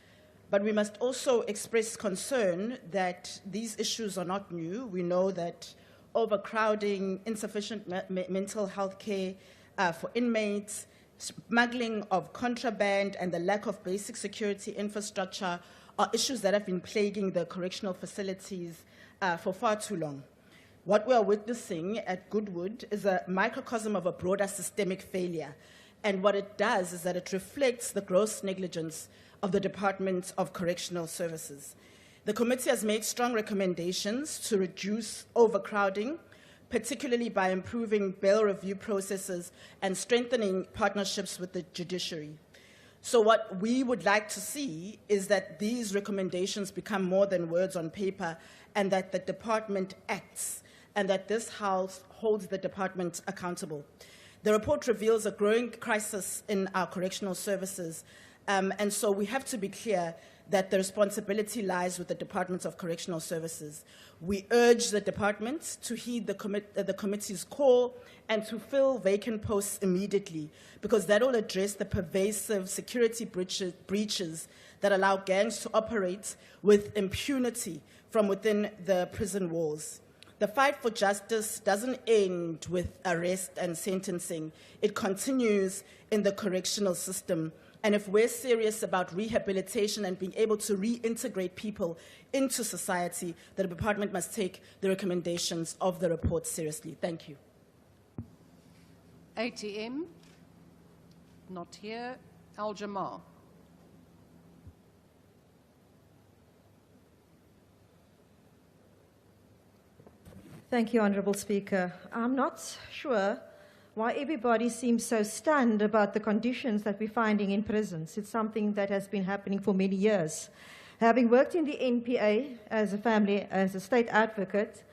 But we must also express concern that these issues are not new. We know that overcrowding, insufficient mental health care for inmates, smuggling of contraband, and the lack of basic security infrastructure are issues that have been plaguing the correctional facilities for far too long. What we are witnessing at Goodwood is a microcosm of a broader systemic failure. And what it does is that it reflects the gross negligence of the Department of Correctional Services. The committee has made strong recommendations to reduce overcrowding, particularly by improving bail review processes and strengthening partnerships with the judiciary. So what we would like to see is that these recommendations become more than words on paper, and that the department acts, and that this House holds the department accountable. The report reveals a growing crisis in our correctional services, and so we have to be clear that the responsibility lies with the Department of Correctional Services. We urge the department to heed the committee's call and to fill vacant posts immediately, because that will address the pervasive security breaches that allow gangs to operate with impunity from within the prison walls. The fight for justice doesn't end with arrest and sentencing. It continues in the correctional system. And if we're serious about rehabilitation and being able to reintegrate people into society, the department must take the recommendations of the report seriously. Thank you. ATM, not here. Al-Jamal. Thank you, Honourable Speaker. I'm not sure why everybody seems so stunned about the conditions that we're finding in prisons. It's something that has been happening for many years. Having worked in the NPA as a state advocate,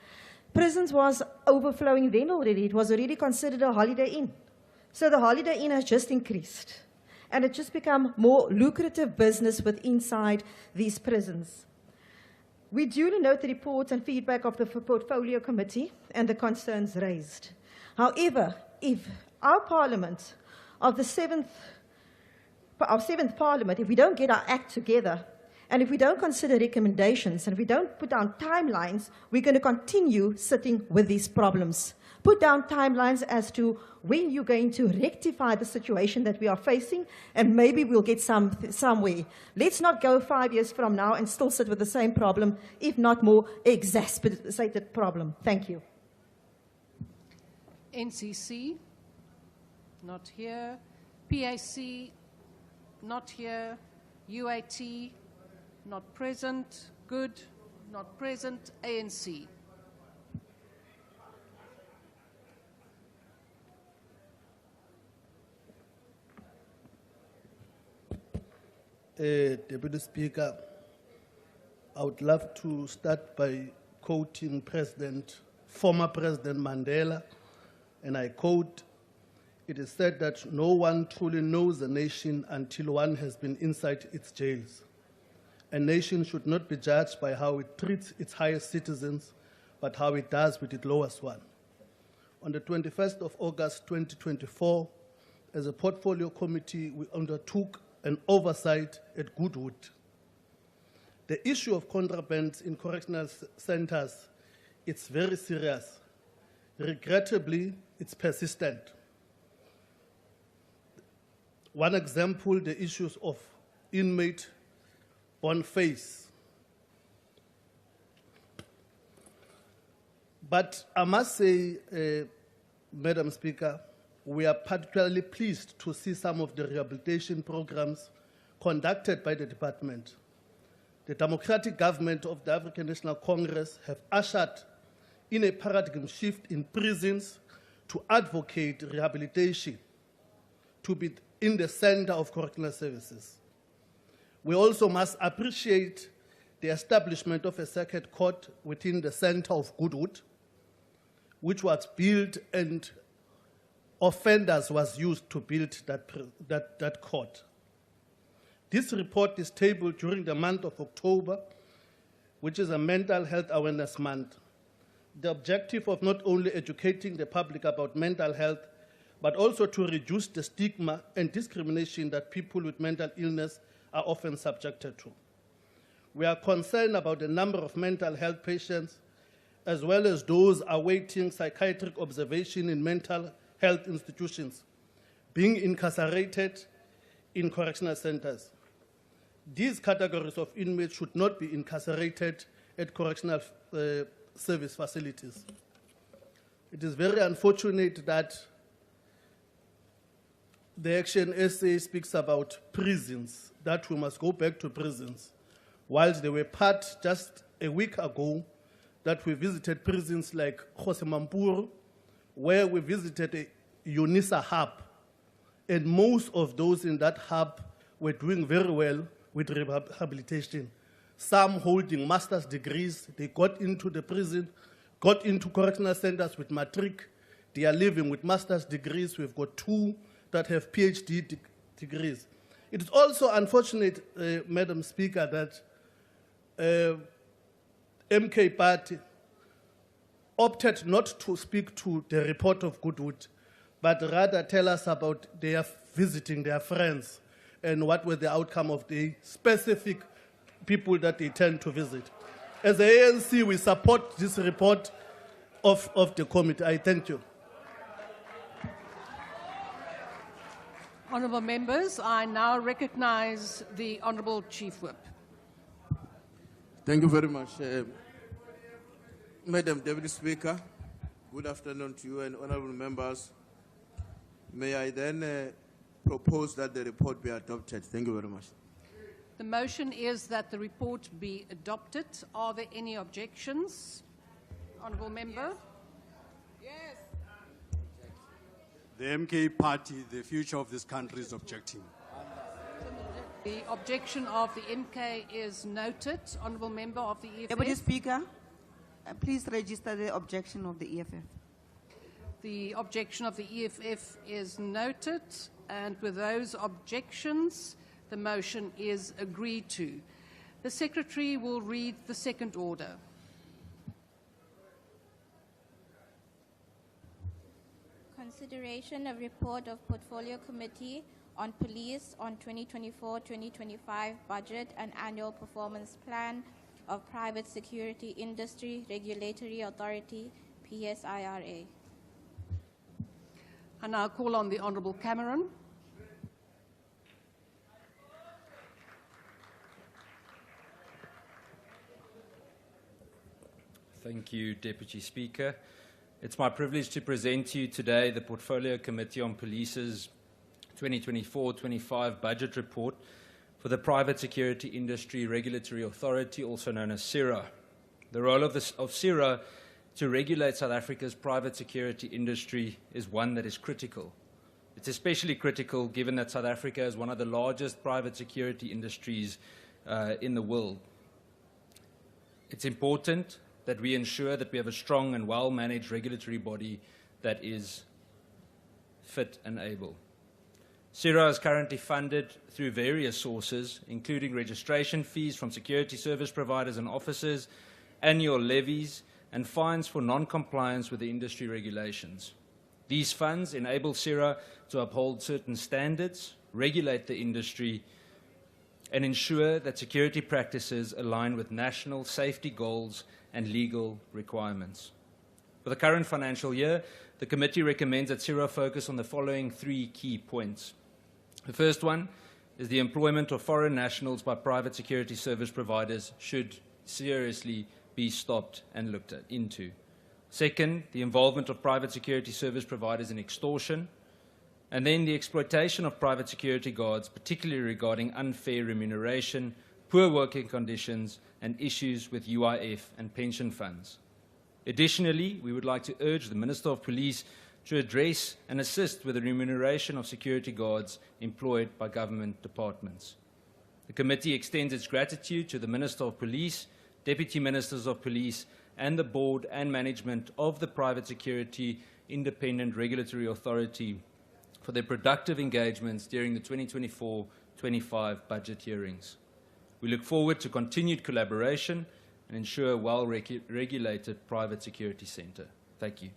prisons was overflowing then already. It was already considered a Holiday Inn. So the Holiday Inn has just increased. And it's just become more lucrative business with inside these prisons. We duly note the reports and feedback of the Portfolio Committee and the concerns raised. However, if our Parliament, of the seventh Parliament, if we don't get our act together, and if we don't consider recommendations, and if we don't put down timelines, we're going to continue sitting with these problems. Put down timelines as to when you're going to rectify the situation that we are facing, and maybe we'll get somewhere. Let's not go 5 years from now and still sit with the same problem, if not more exacerbated problem. Thank you. NCC, not here. PAC, not here. UAT, not present. Good, not present. ANC. Deputy Speaker, I would love to start by quoting former President Mandela, and I quote, "It is said that no one truly knows a nation until one has been inside its jails. A nation should not be judged by how it treats its highest citizens, but how it does with its lowest one." On the 21st of August 2024, as a portfolio committee, we undertook an oversight at Goodwood. The issue of contraband in correctional centers, it's very serious. Regrettably, it's persistent. One example, the issues of inmate Boniface. But I must say, Madam Speaker, we are particularly pleased to see some of the rehabilitation programs conducted by the department. The democratic government of the African National Congress have ushered in a paradigm shift in prisons to advocate rehabilitation to be in the center of correctional services. We also must appreciate the establishment of a circuit court within the center of Goodwood, which was built and offenders was used to build that court. This report is tabled during the month of October, which is a mental health awareness month. The objective of not only educating the public about mental health, but also to reduce the stigma and discrimination that people with mental illness are often subjected to. We are concerned about the number of mental health patients, as well as those awaiting psychiatric observation in mental health institutions, being incarcerated in correctional centers. These categories of inmates should not be incarcerated at correctional service facilities. It is very unfortunate that the Action SA speaks about prisons, that we must go back to prisons, whilst they were part just a week ago that we visited prisons like Jose Mampuru, where we visited a UNISA hub, and most of those in that hub were doing very well with rehabilitation. Some holding master's degrees, they got into the prison, got into correctional centers with matric, they are living with master's degrees. We've got 2 that have PhD degrees. It is also unfortunate, Madam Speaker, that MK Party opted not to speak to the report of Goodwood, but rather tell us about their visiting their friends and what was the outcome of the specific people that they tend to visit. As the ANC, we support this report of the committee. I thank you. Honourable members, I now recognise the Honourable Chief Whip. Thank you very much. Madam Deputy Speaker, good afternoon to you and honourable members. May I then propose that the report be adopted? Thank you very much. The motion is that the report be adopted. Are there any objections? Honourable Member. Yes. The MK Party, the future of this country, is objecting. The objection of the MK is noted. Honourable Member of the EFF. Deputy Speaker, Please register the objection of the EFF. The objection of the EFF is noted, and with those objections, the motion is agreed to. The Secretary will read the second order. Consideration of report of Portfolio Committee on Police on 2024-2025 budget and annual performance plan of Private Security Industry Regulatory Authority, PSIRA. I now call on the Honourable Cameron. Thank you, Deputy Speaker. It's my privilege to present to you today the Portfolio Committee on Police's 2024-25 budget report for the Private Security Industry Regulatory Authority, also known as PSIRA. The role of PSIRA to regulate South Africa's private security industry is one that is critical. It's especially critical given that South Africa is one of the largest private security industries in the world. It's important that we ensure that we have a strong and well-managed regulatory body that is fit and able. PSIRA is currently funded through various sources, including registration fees from security service providers and officers, annual levies, and fines for non-compliance with the industry regulations. These funds enable PSIRA to uphold certain standards, regulate the industry, and ensure that security practices align with national safety goals and legal requirements. For the current financial year, the committee recommends that PSIRA focus on the following three key points. The first one is the employment of foreign nationals by private security service providers should seriously be stopped and looked into. Second, the involvement of private security service providers in extortion. And then the exploitation of private security guards, particularly regarding unfair remuneration, poor working conditions, and issues with UIF and pension funds. Additionally, we would like to urge the Minister of Police to address and assist with the remuneration of security guards employed by government departments. The committee extends its gratitude to the Minister of Police, Deputy Ministers of Police, and the board and management of the Private Security Independent Regulatory Authority for their productive engagements during the 2024-25 budget hearings. We look forward to continued collaboration and ensure a well-regulated private security centre. Thank you.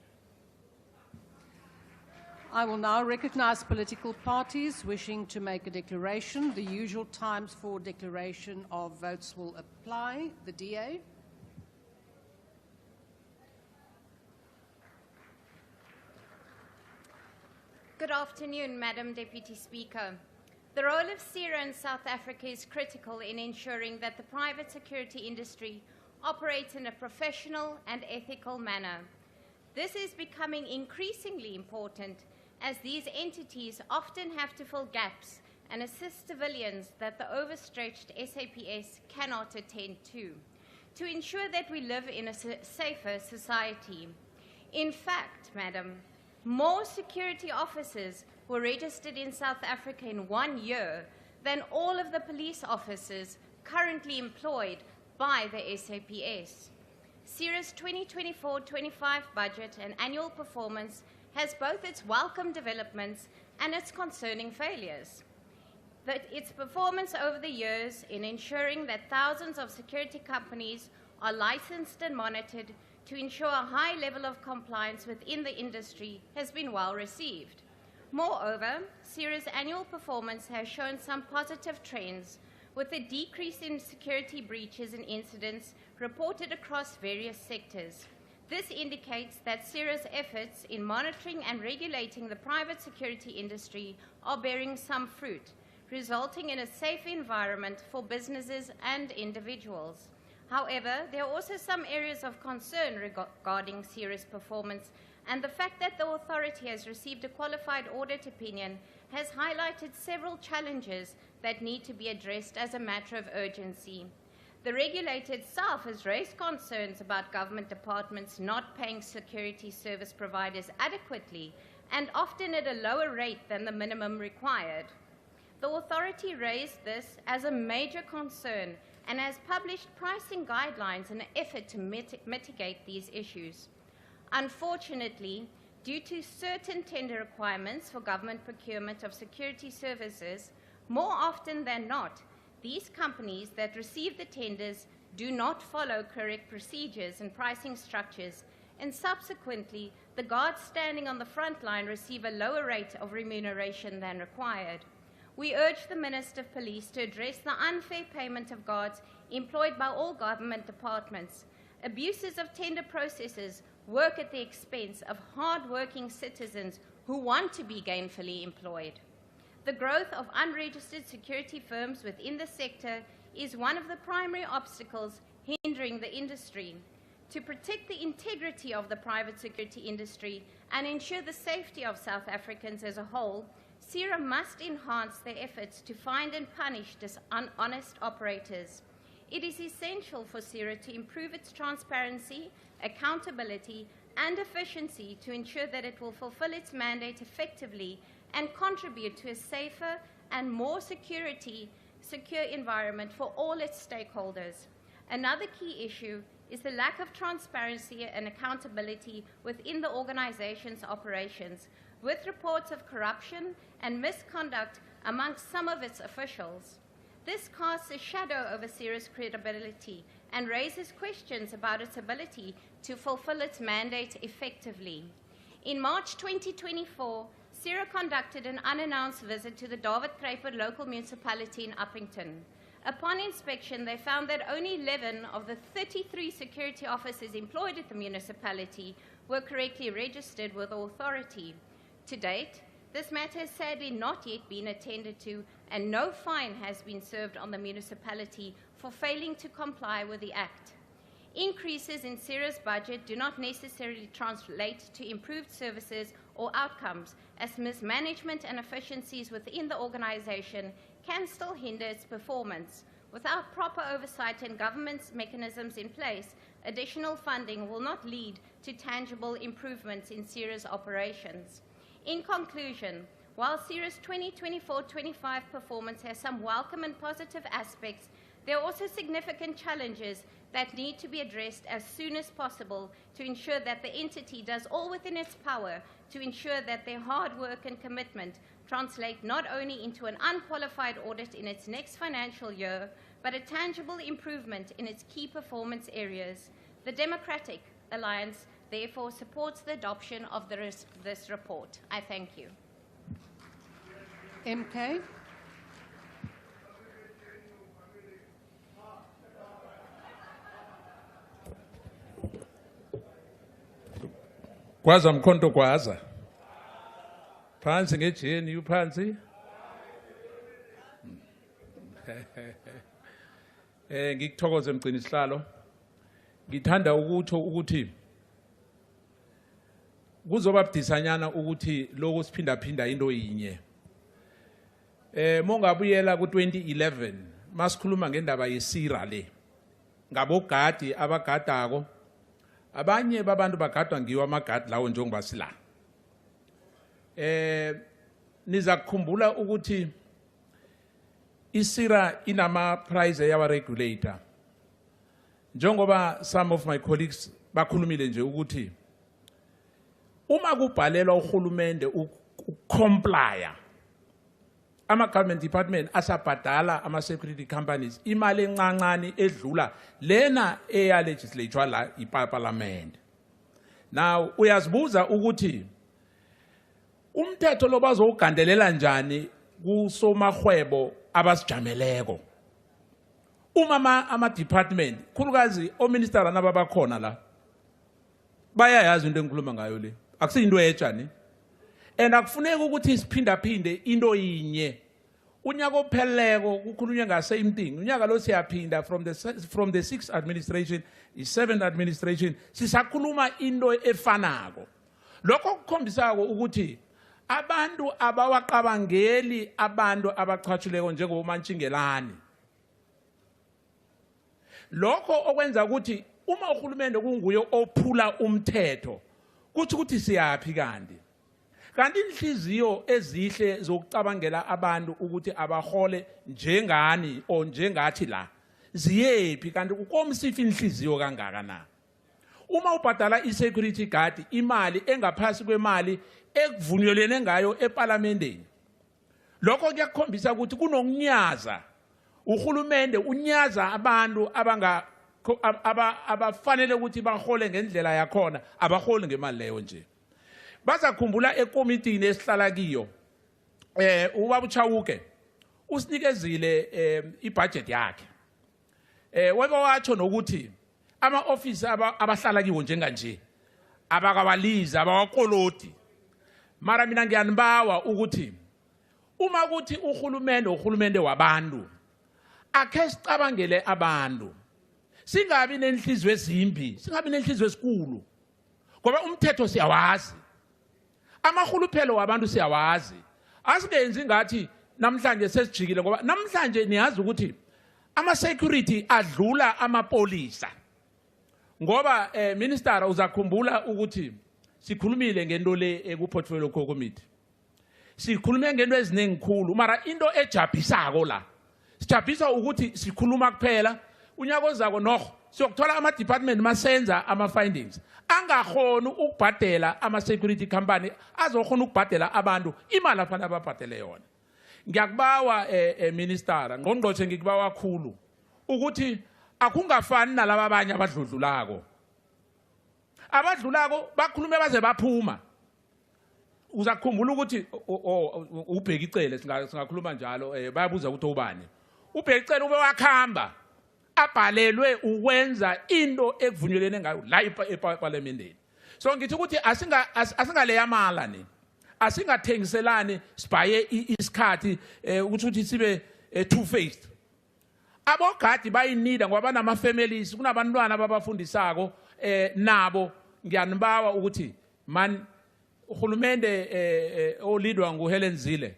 I will now recognise political parties wishing to make a declaration. The usual times for declaration of votes will apply. The DA. Good afternoon, Madam Deputy Speaker. The role of PSIRA in South Africa is critical in ensuring that the private security industry operates in a professional and ethical manner. This is becoming increasingly important as these entities often have to fill gaps and assist civilians that the overstretched SAPS cannot attend to ensure that we live in a safer society. In fact, Madam, more security officers were registered in South Africa in 1 year than all of the police officers currently employed by the SAPS. PSIRA's 2024-25 budget and annual performance has both its welcome developments and its concerning failures. That its performance over the years in ensuring that thousands of security companies are licensed and monitored to ensure a high level of compliance within the industry has been well received. Moreover, PSIRA's annual performance has shown some positive trends, with a decrease in security breaches and incidents reported across various sectors. This indicates that PSIRA's efforts in monitoring and regulating the private security industry are bearing some fruit, resulting in a safe environment for businesses and individuals. However, there are also some areas of concern regarding PSIRA's performance, and the fact that the authority has received a qualified audit opinion has highlighted several challenges that need to be addressed as a matter of urgency. The regulator itself has raised concerns about government departments not paying security service providers adequately and often at a lower rate than the minimum required. The authority raised this as a major concern and has published pricing guidelines in an effort to mitigate these issues. Unfortunately, due to certain tender requirements for government procurement of security services, more often than not, these companies that receive the tenders do not follow correct procedures and pricing structures, and subsequently, the guards standing on the front line receive a lower rate of remuneration than required. We urge the Minister of Police to address the unfair payment of guards employed by all government departments. Abuses of tender processes work at the expense of hard-working citizens who want to be gainfully employed. The growth of unregistered security firms within the sector is one of the primary obstacles hindering the industry. To protect the integrity of the private security industry and ensure the safety of South Africans as a whole, PSIRA must enhance their efforts to find and punish dishonest operators. It is essential for PSIRA to improve its transparency, accountability, and efficiency to ensure that it will fulfill its mandate effectively and contribute to a safer and more secure environment for all its stakeholders. Another key issue is the lack of transparency and accountability within the organization's operations, with reports of corruption and misconduct amongst some of its officials. This casts a shadow over PSIRA's credibility and raises questions about its ability to fulfill its mandate effectively. In March 2024, PSIRA conducted an unannounced visit to the David Kruiper local municipality in Uppington. Upon inspection, they found that only 11 of the 33 security officers employed at the municipality were correctly registered with the authority. To date, this matter has sadly not yet been attended to, and no fine has been served on the municipality for failing to comply with the Act. Increases in PSIRA's budget do not necessarily translate to improved services or outcomes, as mismanagement and efficiencies within the organization can still hinder its performance. Without proper oversight and government's mechanisms in place, additional funding will not lead to tangible improvements in PSIRA's operations. In conclusion, while PSIRA's 2024-25 performance has some welcome and positive aspects, there are also significant challenges that need to be addressed as soon as possible to ensure that the entity does all within its power to ensure that their hard work and commitment translate not only into an unqualified audit in its next financial year, but a tangible improvement in its key performance areas. The Democratic Alliance therefore supports the adoption of this report. I thank you. MK. Kwaza mkhonto kwaza. Phansi ngeJNU phansi. Ngikuthokoze mgcini isihlalo. Ngithanda ukuthi kuzoba budisanyana ukuthi lokho siphinda into yinye. Mongabuyela ku2011 masikhuluma ngendaba yePSIRA le. Ngabogadi abagadako. Abanye babantu bagadwa ngiwo amagadi lawo njengoba sila. Niza kukhumbula ukuthi iPSIRA inama price yawa regulator. Njengoba some of my colleagues bakhulumile nje ukuthi uma kubhalelwa uhulumende ukomplya ama-government department asabhadala ama-security companies imali encancane edlula lena eya-legislature la iparliament. Now uyazibuza ukuthi umthetho lo bazowugandelela njani kusomahwebo abasijameleko. Uma ama-department khulukazi ominister nababakhona la bayayazi into engikhuluma ngayo le akusiyinto ejani. And akufuneki ukuthi siphindaphinde into yinye. Unyaka opheleleko kukhulunywa ngasame thing. Unyaka lo siyaphinda from the 6th administration, i7th administration sisakhuluma into efanako. Lokho kukhombisako ukuthi abantu abawaqabangeli abantu abachachuleko njengomantshingelani. Lokho okwenza ukuthi uma uhulumende kunguye ophula umthetho kuthi ukuthi siyaphi kanti. Kanti inhliziyo ezihle zokucabangela abantu ukuthi abahole njengani o njengathi la ziyephi kanti ukomsifa inhliziyo kangaka na. Uma ubhadala i-security guard imali engaphasi kwemali ekuvunyelene ngayo eParlamenteni, lokho kuyakhombisa ukuthi kunokunyaza. Uhulumende unyaza abantu abafanele ukuthi bahole ngendlela yakhona, abaholi ngemali leyo nje. Bazakhumbula ekomitini esihlala kiyo, ubaba uChawuke usinikezile ibudget yakhe. Webe watsho nokuthi ama-office abahlala kiwo njenganje abakawaliza abawakoloti. Mara mina ngiyanibawa ukuthi uma kuthi uhulumende wabantu akhe sicabangele abantu, singabi nenhliziyo ezimbi, singabi nenhliziyo ezinkulu, ngoba umthetho siyawazi, amahuluphelo wabantu siyawazi. Asingenzi ngathi namhlanje sesijikile, ngoba namhlanje niyazi ukuthi ama-security adlula amapolisa. Ngoba Minister uzakhumbula ukuthi sikhulumile ngento le ku-portfolio committee. Sikhulume ngento eziningi khulu, mara into ejabhisako la. Sijabhisa ukuthi sikhuluma kuphela, unyaka ozako noho siyokuthola ama-department masenza ama-findings. Angakhoni ukubhadela ama-security company, azokhona ukubhadela abantu imali afanele ababhadele yona. Ngiyakubawa Minister, ngqongqoshe ngikubawa kakhulu ukuthi akungafani nalabo abanye abadludlulako. Abadlulako bakhulume baze baphuma. Uzakhumbula ukuthi ubheka icele, singakhuluma njalo, bayabuza ukuthi ubani. Ubheka icele ube wakhamba, abhalelwe ukwenza into ekuvunyelene ngayo la eParlamenteni. So ngithi ukuthi asingaleya mala ni. Asingathengiselani sibhaye isikhathi ukuthi sibe two-faced. Abogadi bayinida ngoba banama-families, kunabantwana ababafundisako, nabo ngiyanibawa ukuthi man uhulumende olidwa nguHelen Zille,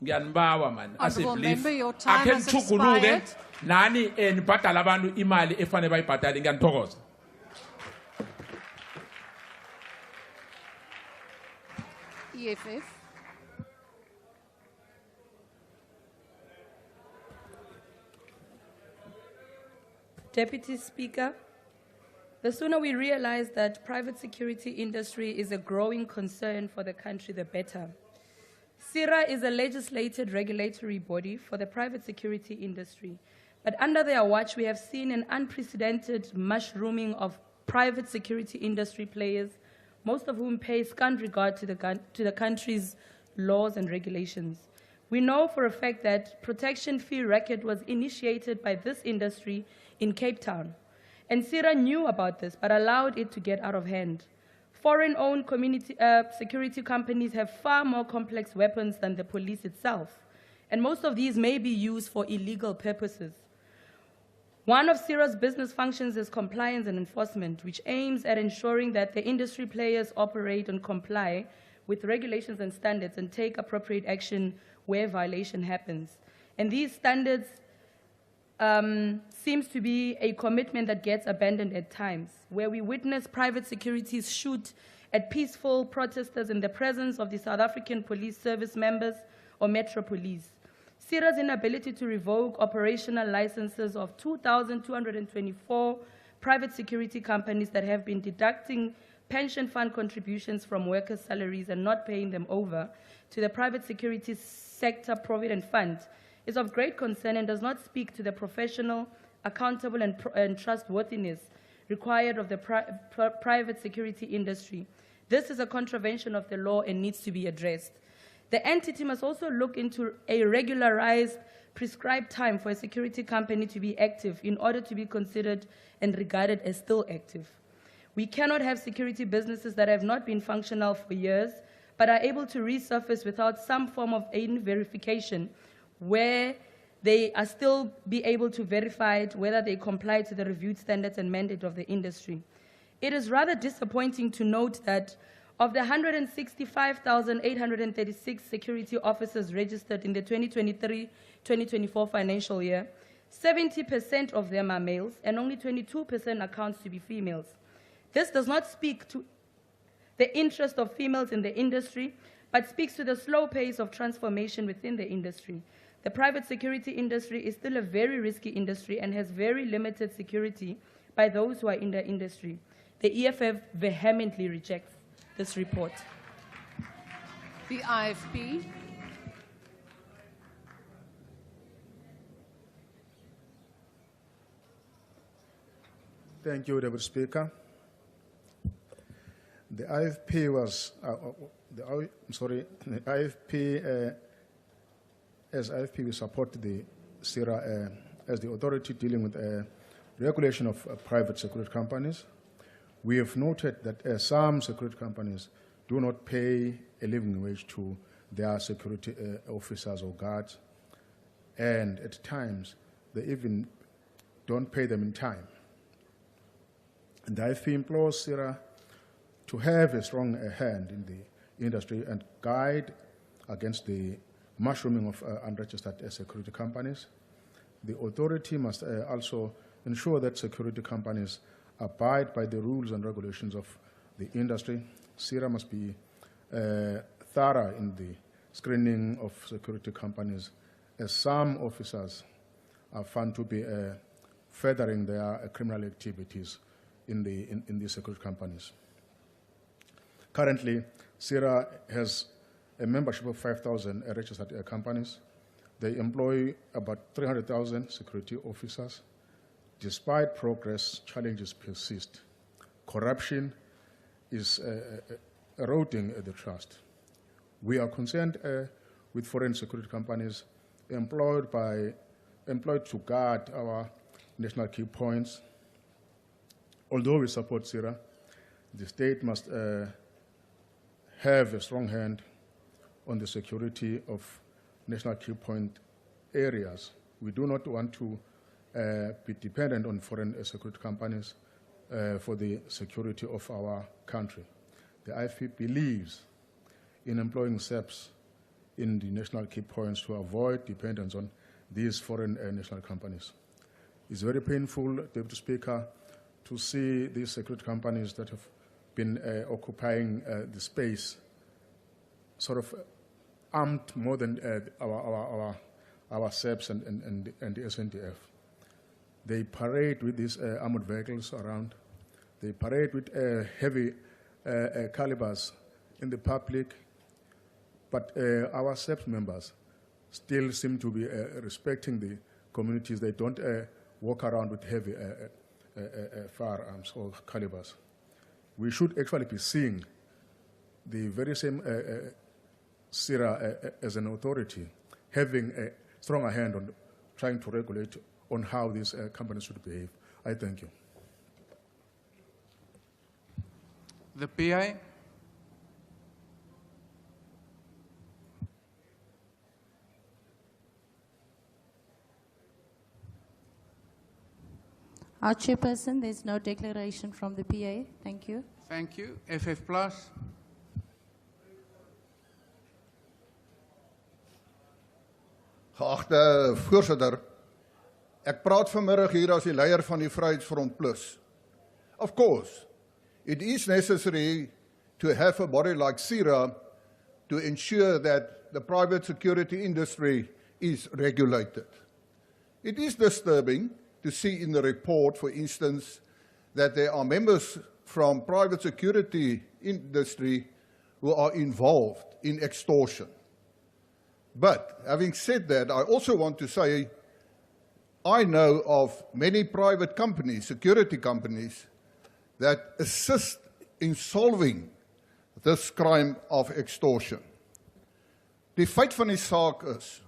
ngiyanibawa man, akhe nithuguluke nani nibhadala abantu imali efanele bayibhadale. Ngiyanithokoza. EFF. Deputy Speaker, the sooner we realize that private security industry is a growing concern for the country, the better. PSIRA is a legislated regulatory body for the private security industry, but under their watch we have seen an unprecedented mushrooming of private security industry players, most of whom pay scant regard to the country's laws and regulations. We know for a fact that protection fee racket was initiated by this industry in Cape Town, and PSIRA knew about this but allowed it to get out of hand. Foreign-owned security companies have far more complex weapons than the police itself, and most of these may be used for illegal purposes. One of PSIRA's business functions is compliance and enforcement, which aims at ensuring that the industry players operate and comply with regulations and standards and take appropriate action where violation happens. And these standards seems to be a commitment that gets abandoned at times, where we witness private securities shoot at peaceful protesters in the presence of the South African Police Service members or Metro Police. PSIRA's inability to revoke operational licenses of 2,224 private security companies that have been deducting pension fund contributions from workers' salaries and not paying them over to the private security sector provident fund is of great concern and does not speak to the professional, accountable, and trustworthiness required of the private security industry. This is a contravention of the law and needs to be addressed. The entity must also look into a regularized, prescribed time for a security company to be active in order to be considered and regarded as still active. We cannot have security businesses that have not been functional for years, but are able to resurface without some form of verification, where they are still be able to verify whether they comply to the reviewed standards and mandate of the industry. It is rather disappointing to note that of the 165,836 security officers registered in the 2023-2024 financial year, 70% of them are males and only 22% accounts to be females. This does not speak to the interest of females in the industry, but speaks to the slow pace of transformation within the industry. The private security industry is still a very risky industry and has very limited security by those who are in the industry. The EFF vehemently rejects this report. The IFP. Thank you, Deputy Speaker. The IFP was, the IFP, as IFP, we support the PSIRA as the authority dealing with regulation of private security companies. We have noted that some security companies do not pay a living wage to their security officers or guards, and at times they even don't pay them in time. And the IFP implores PSIRA to have a strong hand in the industry and guide against the mushrooming of unregistered security companies. The authority must also ensure that security companies abide by the rules and regulations of the industry. PSIRA must be thorough in the screening of security companies, as some officers are found to be furthering their criminal activities in the security companies. Currently, PSIRA has a membership of 5,000 registered companies. They employ about 300,000 security officers. Despite progress, challenges persist. Corruption is eroding the trust. We are concerned with foreign security companies employed to guard our national key points. Although we support PSIRA, the state must have a strong hand on the security of national key point areas. We do not want to be dependent on foreign security companies for the security of our country. The IFP believes in employing SEPs in the national key points to avoid dependence on these foreign national companies. It's very painful, Deputy Speaker, to see these security companies that have been occupying the space sort of armed more than our SEPs and the SNDF. They parade with these armored vehicles around. They parade with heavy calibers in the public, but our SEPs members still seem to be respecting the communities. They don't walk around with heavy firearms or calibers. We should actually be seeing the very same PSIRA as an authority having a stronger hand on trying to regulate on how these companies should behave. I thank you. The PI. Our Chairperson, there is no declaration from the PA. Thank you. Thank you. FF Plus. Geagte voorsitter, ek praat vanmiddag hier as die leier van die Vryheidsfront Plus. Of course, it is necessary to have a body like PSIRA to ensure that the private security industry is regulated. It is disturbing to see in the report, for instance, that there are members from private security industry who are involved in extortion. But having said that, I also want to say I know of many private companies, security companies, that assist in solving this crime of extortion. Die feit van die saak is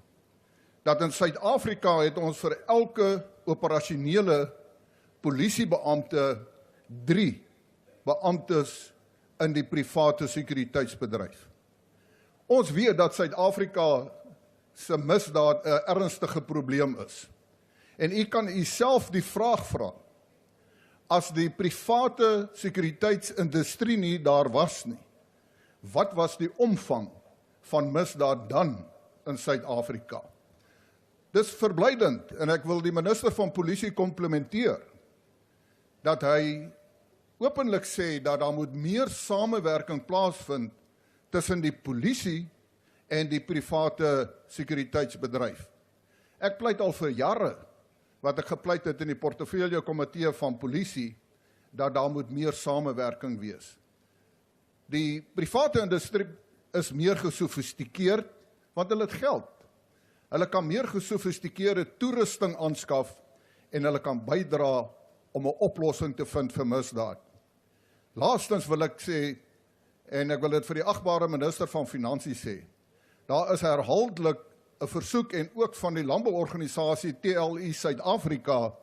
dat in Suid-Afrika het ons vir elke operasionele polisiebeampte 3 beamptes in die private sekuriteitsbedryf. Ons weet dat Suid-Afrika se misdaad 'n ernstige probleem is. En u kan u self die vraag vra, as die private sekuriteitsindustrie nie daar was nie, wat was die omvang van misdaad dan in Suid-Afrika? Dis verblydend en ek wil die minister van polisie komplimenteer dat hy openlik sê dat daar moet meer samewerking plaasvind tussen die polisie en die private sekuriteitsbedryf. Ek pleit al vir jare, wat ek gepleit het in die portefeulje komitee van polisie, dat daar moet meer samewerking wees. Die private industrie is meer gesofistikeerd, want hulle het geld. Hulle kan meer gesofistikeerde toerusting aanskaf en hulle kan bydra om 'n oplossing te vind vir misdaad. Laastens wil ek sê, en ek wil dit vir die agbare minister van Finansies sê, daar is herhaaldelik 'n versoek en ook van die landbouorganisasie TLI Suid-Afrika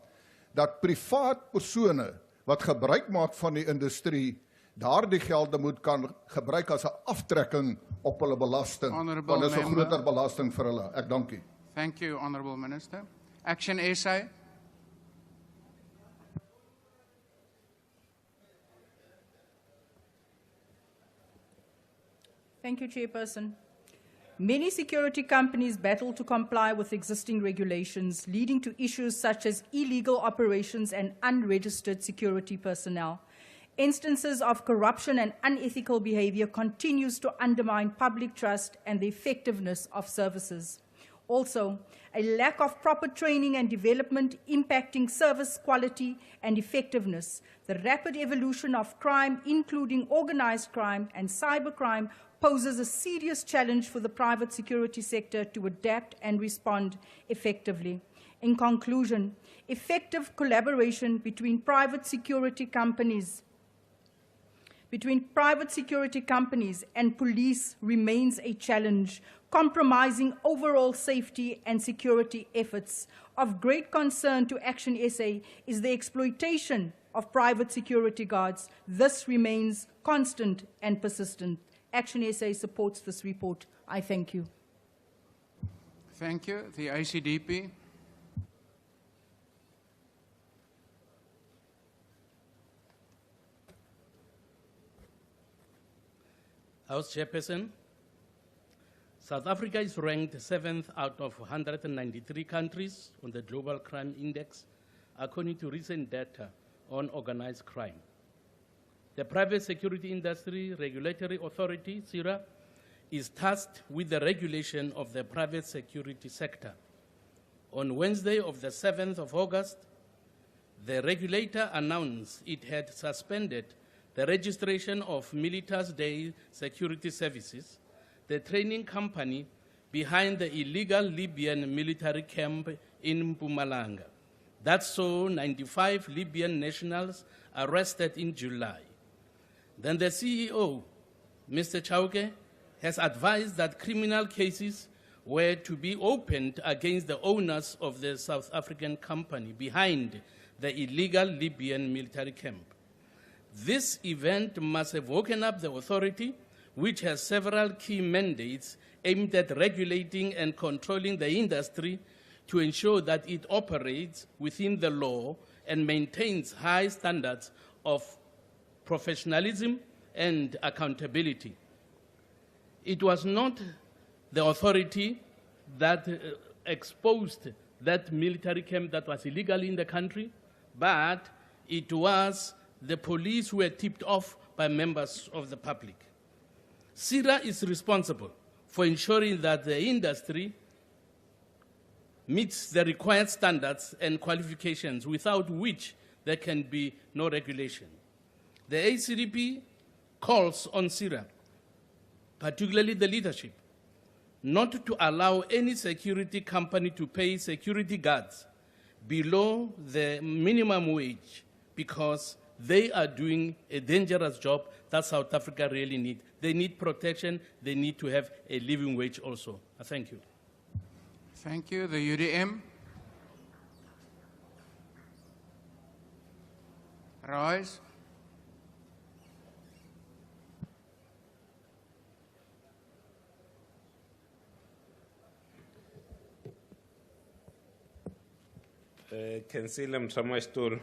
dat privaat persone wat gebruik maak van die industrie daardie gelde moet kan gebruik as 'n aftrekking op hulle belasting. Honourable Want dit is 'n member. groter belasting vir hulle. Ek dank u. Thank you, Honourable Minister. Action SA. Thank you, Chairperson. Many security companies battle to comply with existing regulations, leading to issues such as illegal operations and unregistered security personnel. Instances of corruption and unethical behavior continues to undermine public trust and the effectiveness of services. Also, a lack of proper training and development impacting service quality and effectiveness, the rapid evolution of crime, including organized crime and cybercrime, poses a serious challenge for the private security sector to adapt and respond effectively. In conclusion, effective collaboration between private security companies and police remains a challenge, compromising overall safety and security efforts. Of great concern to Action SA is the exploitation of private security guards. This remains constant and persistent. Action SA supports this report. I thank you. Thank you. The ICDP. House Chairperson, South Africa is ranked 7th out of 193 countries on the Global Crime Index, according to recent data on organized crime. The Private Security Industry Regulatory Authority, PSIRA, is tasked with the regulation of the private security sector. On Wednesday of the 7th of August, the regulator announced it had suspended the registration of Militars Day Security Services, the training company behind the illegal Libyan military camp in Mpumalanga that saw 95 Libyan nationals arrested in July. Then the CEO, Mr. Chauke, has advised that criminal cases were to be opened against the owners of the South African company behind the illegal Libyan military camp. This event must have woken up the authority, which has several key mandates aimed at regulating and controlling the industry to ensure that it operates within the law and maintains high standards of professionalism and accountability. It was not the authority that exposed that military camp that was illegal in the country, but it was the police who were tipped off by members of the public. PSIRA is responsible for ensuring that the industry meets the required standards and qualifications, without which there can be no regulation. The ACDP calls on PSIRA, particularly the leadership, not to allow any security company to pay security guards below the minimum wage, because they are doing a dangerous job that South Africa really needs. They need protection. They need to have a living wage also. Thank you. Thank you. The UDM. Rise. Councillor Mtramashtul.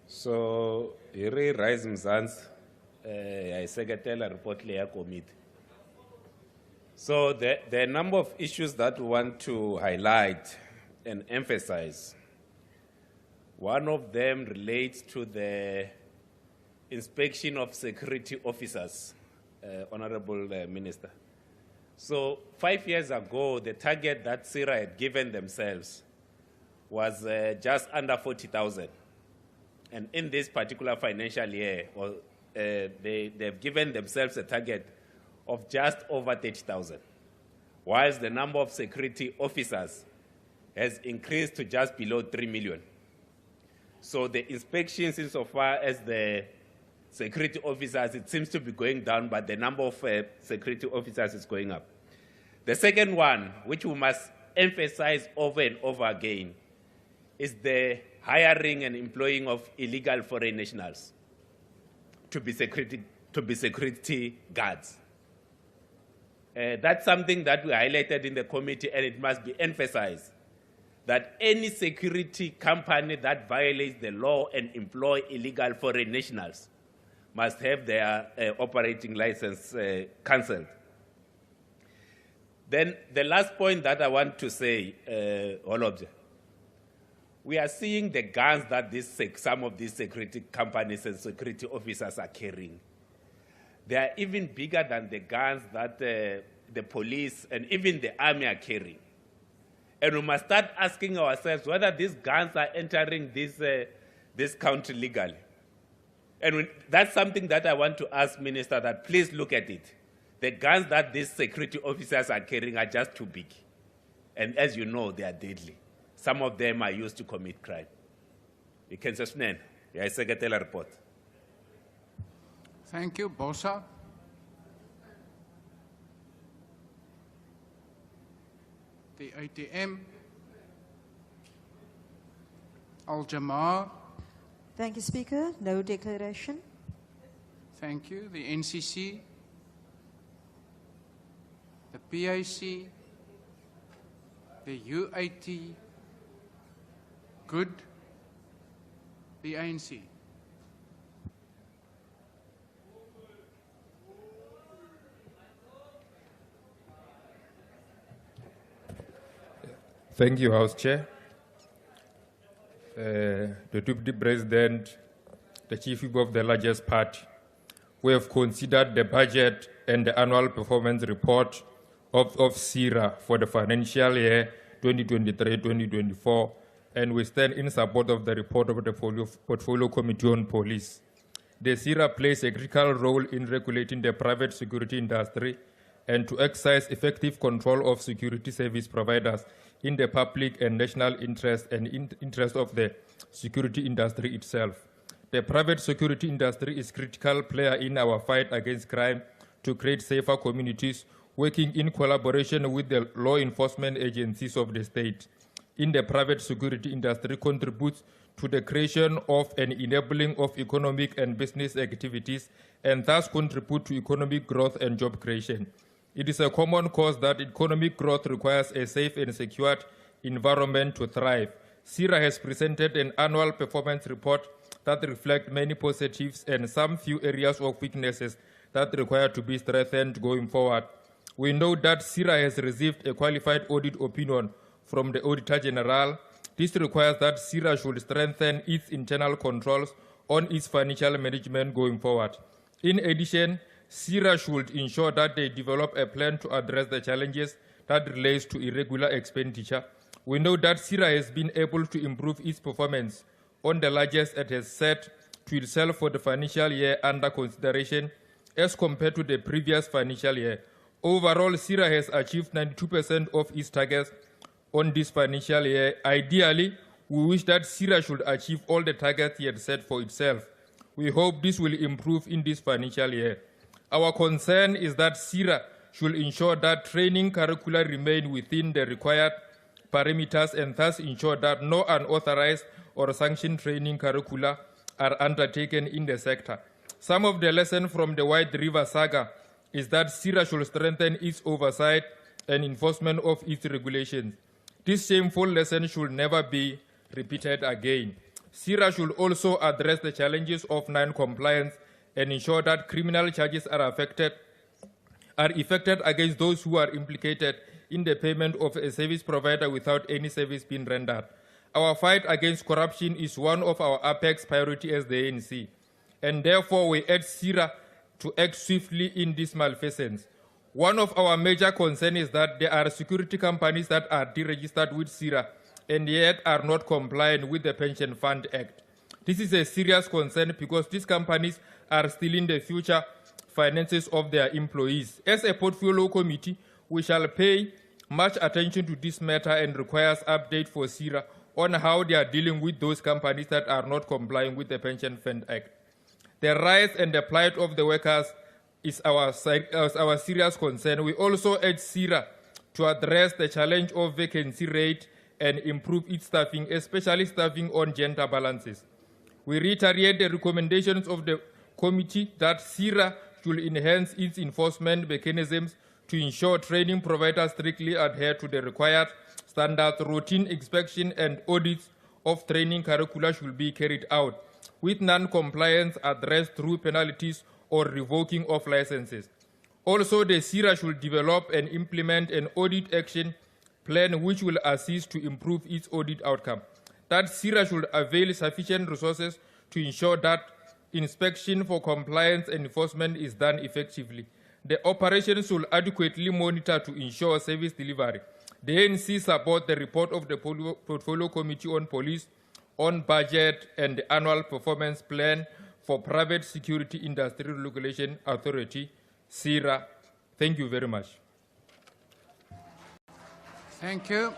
So, Iri Rise Mzansi, I secretary report leya committee. So, there are a number of issues that we want to highlight and emphasize. One of them relates to the inspection of security officers, Honorable Minister. So 5 years ago, the target that PSIRA had given themselves was just under 40,000. And in this particular financial year, they've given themselves a target of just over 30,000, whilst the number of security officers has increased to just below 3 million. So the inspections insofar as the security officers, it seems to be going down, but the number of security officers is going up. The second one, which we must emphasize over and over again, is the hiring and employing of illegal foreign nationals to be security guards. That's something that we highlighted in the committee, and it must be emphasized that any security company that violates the law and employ illegal foreign nationals must have their operating license cancelled. Then the last point that I want to say, we are seeing the guns that some of these security companies and security officers are carrying. They are even bigger than the guns that the police and even the army are carrying. And we must start asking ourselves whether these guns are entering this country legally. And that's something that I want to ask Minister, that please look at it. The guns that these security officers are carrying are just too big. And as you know, they are deadly. Some of them are used to commit crime. You can sustain. Yeah, I get a report. Thank you. Bosa. The ATM. Al-Jamar. Thank you, Speaker. No declaration. Thank you. The NCC. The PAC. The UAT. Good. The ANC. Thank you, House Chair. The Deputy President, the Chief Whip of the largest party, we have considered the budget and the annual performance report of PSIRA for the financial year 2023-2024, and we stand in support of the report of the Portfolio Committee on Police. The PSIRA plays a critical role in regulating the private security industry and to exercise effective control of security service providers in the public and national interest and interest of the security industry itself. The private security industry is a critical player in our fight against crime to create safer communities, working in collaboration with the law enforcement agencies of the state. In the private security industry contributes to the creation of and enabling of economic and business activities, and thus contribute to economic growth and job creation. It is a common cause that economic growth requires a safe and secured environment to thrive. PSIRA has presented an annual performance report that reflects many positives and some few areas of weaknesses that require to be strengthened going forward. We know that PSIRA has received a qualified audit opinion from the Auditor General. This requires that PSIRA should strengthen its internal controls on its financial management going forward. In addition, PSIRA should ensure that they develop a plan to address the challenges that relates to irregular expenditure. We know that PSIRA has been able to improve its performance on the largest it has set to itself for the financial year under consideration as compared to the previous financial year. Overall, PSIRA has achieved 92% of its targets on this financial year. Ideally, we wish that PSIRA should achieve all the targets it had set for itself. We hope this will improve in this financial year. Our concern is that PSIRA should ensure that training curricula remain within the required parameters and thus ensure that no unauthorized or sanctioned training curricula are undertaken in the sector. Some of the lessons from the White River saga is that PSIRA should strengthen its oversight and enforcement of its regulations. This shameful lesson should never be repeated again. PSIRA should also address the challenges of non-compliance and ensure that criminal charges are effected against those who are implicated in the payment of a service provider without any service being rendered. Our fight against corruption is one of our apex priorities as the ANC, and therefore we urge PSIRA to act swiftly in this malfeasance. One of our major concerns is that there are security companies that are deregistered with PSIRA and yet are not compliant with the Pension Fund Act. This is a serious concern because these companies are stealing the future finances of their employees. As a portfolio committee, we shall pay much attention to this matter and requires update for PSIRA on how they are dealing with those companies that are not complying with the Pension Fund Act. The rights and the plight of the workers is our serious concern. We also urge PSIRA to address the challenge of vacancy rate and improve its staffing, especially staffing on gender balances. We reiterate the recommendations of the committee that PSIRA should enhance its enforcement mechanisms to ensure training providers strictly adhere to the required standards. Routine inspection and audits of training curricula should be carried out, with non-compliance addressed through penalties or revoking of licenses. Also, the PSIRA should develop and implement an audit action plan which will assist to improve its audit outcome. That PSIRA should avail sufficient resources to ensure that inspection for compliance and enforcement is done effectively. The operations should adequately monitor to ensure service delivery. The ANC supports the report of the Portfolio Committee on Police on budget and the annual performance plan for Private Security Industry Regulation Authority, PSIRA. Thank you very much. Thank you.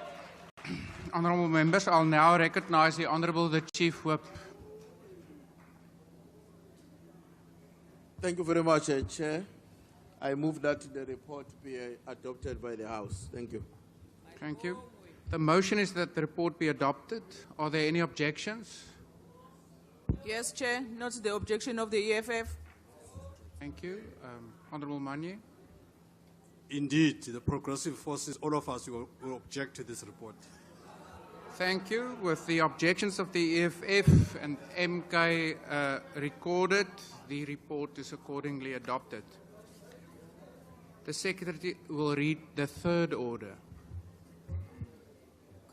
Honourable members, I'll now recognise the Honourable the Chief Whip. Thank you very much, Chair. I move that the report be adopted by the House. Thank you. Thank you. The motion is that the report be adopted. Are there any objections? Yes, Chair. Note the objection of the EFF. Thank you. Honourable Manye. Indeed, the progressive forces, all of us will object to this report. Thank you. With the objections of the EFF and MK recorded, the report is accordingly adopted. The Secretary will read the third order.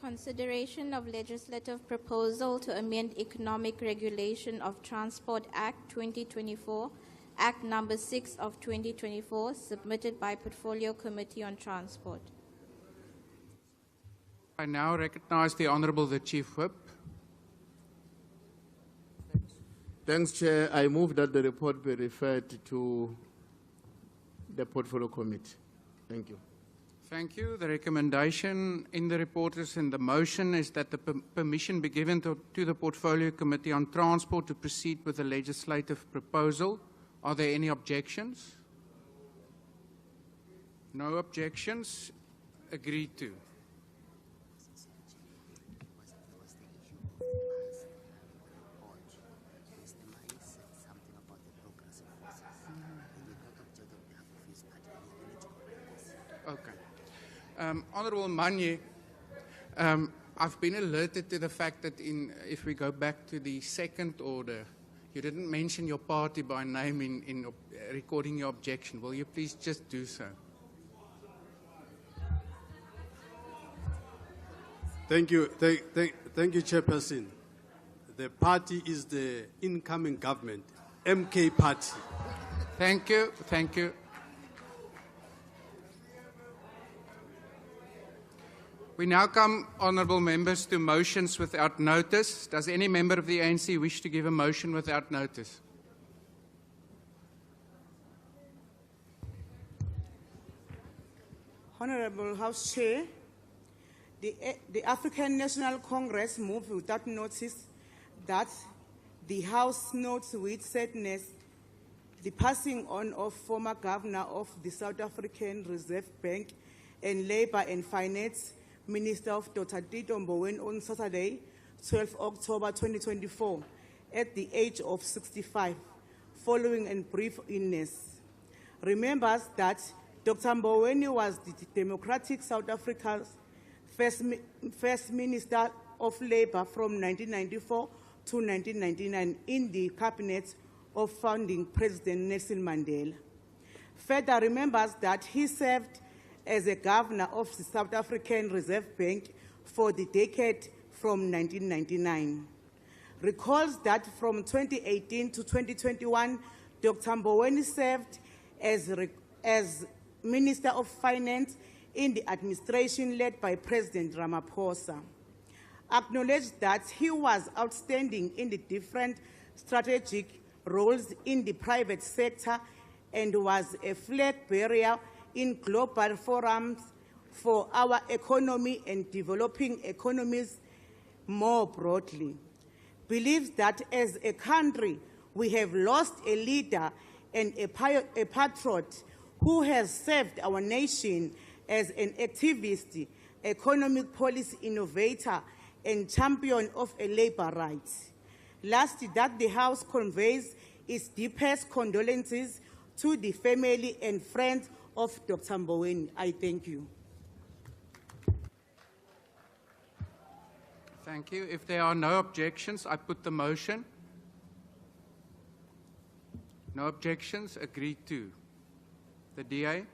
Consideration of legislative proposal to amend Economic Regulation of Transport Act 2024, Act Number 6 of 2024, submitted by Portfolio Committee on Transport. I now recognise the Honourable the Chief Whip. Thanks, Chair. I move that the report be referred to the Portfolio Committee. Thank you. Thank you. The recommendation in the report is in the motion is that the permission be given to the Portfolio Committee on Transport to proceed with the legislative proposal. Are there any objections? No objections. Agreed to. Okay. Honourable Manye, I've been alerted to the fact that if we go back to the second order, you didn't mention your party by name in recording your objection. Will you please just do so? Thank you. Thank you, Chairperson. The party is the incoming government, MK Party. Thank you. Thank you. We now come, honourable members, to motions without notice. Does any member of the ANC wish to give a motion without notice? Honourable House Chair, the African National Congress moved without notice that the House notes with sadness the passing on of former Governor of the South African Reserve Bank and Labour and Finance Minister of Dr. Tito Mboweni on Saturday, 12 October 2024, at the age of 65, following a brief illness. Remembers that Dr. Mboweni was the Democratic South Africa's first Minister of Labour from 1994 to 1999 in the cabinet of founding President Nelson Mandela. Further remembers that he served as a governor of the South African Reserve Bank for the decade from 1999. Recalls that from 2018 to 2021, Dr. Mboweni served as Minister of Finance in the administration led by President Ramaphosa. Acknowledged that he was outstanding in the different strategic roles in the private sector and was a flag bearer in global forums for our economy and developing economies more broadly. Believes that as a country, we have lost a leader and a patriot who has served our nation as an activist, economic policy innovator, and champion of labor rights. Last, that the House conveys its deepest condolences to the family and friends of Dr. Mboweni. I thank you. Thank you. If there are no objections, I put the motion. No objections, agreed to. The DA?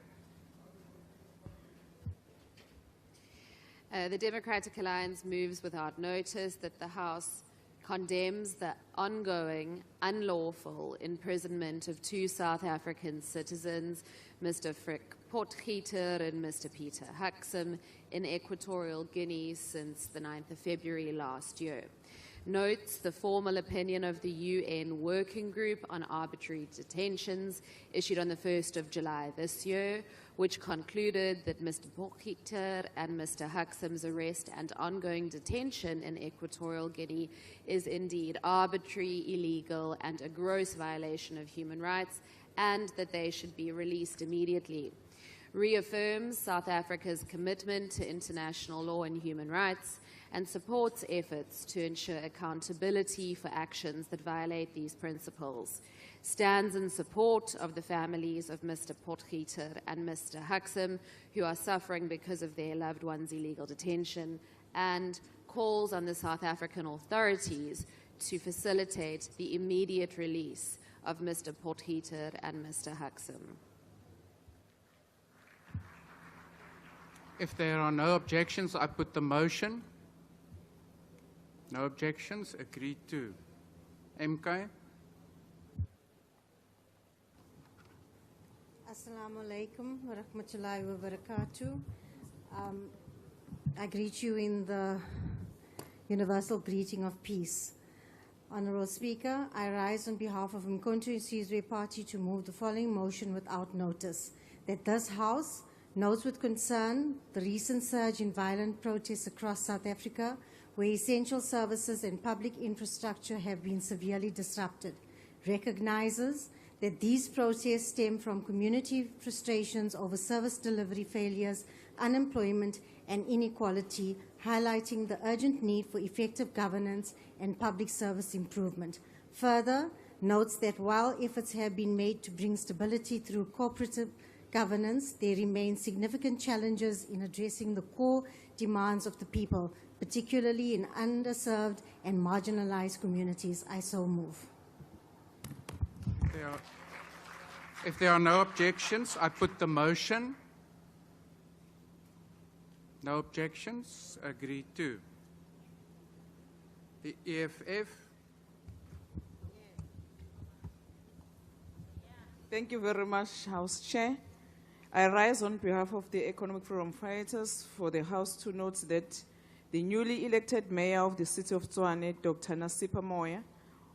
The Democratic Alliance moves without notice that the House condemns the ongoing unlawful imprisonment of 2 South African citizens, Mr. Frick Potgieter and Mr. Peter Huxham, in Equatorial Guinea since the 9th of February last year. Notes the formal opinion of the UN Working Group on Arbitrary Detentions issued on the 1st of July this year, which concluded that Mr. Potgieter and Mr. Huxham's arrest and ongoing detention in Equatorial Guinea is indeed arbitrary, illegal, and a gross violation of human rights, and that they should be released immediately. Reaffirms South Africa's commitment to international law and human rights, and supports efforts to ensure accountability for actions that violate these principles. Stands in support of the families of Mr. Potgieter and Mr. Huxham, who are suffering because of their loved ones' illegal detention, and calls on the South African authorities to facilitate the immediate release of Mr. Potgieter and Mr. Huxham. If there are no objections, I put the motion. No objections, agreed to. MK? Assalamu alaikum wa rahmatullahi wa barakatuh. I greet you in the universal greeting of peace. Honorable Speaker, I rise on behalf of Mkhonto Sizwe Party to move the following motion without notice, that this House notes with concern the recent surge in violent protests across South Africa, where essential services and public infrastructure have been severely disrupted, recognizes that these protests stem from community frustrations over service delivery failures, unemployment, and inequality, highlighting the urgent need for effective governance and public service improvement. Further, notes that while efforts have been made to bring stability through cooperative governance, there remain significant challenges in addressing the core demands of the people, particularly in underserved and marginalized communities. I so move. If there are no objections, I put the motion. No objections, agreed to. The EFF. Thank you very much, House Chair. I rise on behalf of the Economic Freedom Fighters for the House to note that the newly elected mayor of the city of Tshwane, Dr. Nasipa Moya,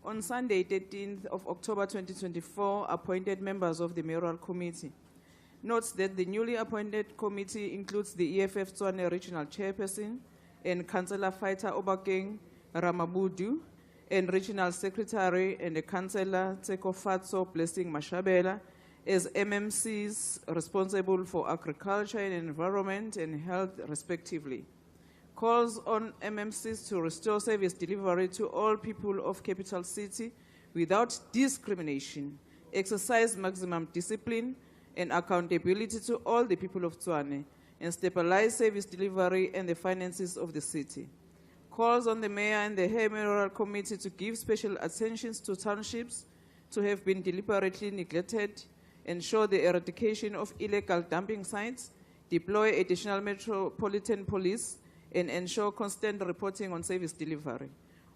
on Sunday, 13th of October 2024, appointed members of the mayoral committee. Notes that the newly appointed committee includes the EFF Tshwane Regional Chairperson and Councillor Fighter Obakeng Ramabudu, and Regional Secretary and the Councillor Tseko Fatso Blessing Mashabela as MMCs responsible for agriculture and environment and health respectively. Calls on MMCs to restore service delivery to all people of Capital City without discrimination, exercise maximum discipline and accountability to all the people of Tshwane, and stabilize service delivery and the finances of the city. Calls on the mayor and the mayoral committee to give special attention to townships to have been deliberately neglected, ensure the eradication of illegal dumping sites, deploy additional metropolitan police, and ensure constant reporting on service delivery.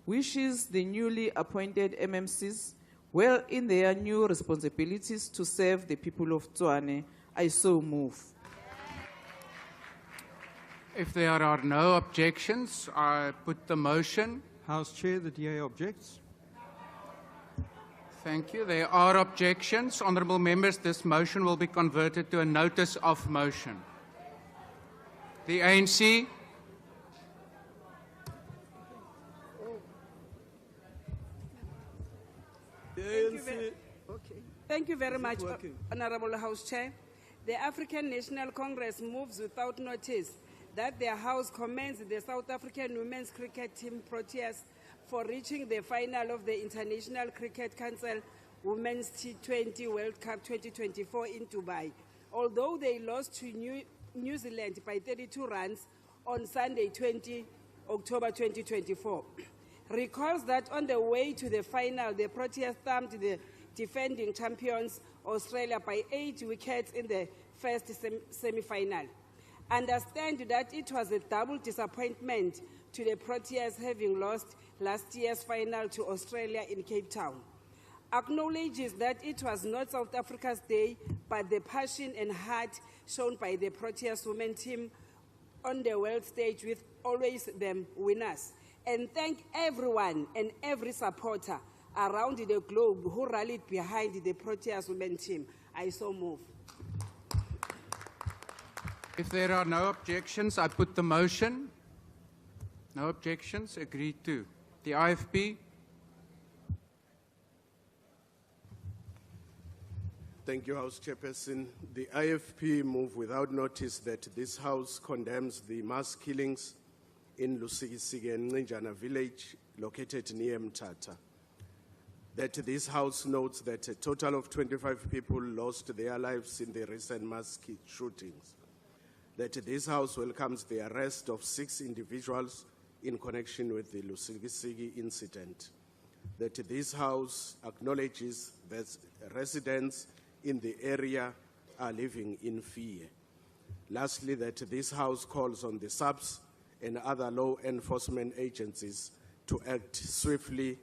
Wishes the newly appointed MMCs well in their new responsibilities to serve the people of Tshwane. I so move. If there are no objections, I put the motion. House Chair, the DA objects. Thank you. There are objections. Honourable members, this motion will be converted to a notice of motion. The ANC. Thank you very much, Honourable House Chair. The African National Congress moves without notice that their House commends the South African women's cricket team Proteas for reaching the final of the International Cricket Council Women's T20 World Cup 2024 in Dubai. Although they lost to New Zealand by 32 runs on Sunday, 20 October 2024. Recalls that on the way to the final, the Proteas thumped the defending champions Australia by 8 wickets in the first semi-final. Understand that it was a double disappointment to the Proteas having lost last year's final to Australia in Cape Town. Acknowledges that it was not South Africa's day, but the passion and heart shown by the Proteas women team on the world stage with always them winners. And thank everyone and every supporter around the globe who rallied behind the Proteas women team. I so move. If there are no objections, I put the motion. No objections, agreed to. The IFP. Thank you, House Chairperson. The IFP move without notice that this House condemns the mass killings in Lusikisiki and Nijana village located near Mthatha. That this House notes that a total of 25 people lost their lives in the recent mass shootings. That this House welcomes the arrest of 6 individuals in connection with the Lusikisiki incident. That this House acknowledges that residents in the area are living in fear. Lastly, that this House calls on the SAPS and other law enforcement agencies to act swiftly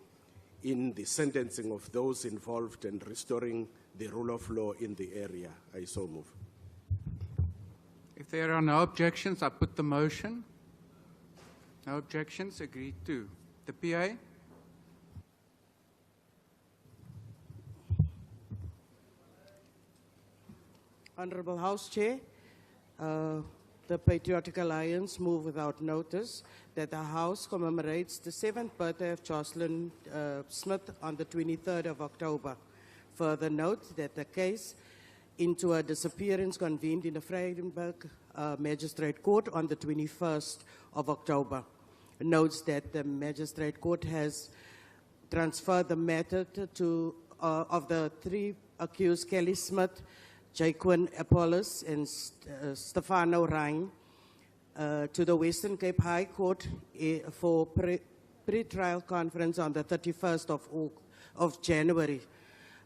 in the sentencing of those involved and restoring the rule of law in the area. I so move. If there are no objections, I put the motion. No objections, agreed to. The PA. Honourable House Chair, the Patriotic Alliance move without notice that the House commemorates the 7th birthday of Jocelyn Smith on the 23rd of October. Further note that the case into a disappearance convened in the Vrydenburg Magistrate Court on the 21st of October. Notes that the Magistrate Court has transferred the matter to, of the 3 accused, Kelly Smith, Jaquin Apollos, and Stefano Ryan, to the Western Cape High Court for pre-trial conference on the 31st of January.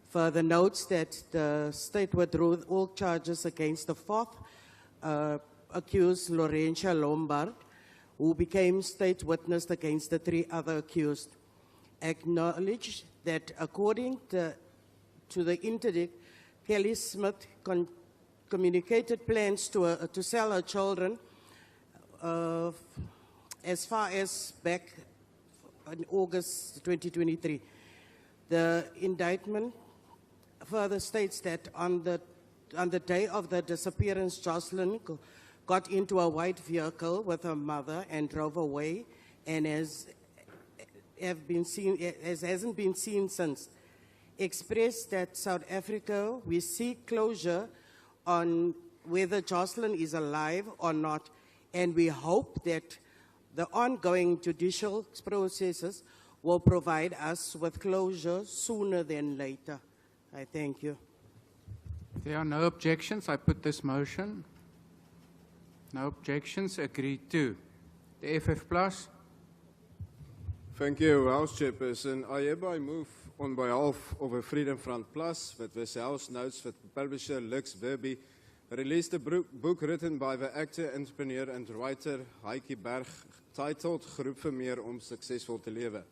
Further notes that the state withdrew all charges against the 4th accused, Laurentia Lombard, who became state witness against the 3 other accused. Acknowledge that according to the interdict, Kelly Smith communicated plans to sell her children as far as back in August 2023. The indictment further states that on the day of the disappearance, Jocelyn got into a white vehicle with her mother and drove away, and hasn't been seen since. Expressed that South Africa, we seek closure on whether Jocelyn is alive or not, and we hope that the ongoing judicial processes will provide us with closure sooner than later. I thank you. If there are no objections, I put this motion. No objections, agreed to. The FF Plus. Thank you, House Chairperson. I hereby move on behalf of a Freedom Front Plus that the House notes that publisher Lux Verby released a book written by the actor, entrepreneur and writer Heike Berg titled Groep vir meer om succesvol te lewe.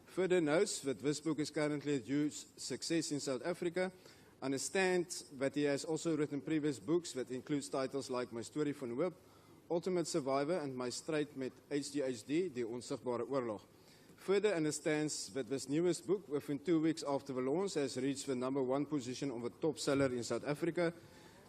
Further notes that this book is currently a huge success in South Africa Understand that he has also written previous books that includes titles like My Story van Hoop, Ultimate Survivor, and My Strijd met HDHD, Die Onsigbare Oorlog. Further understands that this newest book, within 2 weeks after the launch, has reached the #1 position of a top seller in South Africa.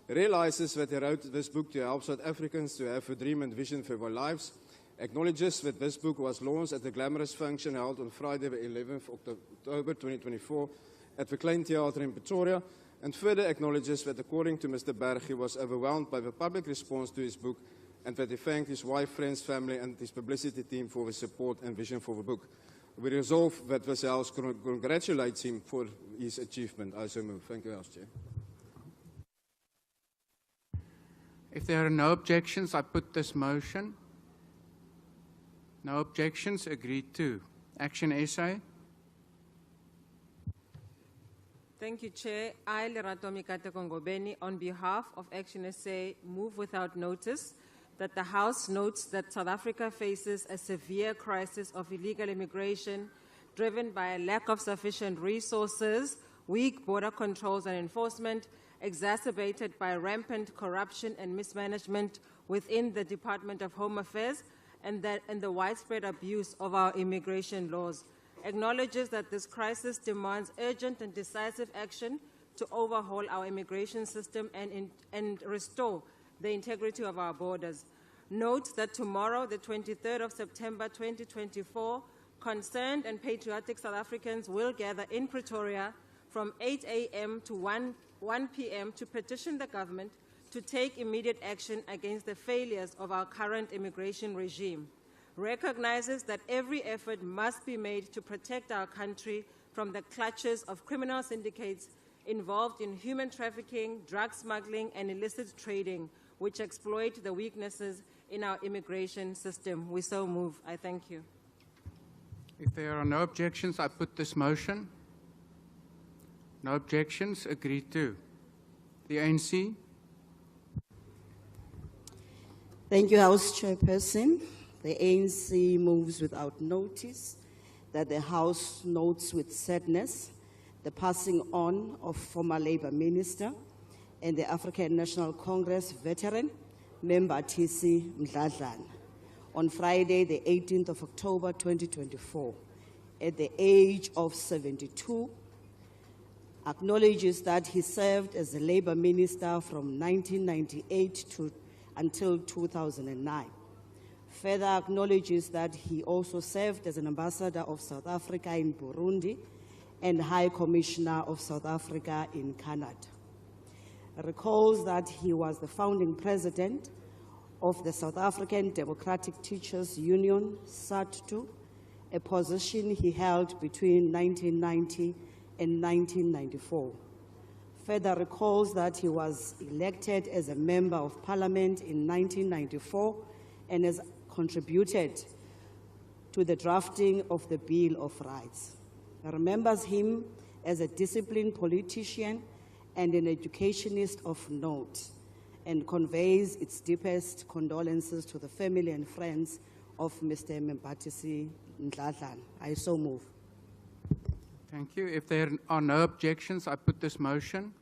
Realizes that he wrote this book to help South Africans to have a dream and vision for their lives. Acknowledges that this book was launched at a glamorous function held on Friday, the 11th of October 2024 at the Klein Theater in Pretoria, and further acknowledges that according to Mr. Berg, he was overwhelmed by the public response to his book and that he thanked his wife, friends, family, and his publicity team for the support and vision for the book. We resolve that this House congratulates him for his achievement. I so move. Thank you, House Chair. If there are no objections, I put this motion. No objections, agreed to. Action essay. Thank you, Chair. I, Lerato Mikate Kongobeni, on behalf of Action SA, move without notice that the House notes that South Africa faces a severe crisis of illegal immigration driven by a lack of sufficient resources, weak border controls and enforcement, exacerbated by rampant corruption and mismanagement within the Department of Home Affairs, and the widespread abuse of our immigration laws. Acknowledges that this crisis demands urgent and decisive action to overhaul our immigration system and restore the integrity of our borders. Notes that tomorrow, the 23rd of September 2024, concerned and patriotic South Africans will gather in Pretoria from 8 a.m. to 1 p.m. to petition the government to take immediate action against the failures of our current immigration regime. Recognizes that every effort must be made to protect our country from the clutches of criminal syndicates involved in human trafficking, drug smuggling, and illicit trading, which exploit the weaknesses in our immigration system. We so move. I thank you. If there are no objections, I put this motion. No objections, agreed to. The ANC. Thank you, House Chairperson. The ANC moves without notice that the House notes with sadness the passing on of former Labour Minister and the African National Congress veteran, Member TC Mdladlan, on Friday, the 18th of October 2024, at the age of 72, acknowledges that he served as a Labour Minister from 1998 until 2009. Further acknowledges that he also served as an ambassador of South Africa in Burundi and High Commissioner of South Africa in Canada. Recalls that he was the founding president of the South African Democratic Teachers Union, SADTU, a position he held between 1990 and 1994. Further recalls that he was elected as a member of parliament in 1994 and has contributed to the drafting of the Bill of Rights. Remembers him as a disciplined politician and an educationist of note, and conveys its deepest condolences to the family and friends of Mr. Membatisi Mdladlan. I so move. Thank you. If there are no objections, I put this motion.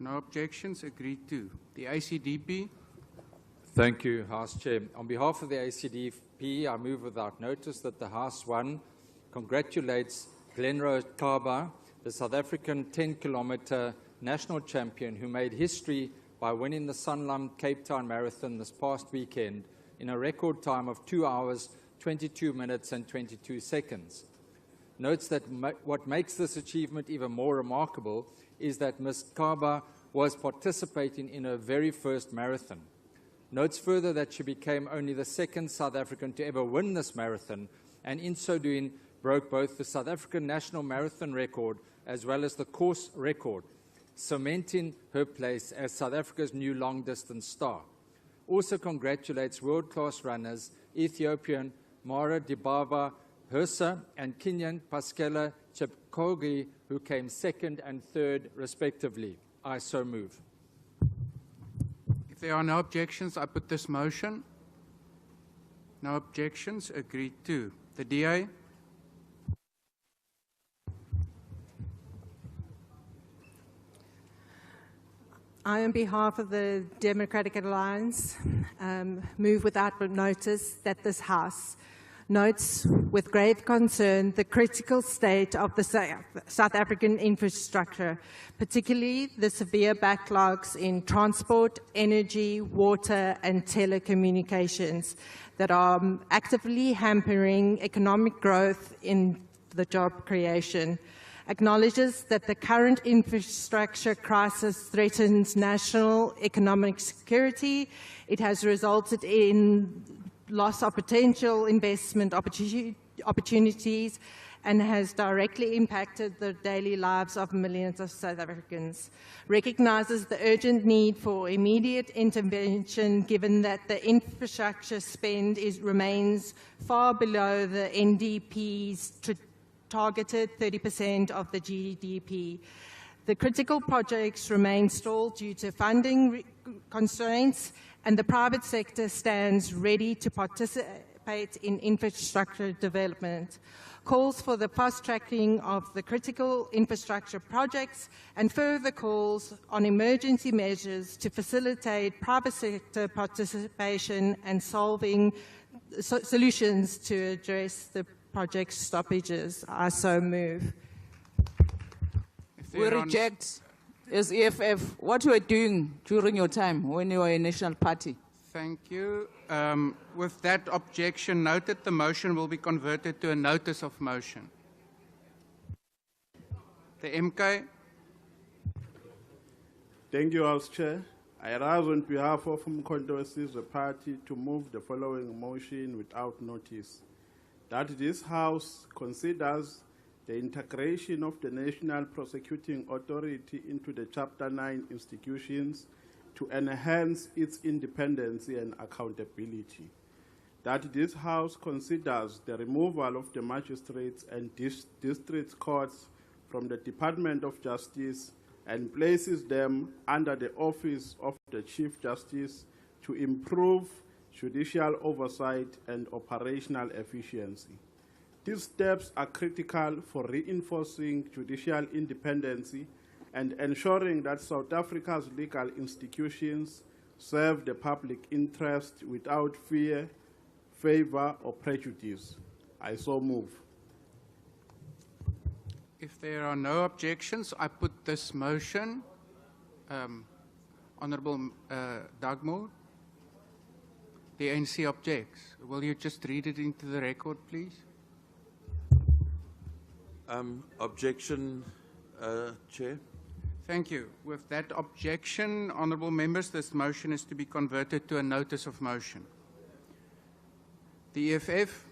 No objections, agreed to. The ACDP. Thank you, House Chair. On behalf of the ACDP, I move without notice that the House 1 congratulates Glenrose Kaba, the South African 10-kilometer national champion who made history by winning the Sanlam Cape Town Marathon this past weekend in a record time of 2 hours, 22 minutes and 22 seconds. Notes that what makes this achievement even more remarkable is that Ms. Kaba was participating in her very first marathon. Notes further that she became only the second South African to ever win this marathon, and in so doing broke both the South African national marathon record as well as the course record, cementing her place as South Africa's new long-distance star. Also congratulates world-class runners Ethiopian Mara Dibaba Hursa and Kenyan Paskela Chepkogi, who came second and third respectively. I so move. If there are no objections, I put this motion. No objections, agreed to. The DA. I, on behalf of the Democratic Alliance, move without notice that this House notes with grave concern the critical state of the South African infrastructure, particularly the severe backlogs in transport, energy, water, and telecommunications that are actively hampering economic growth in the job creation. Acknowledges that the current infrastructure crisis threatens national economic security. It has resulted in loss of potential investment opportunities and has directly impacted the daily lives of millions of South Africans. Recognizes the urgent need for immediate intervention given that the infrastructure spend remains far below the NDP's targeted 30% of the GDP. The critical projects remain stalled due to funding constraints, and the private sector stands ready to participate in infrastructure development. Calls for the fast-tracking of the critical infrastructure projects and further calls on emergency measures to facilitate private sector participation and solving solutions to address the project stoppages. I so move. We reject, as EFF, what you were doing during your time when you were a national party. Thank you. With that objection noted, the motion will be converted to a notice of motion. The MK. Thank you, House Chair. I rise on behalf of Umkhonto weSizwe Party to move the following motion without notice. That this House considers the integration of the National Prosecuting Authority into the Chapter 9 institutions to enhance its independence and accountability. That this House considers the removal of the magistrates and district courts from the Department of Justice and places them under the office of the Chief Justice to improve judicial oversight and operational efficiency. These steps are critical for reinforcing judicial independence and ensuring that South Africa's legal institutions serve the public interest without fear, favor, or prejudice. I so move. If there are no objections, I put this motion. Honourable Dagmore, the ANC objects. Will you just read it into the record, please? Objection, Chair. Thank you. With that objection, honourable members, this motion is to be converted to a notice of motion. The EFF.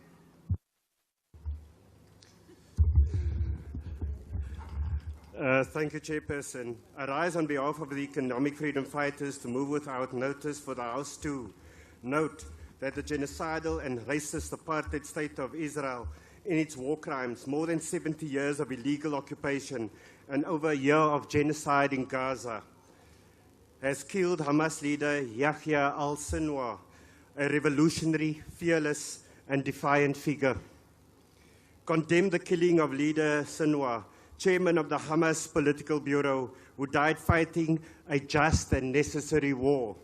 Thank you, Chairperson. I rise on behalf of the economic freedom fighters to move without notice for the House to note that the genocidal and racist apartheid state of Israel in its war crimes, more than 70 years of illegal occupation and over a year of genocide in Gaza, has killed Hamas leader Yahya al-Sinwar, a revolutionary, fearless and defiant figure. Condemned the killing of leader Sinwar, chairman of the Hamas Political Bureau, who died fighting a just and necessary war.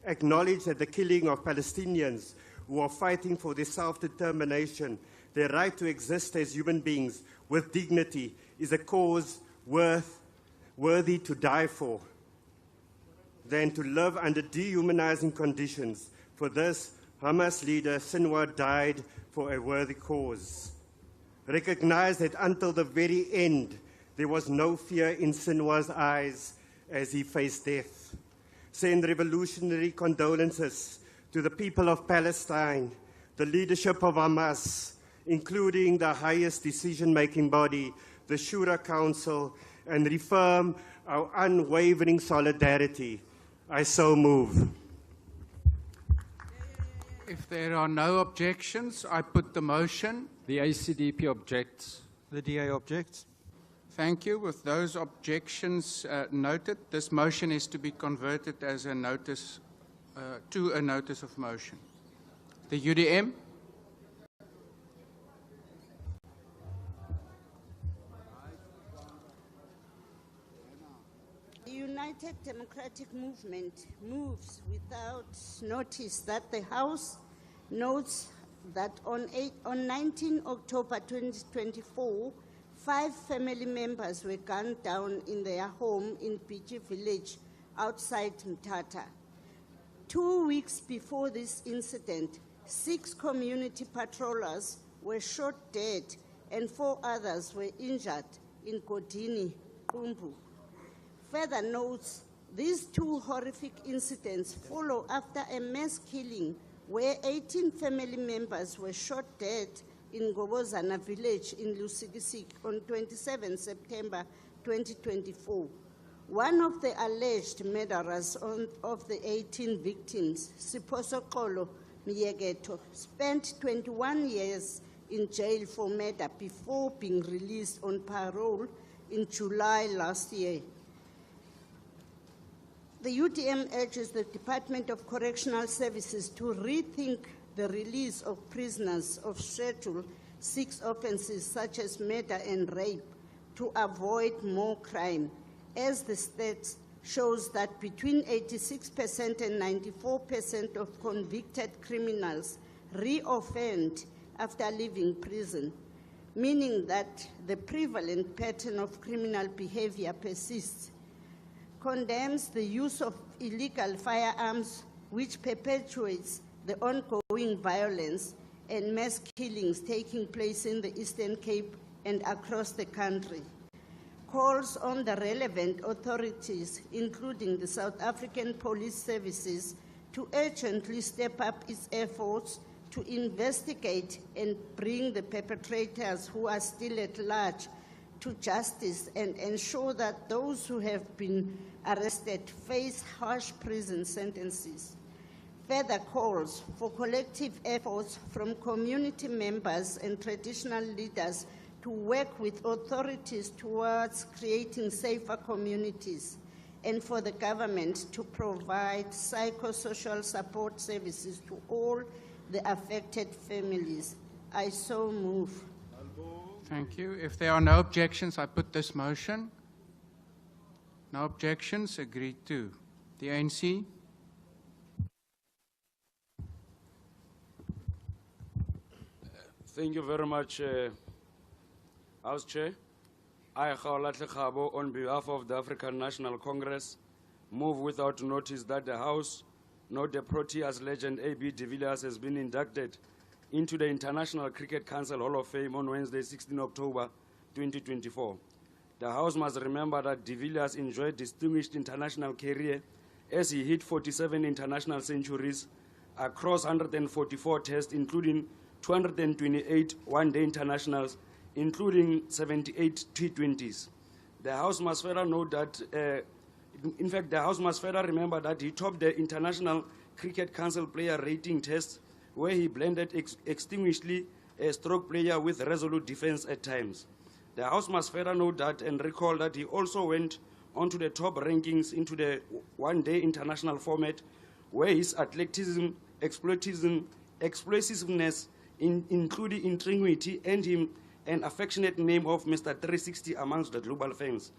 Acknowledge that the killing of Palestinians who are fighting for their self-determination, their right to exist as human beings with dignity, is a cause worthy to die for, than to live under dehumanizing conditions. For this, Hamas leader Sinwar died for a worthy cause. Recognize that until the very end, there was no fear in Sinwar's eyes as he faced death. Send revolutionary condolences to the people of Palestine, the leadership of Hamas, including the highest decision-making body, the Shura Council, and reaffirm our unwavering solidarity. I so move. If there are no objections, I put the motion. The ACDP objects. The DA objects. Thank you. With those objections noted, this motion is to be converted as a notice to a notice of motion. The UDM. The United Democratic Movement moves without notice that the House notes that on 19 October 2024, 5 family members were gunned down in their home in Pichi village outside Mthatha. 2 weeks before this incident, 6 community patrollers were shot dead and 4 others were injured in Kodini, Qumbu. Further notes, these 2 horrific incidents follow after a mass killing where 18 family members were shot dead in Gobozana village in Lusikisik on 27 September 2024. One of the alleged murderers of the 18 victims, Siposo Kolo Miyegeto, spent 21 years in jail for murder before being released on parole in July last year. The UDM urges the Department of Correctional Services to rethink the release of prisoners of Schedule 6 offenses such as murder and rape to avoid more crime, as the stats shows that between 86% and 94% of convicted criminals reoffend after leaving prison, meaning that the prevalent pattern of criminal behavior persists. Condemns the use of illegal firearms, which perpetuates the ongoing violence and mass killings taking place in the Eastern Cape and across the country. Calls on the relevant authorities, including the South African Police Services, to urgently step up its efforts to investigate and bring the perpetrators who are still at large to justice and ensure that those who have been arrested face harsh prison sentences. Further calls for collective efforts from community members and traditional leaders to work with authorities towards creating safer communities, and for the government to provide psychosocial support services to all the affected families. I so move. Thank you. If there are no objections, I put this motion. No objections, agreed to. The ANC. Thank you very much, House Chair. I, Khaolatle Khabo, on behalf of the African National Congress, move without notice that the House note the Proteas legend A.B. de Villiers has been inducted into the International Cricket Council Hall of Fame on Wednesday, 16 October 2024. The House must remember that de Villiers enjoyed distinguished international career as he hit 47 international centuries across 144 tests, including 228 one-day internationals, including 78 T20s. The House must further note that, in fact, the House must further remember that he topped the International Cricket Council player rating test, where he blended extinguishedly a stroke player with resolute defense at times. The House must further note that and recall that he also went onto the top rankings into the one-day international format, where his athleticism, explosiveness, including ingenuity, earned him an affectionate name of Mr. 360 amongst the global fans.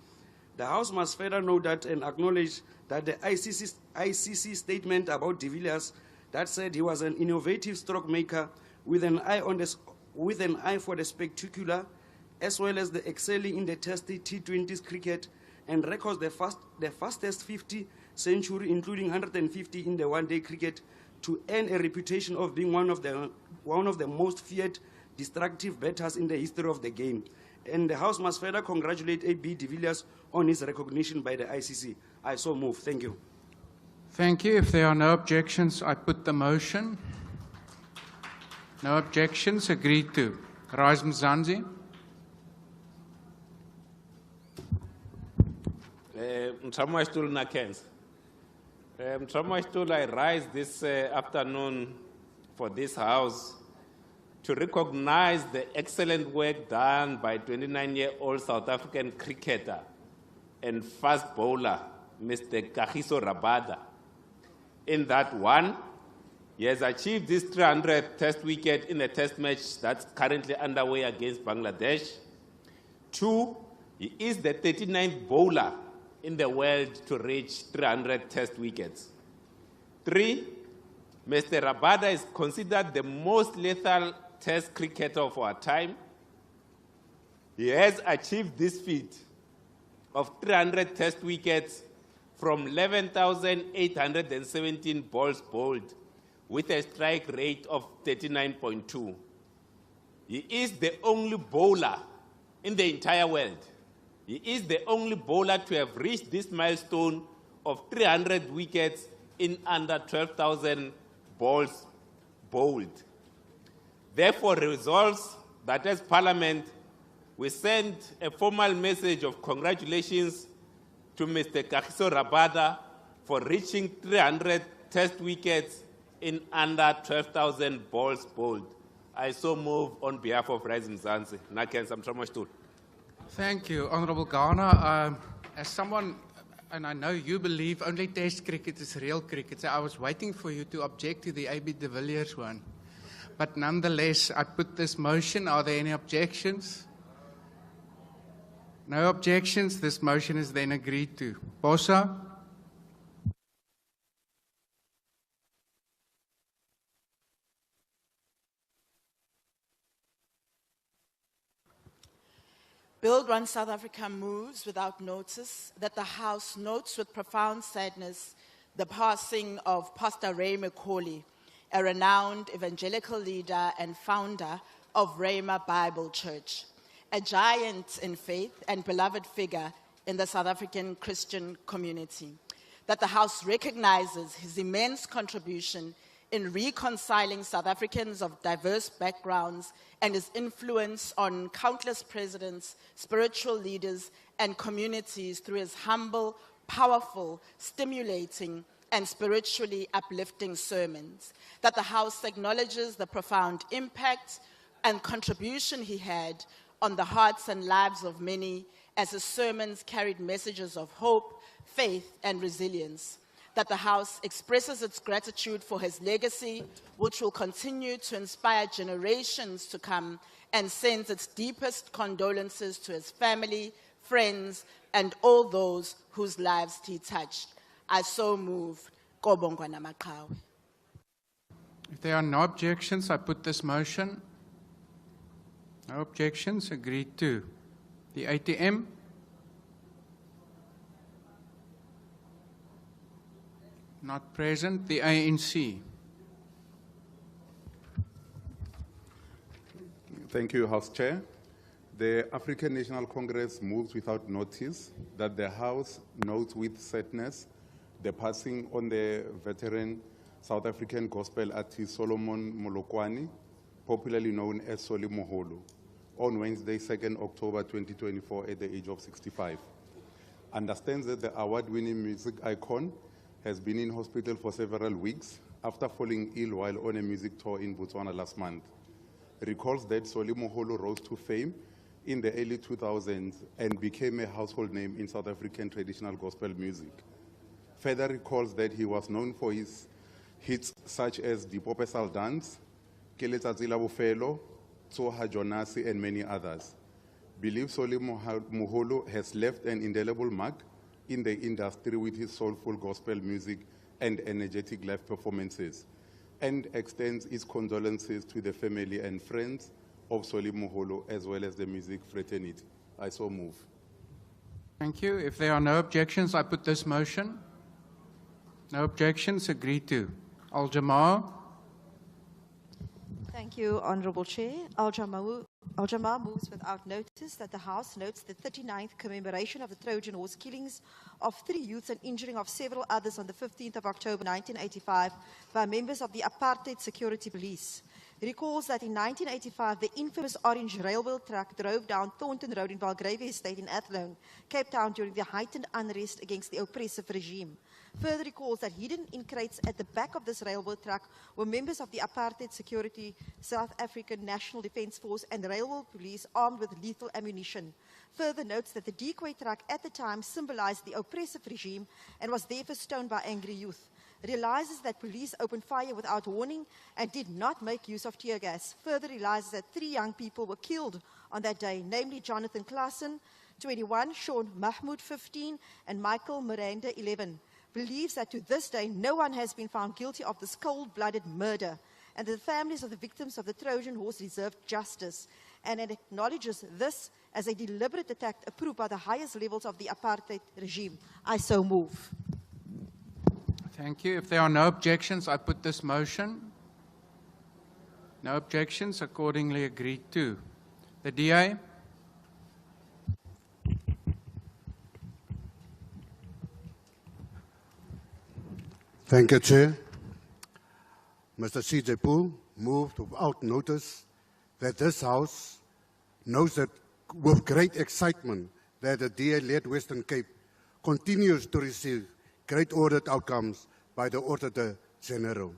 The House must further note that and acknowledge that the ICC statement about de Villiers that said he was an innovative stroke maker with an eye for the spectacular, as well as the excelling in the testy T20s cricket, and records the fastest 50 century, including 150 in the one-day cricket, to earn a reputation of being one of the most feared destructive batters in the history of the game. And the House must further congratulate A.B. de Villiers on his recognition by the ICC. I so move. Thank you. Thank you. If there are no objections, I put the motion. No objections, agreed to. Rise Mzansi. Mtramwaistul Nakens. Mtramwaistul, I rise this afternoon for this House to recognize the excellent work done by 29-year-old South African cricketer and fast bowler, Mr. Kagiso Rabada. In that one, he has achieved this 300th test wicket in a test match that's currently underway against Bangladesh. 2, he is the 39th bowler in the world to reach 300 test wickets. 3, Mr. Rabada is considered the most lethal test cricketer of our time. He has achieved this feat of 300 test wickets from 11,817 balls bowled with a strike rate of 39.2. He is the only bowler in the entire world. He is the only bowler to have reached this milestone of 300 wickets in under 12,000 balls bowled. Therefore, resolves that as Parliament, we send a formal message of congratulations to Mr. Kagiso Rabada for reaching 300 test wickets in under 12,000 balls bowled. I so move on behalf of Rise Mzansi. Thank you, Honourable Garner. As someone, and I know you believe only test cricket is real cricket, so I was waiting for you to object to the A.B. de Villiers one. But nonetheless, I put this motion. Are there any objections? No objections. This motion is then agreed to. Bosa? Bill 1 South Africa moves without notice that the House notes with profound sadness the passing of Pastor Ray McCauley, a renowned evangelical leader and founder of Rhema Bible Church, a giant in faith and beloved figure in the South African Christian community. That the House recognizes his immense contribution in reconciling South Africans of diverse backgrounds and his influence on countless presidents, spiritual leaders, and communities through his humble, powerful, stimulating, and spiritually uplifting sermons. That the House acknowledges the profound impact and contribution he had on the hearts and lives of many as his sermons carried messages of hope, faith, and resilience. That the House expresses its gratitude for his legacy, which will continue to inspire generations to come, and sends its deepest condolences to his family, friends, and all those whose lives he touched. I so move. Kobongwa Namaqhawe. If there are no objections, I put this motion. No objections, agreed to. The ATM? Not present. The ANC? Thank you, House Chair. The African National Congress moves without notice that the House notes with sadness the passing on the veteran South African gospel artist Solomon Molokwani, popularly known as Soli Moholo, on Wednesday, 2nd October 2024 at the age of 65. Understands that the award-winning music icon has been in hospital for several weeks after falling ill while on a music tour in Botswana last month. Recalls that Soli Moholo rose to fame in the early 2000s and became a household name in South African traditional gospel music. Further recalls that he was known for his hits such as Dipopesal Dance, Ke Letsatsi la Bofelo, Tsoha Jonasi, and many others. Believes Soli Moholo has left an indelible mark in the industry with his soulful gospel music and energetic live performances, and extends his condolences to the family and friends of Soli Moholo as well as the music fraternity. I so move. Thank you. If there are no objections, I put this motion. No objections, agreed to. Al-Jamaa. Thank you, Honourable Chair. Al-Jamaa moves without notice that the House notes the 39th commemoration of the Trojan horse killings of 3 youths and injuring of several others on the 15th of October 1985 by members of the Apartheid Security Police. Recalls that in 1985, the infamous orange railway truck drove down Thornton Road in Belgravia Estate in Athlone, Cape Town, during the heightened unrest against the oppressive regime. Further recalls that hidden in crates at the back of this railway truck were members of the Apartheid Security, South African National Defence Force, and railway police armed with lethal ammunition. Further notes that the decoy truck at the time symbolized the oppressive regime and was therefore stoned by angry youth. Realizes that police opened fire without warning and did not make use of tear gas. Further realizes that 3 young people were killed on that day, namely Jonathan Klassen, 21, Sean Mahmoud 15, and Michael Miranda 11, believes that to this day no one has been found guilty of this cold-blooded murder, and that the families of the victims of the Trojan horse deserve justice, and it acknowledges this as a deliberate attack approved by the highest levels of the apartheid regime. I so move. Thank you. If there are no objections, I put this motion. No objections, accordingly agreed to. The DA. Thank you, Chair. Mr. C.J. Poole moved without notice that this House knows that with great excitement that the DA-led Western Cape continues to receive great audit outcomes by the Auditor General.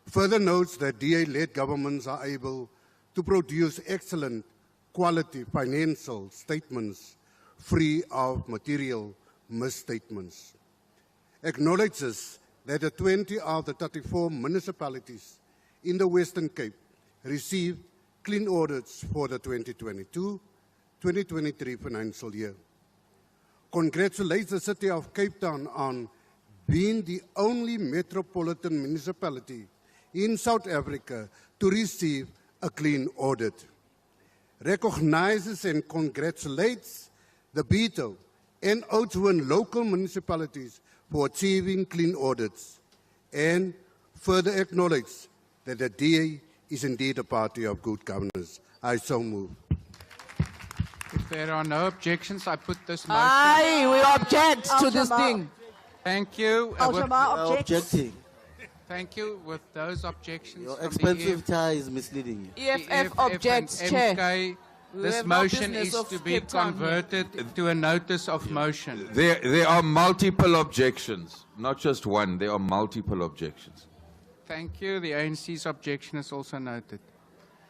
Further notes that DA-led governments are able to produce excellent quality financial statements free of material misstatements. Acknowledges that the 20 of the 34 municipalities in the Western Cape received clean audits for the 2022-2023 financial year. Congratulates the City of Cape Town on being the only metropolitan municipality in South Africa to receive a clean audit. Recognizes and congratulates the Beto and Oudtshoorn local municipalities for achieving clean audits, and further acknowledge that the DA is indeed a party of good governance. I so move. If there are no objections, I put this motion. Aye, we object to this thing. Thank you. Aljamaar objects. Thank you. With those objections, Your from expensive the tie is misleading you. EFF objects, Chair. MK, We this have no motion business is of to be Cape Town converted to a notice of motion. There are multiple objections, not just one. There are multiple objections. Thank you. The ANC's objection is also noted.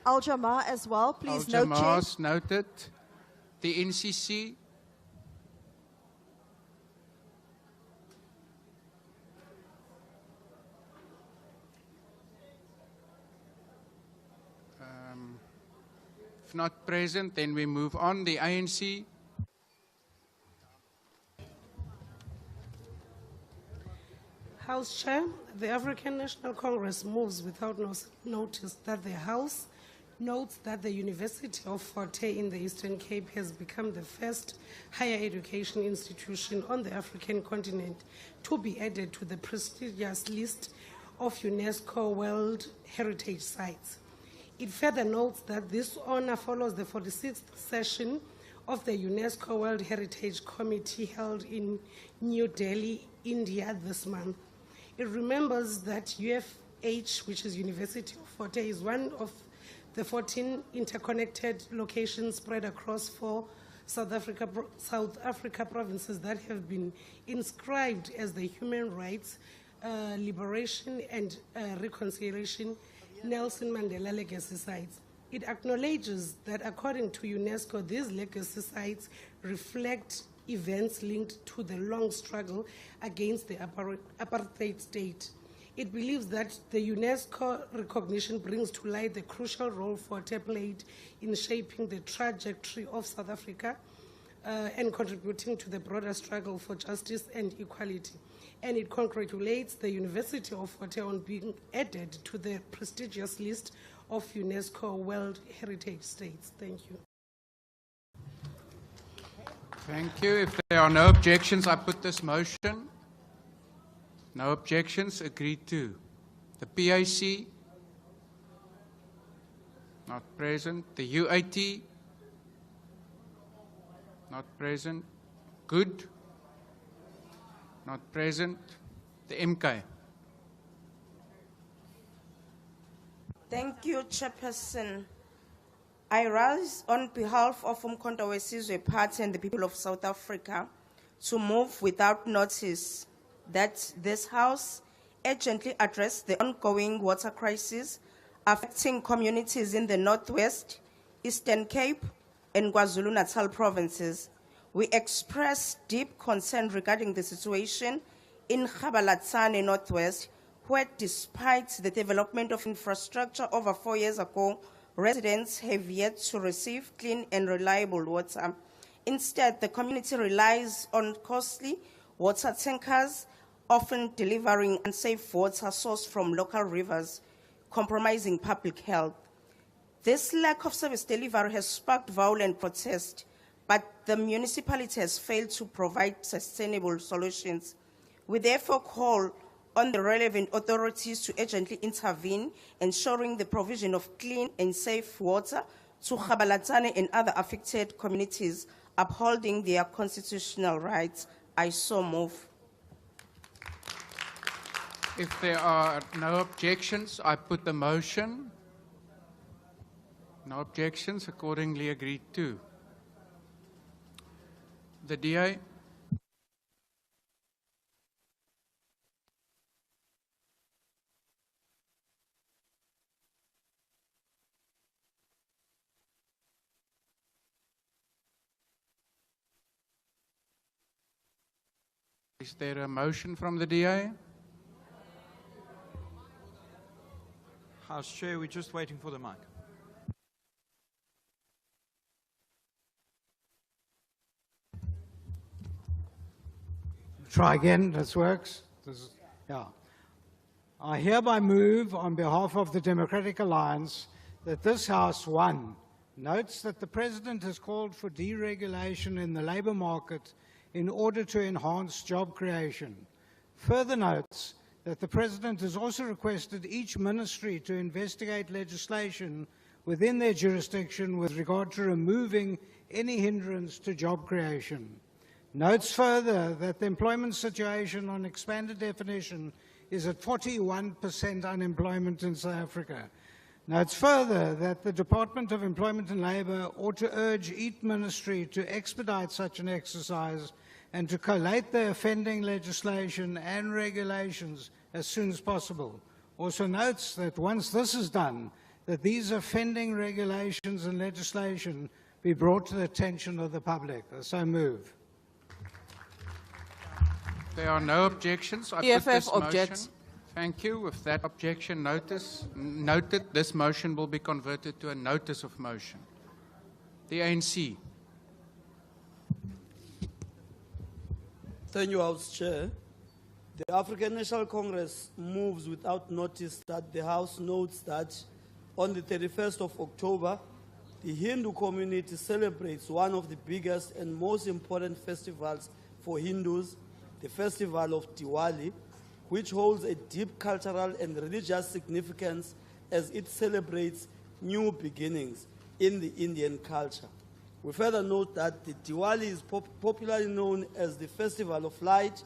Aljamaar as well, please note, Chair. Aljamaar's noted. The NCC. If not present, then we move on. The ANC. House Chair, the African National Congress moves without notice that the House notes that the University of Fort Hare in the Eastern Cape has become the first higher education institution on the African continent to be added to the prestigious list of UNESCO World Heritage Sites. It further notes that this honor follows the 46th session of the UNESCO World Heritage Committee held in New Delhi, India this month. It remembers that UFH, which is University of Fort Hare, is one of the 14 interconnected locations spread across 4 South Africa provinces that have been inscribed as the Human Rights, Liberation and Reconciliation Nelson Mandela Legacy Sites. It acknowledges that according to UNESCO, these legacy sites reflect events linked to the long struggle against the apartheid state. It believes that the UNESCO recognition brings to light the crucial role Fort Hare played in shaping the trajectory of South Africa and contributing to the broader struggle for justice and equality. And it congratulates the University of Fort Hare on being added to the prestigious list of UNESCO World Heritage Sites. Thank you. Thank you. If there are no objections, I put this motion. No objections, agreed to. The PAC, not present. The UAT, not present. Good, not present. The MK. Thank you, Chairperson. I rise on behalf of Umkhonto weSizwe Party and the people of South Africa to move without notice that this House urgently address the ongoing water crisis affecting communities in the Northwest, Eastern Cape, and KwaZulu-Natal provinces. We express deep concern regarding the situation in Kgabalatsane Northwest, where despite the development of infrastructure over 4 years ago, residents have yet to receive clean and reliable water. Instead, the community relies on costly water tankers, often delivering unsafe water sourced from local rivers, compromising public health. This lack of service delivery has sparked violent protest, but the municipality has failed to provide sustainable solutions. We therefore call on the relevant authorities to urgently intervene, ensuring the provision of clean and safe water to Kgabalatane and other affected communities, upholding their constitutional rights. I so move. If there are no objections, I put the motion. No objections, accordingly agreed to. The DA. Is there a motion from the DA? House Chair, we're just waiting for the mic. Try again, this works. I hereby move on behalf of the Democratic Alliance that this House, 1, notes that the President has called for deregulation in the labour market in order to enhance job creation. Further notes that the President has also requested each ministry to investigate legislation within their jurisdiction with regard to removing any hindrance to job creation. Notes further that the employment situation on expanded definition is at 41% unemployment in South Africa. Notes further that the Department of Employment and Labour ought to urge each ministry to expedite such an exercise and to collate the offending legislation and regulations as soon as possible. Also notes that once this is done, that these offending regulations and legislation be brought to the attention of the public. So move. There are no objections. I put this motion. Thank you. With that objection noted, this motion will be converted to a notice of motion. The ANC. Thank you, House Chair. The African National Congress moves without notice that the House notes that on the 31st of October, the Hindu community celebrates one of the biggest and most important festivals for Hindus, the festival of Diwali, which holds a deep cultural and religious significance as it celebrates new beginnings in the Indian culture. We further note that the Diwali is popularly known as the Festival of Light.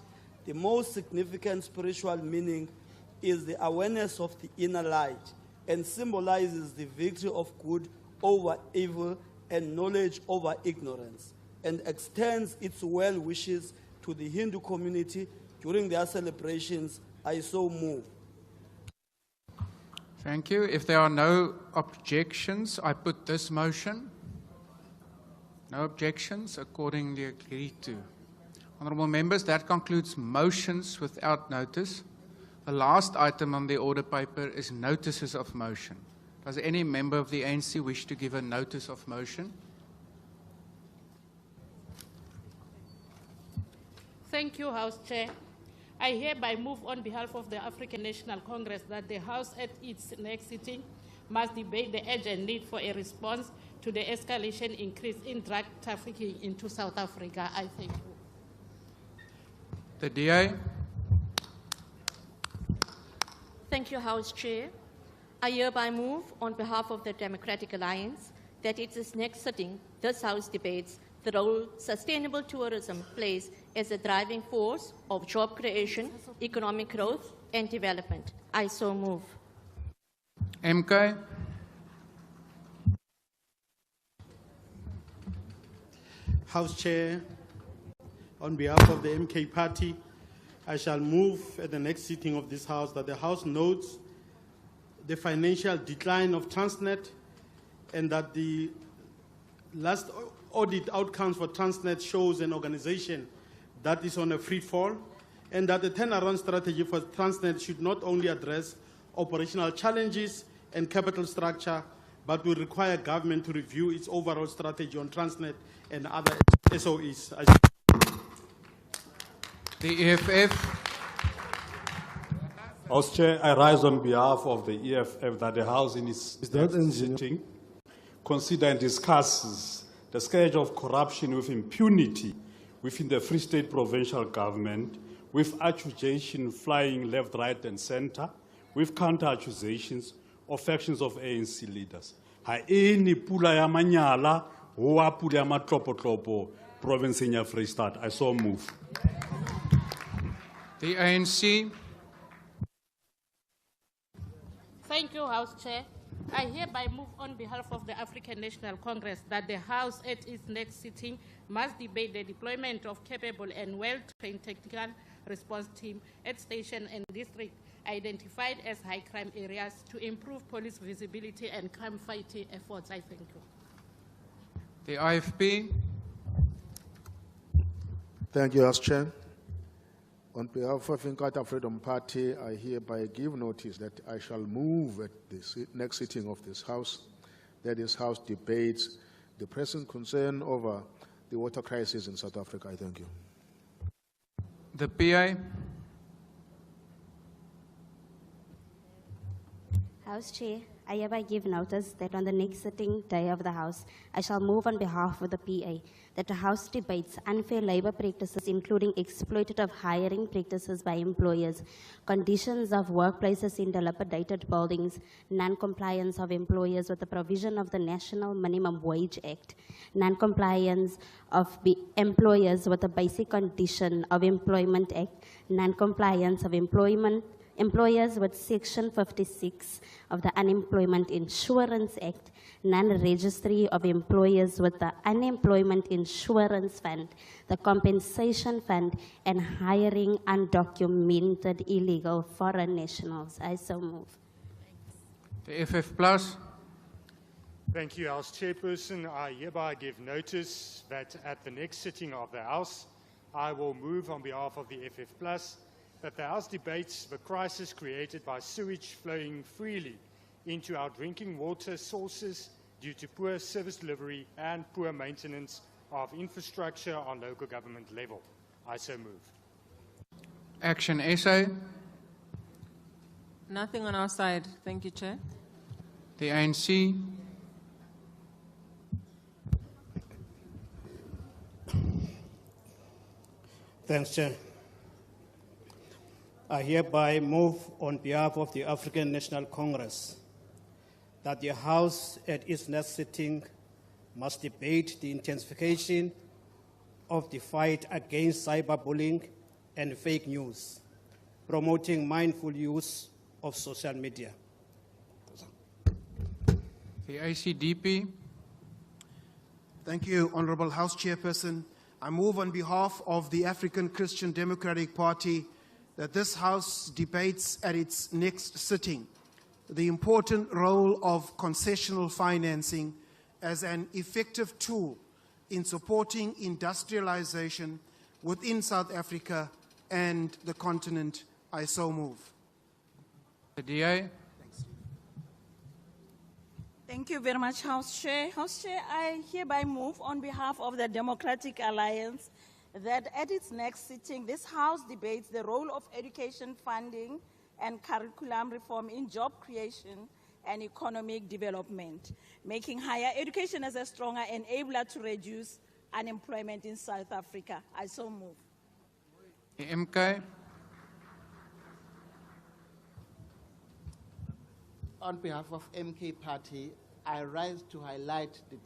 The most significant spiritual meaning is the awareness of the inner light and symbolizes the victory of good over evil and knowledge over ignorance, and extends its well wishes to the Hindu community during their celebrations. I so move. Thank you. If there are no objections, I put this motion. No objections, accordingly agreed to. Honourable members, that concludes motions without notice. The last item on the order paper is notices of motion. Does any member of the ANC wish to give a notice of motion? Thank you, House Chair. I hereby move on behalf of the African National Congress that the House at its next sitting must debate the urgent need for a response to the escalation increase in drug trafficking into South Africa. I thank you. The DA. Thank you, House Chair. I hereby move on behalf of the Democratic Alliance that at its next sitting, this House debates the role sustainable tourism plays as a driving force of job creation, economic growth, and development. I so move. MK. House Chair, on behalf of the MK Party, I shall move at the next sitting of this House that the House notes the financial decline of Transnet and that the last audit outcomes for Transnet shows an organization that is on a free fall, and that the turnaround strategy for Transnet should not only address operational challenges and capital structure, but we require government to review its overall strategy on Transnet and other SOEs. The EFF. House Chair, I rise on behalf of the EFF that the House in its sitting consider and discusses the scourge of corruption with impunity within the Free State provincial government, with accusation flying left, right, and centre, with counter-accusations of factions of ANC leaders. Ha eni pula ya manyala, hoa pula ya matlopo province ya Free State. I so move. The ANC. Thank you, House Chair. I hereby move on behalf of the African National Congress that the House at its next sitting must debate the deployment of capable and well-trained technical response team at station and district identified as high crime areas to improve police visibility and crime fighting efforts. I thank you. The IFP. Thank you, House Chair. On behalf of Inkatha Freedom Party, I hereby give notice that I shall move at the next sitting of this House, that this House debates the pressing concern over the water crisis in South Africa. I thank you. The PI. House Chair, I hereby give notice that on the next sitting day of the House, I shall move on behalf of the PA that the House debates unfair labor practices, including exploitative hiring practices by employers, conditions of workplaces in dilapidated buildings, non-compliance of employers with the provision of the National Minimum Wage Act, non-compliance of employers with the Basic Condition of Employment Act, non-compliance of employers with Section 56 of the Unemployment Insurance Act, non-registry of employers with the Unemployment Insurance Fund, the Compensation Fund, and hiring undocumented illegal foreign nationals. I so move. The FF Plus. Thank you, House Chairperson. I hereby give notice that at the next sitting of the House, I will move on behalf of the FF Plus that the House debates the crisis created by sewage flowing freely into our drinking water sources due to poor service delivery and poor maintenance of infrastructure on local government level. I so move. Action SA. Nothing on our side. Thank you, Chair. The ANC. Thanks, Chair. I hereby move on behalf of the African National Congress that the House at its next sitting must debate the intensification of the fight against cyberbullying and fake news, promoting mindful use of social media. The ICDP. Thank you, Honorable House Chairperson. I move on behalf of the African Christian Democratic Party that this House debates at its next sitting the important role of concessional financing as an effective tool in supporting industrialization within South Africa and the continent. I so move. The DA. Thank you very much, House Chair. House Chair, I hereby move on behalf of the Democratic Alliance that at its next sitting, this House debates the role of education funding and curriculum reform in job creation and economic development, making higher education as a stronger enabler to reduce unemployment in South Africa. I so move. The MK. On behalf of MK Party, I rise to highlight the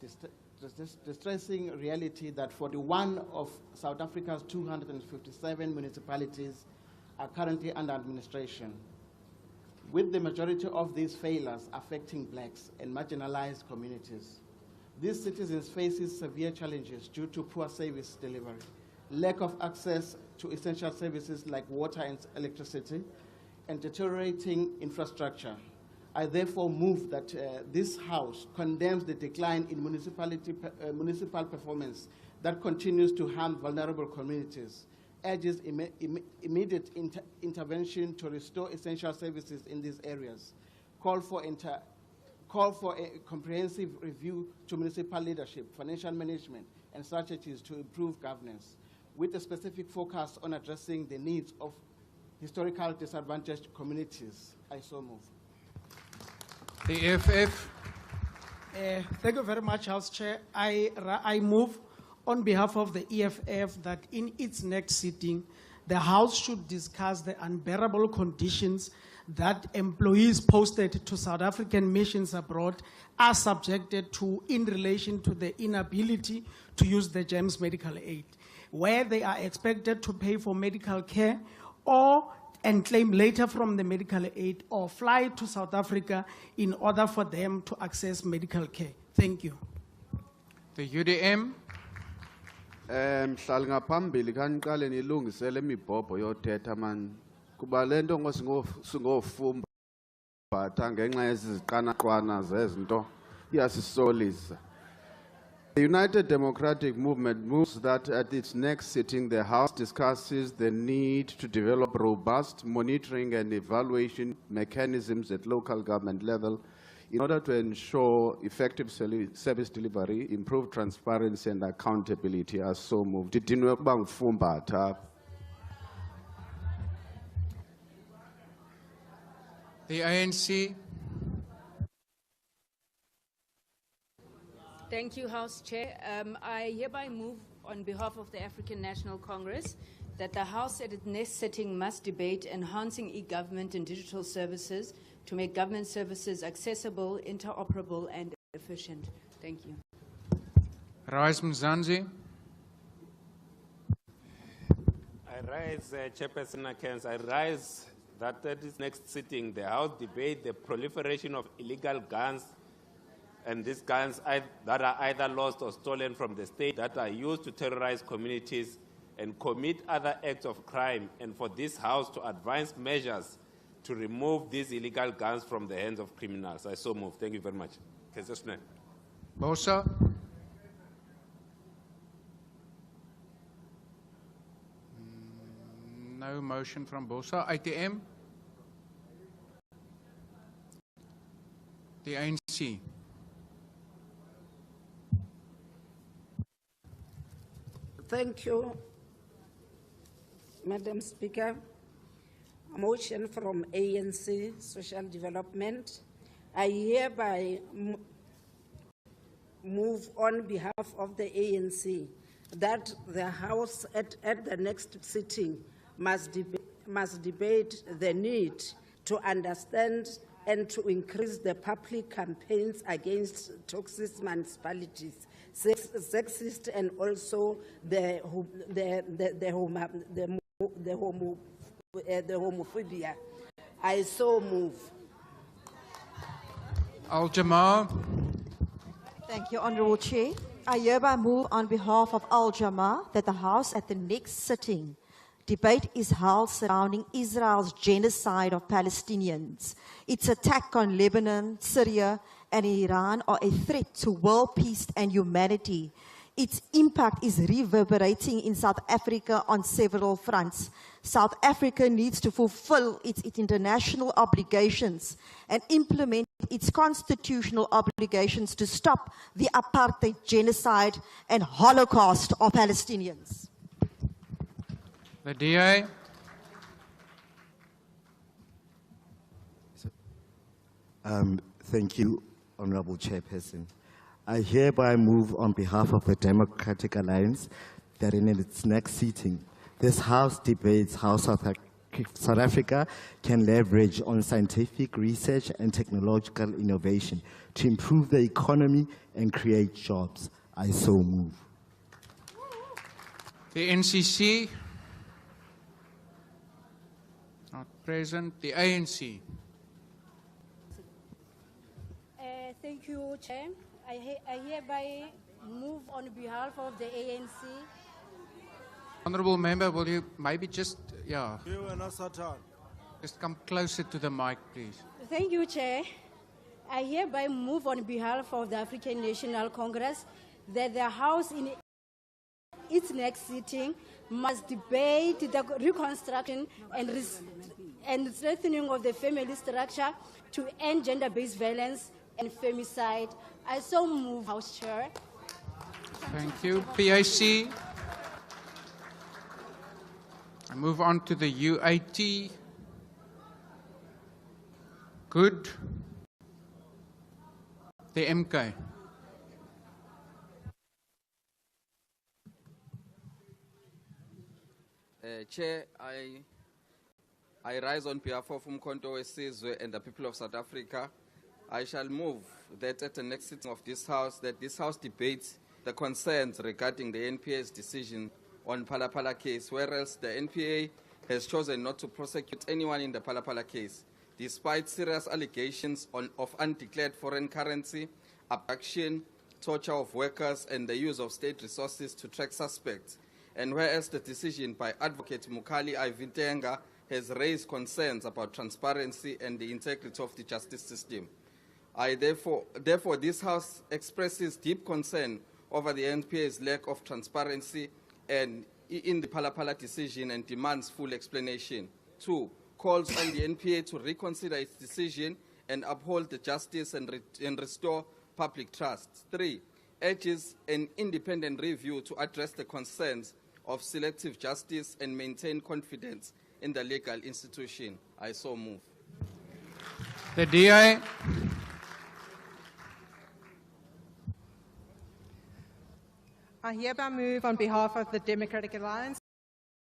distressing reality that 41 of South Africa's 257 municipalities are currently under administration, with the majority of these failures affecting blacks and marginalized communities. These citizens face severe challenges due to poor service delivery, lack of access to essential services like water and electricity, and deteriorating infrastructure. I therefore move that this House condemns the decline in municipal performance that continues to harm vulnerable communities, urges immediate intervention to restore essential services in these areas, calls call for a comprehensive review to municipal leadership, financial management, and strategies to improve governance, with a specific focus on addressing the needs of historical disadvantaged communities. I so move. The EFF. Thank you very much, House Chair. I move on behalf of the EFF that in its next sitting, the House should discuss the unbearable conditions that employees posted to South African missions abroad are subjected to in relation to the inability to use the GEMS medical aid, where they are expected to pay for medical care and claim later from the medical aid or fly to South Africa in order for them to access medical care. Thank you. The UDM. Mhlali ngaphambili kaniqale nilungisele imibhobho yothetha man kuba lento ngosingofumba batha ngenxa yeziqanaqwana zezinto iyasisolisa. The United Democratic Movement moves that at its next sitting the House discusses the need to develop robust monitoring and evaluation mechanisms at local government level in order to ensure effective service delivery, improve transparency and accountability. As so moved. The ANC. Thank you, House Chair. I hereby move on behalf of the African National Congress that the House at its next sitting must debate enhancing e-government and digital services to make government services accessible, interoperable and efficient. Thank you. Rise Mzansi. I rise, Chairperson Akens, I rise that at this next sitting, the House debate the proliferation of illegal guns, and these guns that are either lost or stolen from the state that are used to terrorize communities and commit other acts of crime, and for this House to advance measures to remove these illegal guns from the hands of criminals. I so move. Thank you very much. Bosa. No motion from Bosa. ITM. The ANC. Thank you, Madam Speaker. A motion from ANC Social Development. I hereby move on behalf of the ANC that the House at the next sitting must debate the need to understand and to increase the public campaigns against toxic municipalities, sexist, and also the homophobia. I so move. Al-Jamaa. Thank you, Honourable Chair. I hereby move on behalf of Al-Jamaa that the House at the next sitting debate is held surrounding Israel's genocide of Palestinians. Its attack on Lebanon, Syria, and Iran are a threat to world peace and humanity. Its impact is reverberating in South Africa on several fronts. South Africa needs to fulfill its international obligations and implement its constitutional obligations to stop the apartheid, genocide, and Holocaust of Palestinians. The DA. Thank you, Honourable Chairperson. I hereby move on behalf of the Democratic Alliance that in its next sitting, this House debates how South Africa can leverage on scientific research and technological innovation to improve the economy and create jobs. I so move. The NCC. Not present. The ANC. Thank you, Chair. I hereby move on behalf of the ANC. Honourable Member, will you maybe just, just come closer to the mic, please. Thank you, Chair. I hereby move on behalf of the African National Congress that the House in its next sitting must debate the reconstruction and strengthening of the family structure to end gender-based violence, and femicide. I so move, House Chair. Thank you. PAC. I move on to the UAT. Good. The MK. Chair, I rise on behalf of Umkhonto Wesizwe and the people of South Africa. I shall move that at the next sitting of this House, that this House debates the concerns regarding the NPA's decision on Phala case, whereas the NPA has chosen not to prosecute anyone in the Phala case, despite serious allegations of undeclared foreign currency, abduction, torture of workers, and the use of state resources to track suspects. And whereas the decision by Advocate Mukali Ivitenga has raised concerns about transparency and the integrity of the justice system. Therefore, this House expresses deep concern over the NPA's lack of transparency and in the Phala decision and demands full explanation. 2, calls on the NPA to reconsider its decision and uphold the justice and restore public trust. 3, urges an independent review to address the concerns of selective justice and maintain confidence in the legal institution. I so move. The DI. I hereby move on behalf of the Democratic Alliance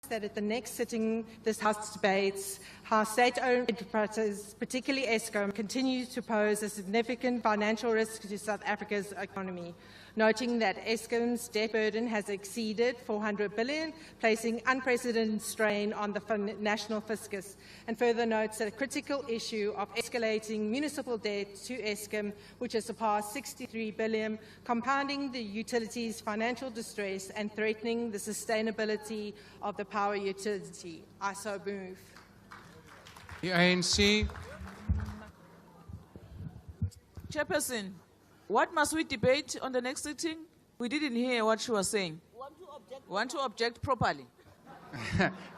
that at the next sitting this House debates how state-owned enterprises, particularly Eskom, continue to pose a significant financial risk to South Africa's economy, noting that Eskom's debt burden has exceeded 400 billion, placing unprecedented strain on the national fiscus, and further notes that a critical issue of escalating municipal debt to Eskom, which has surpassed 63 billion, compounding the utility's financial distress and threatening the sustainability of the power utility. I so move. The ANC. Chairperson, what must we debate on the next sitting? We didn't hear what she was saying. Want to object properly?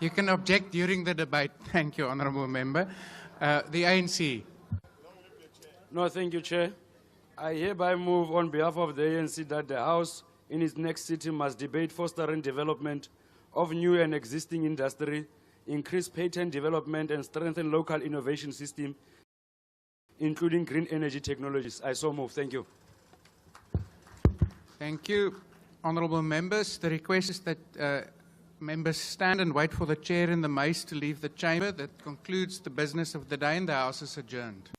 You can object during the debate. Thank you, Honourable Member. The ANC. No, thank you, Chair. I hereby move on behalf of the ANC that the House in its next sitting must debate fostering development of new and existing industry, increase patent development and strengthen local innovation system, including green energy technologies. I so move. Thank you. Thank you. Honourable members, the request is that members stand and wait for the chair and the mace to leave the chamber. That concludes the business of the day and the House is adjourned.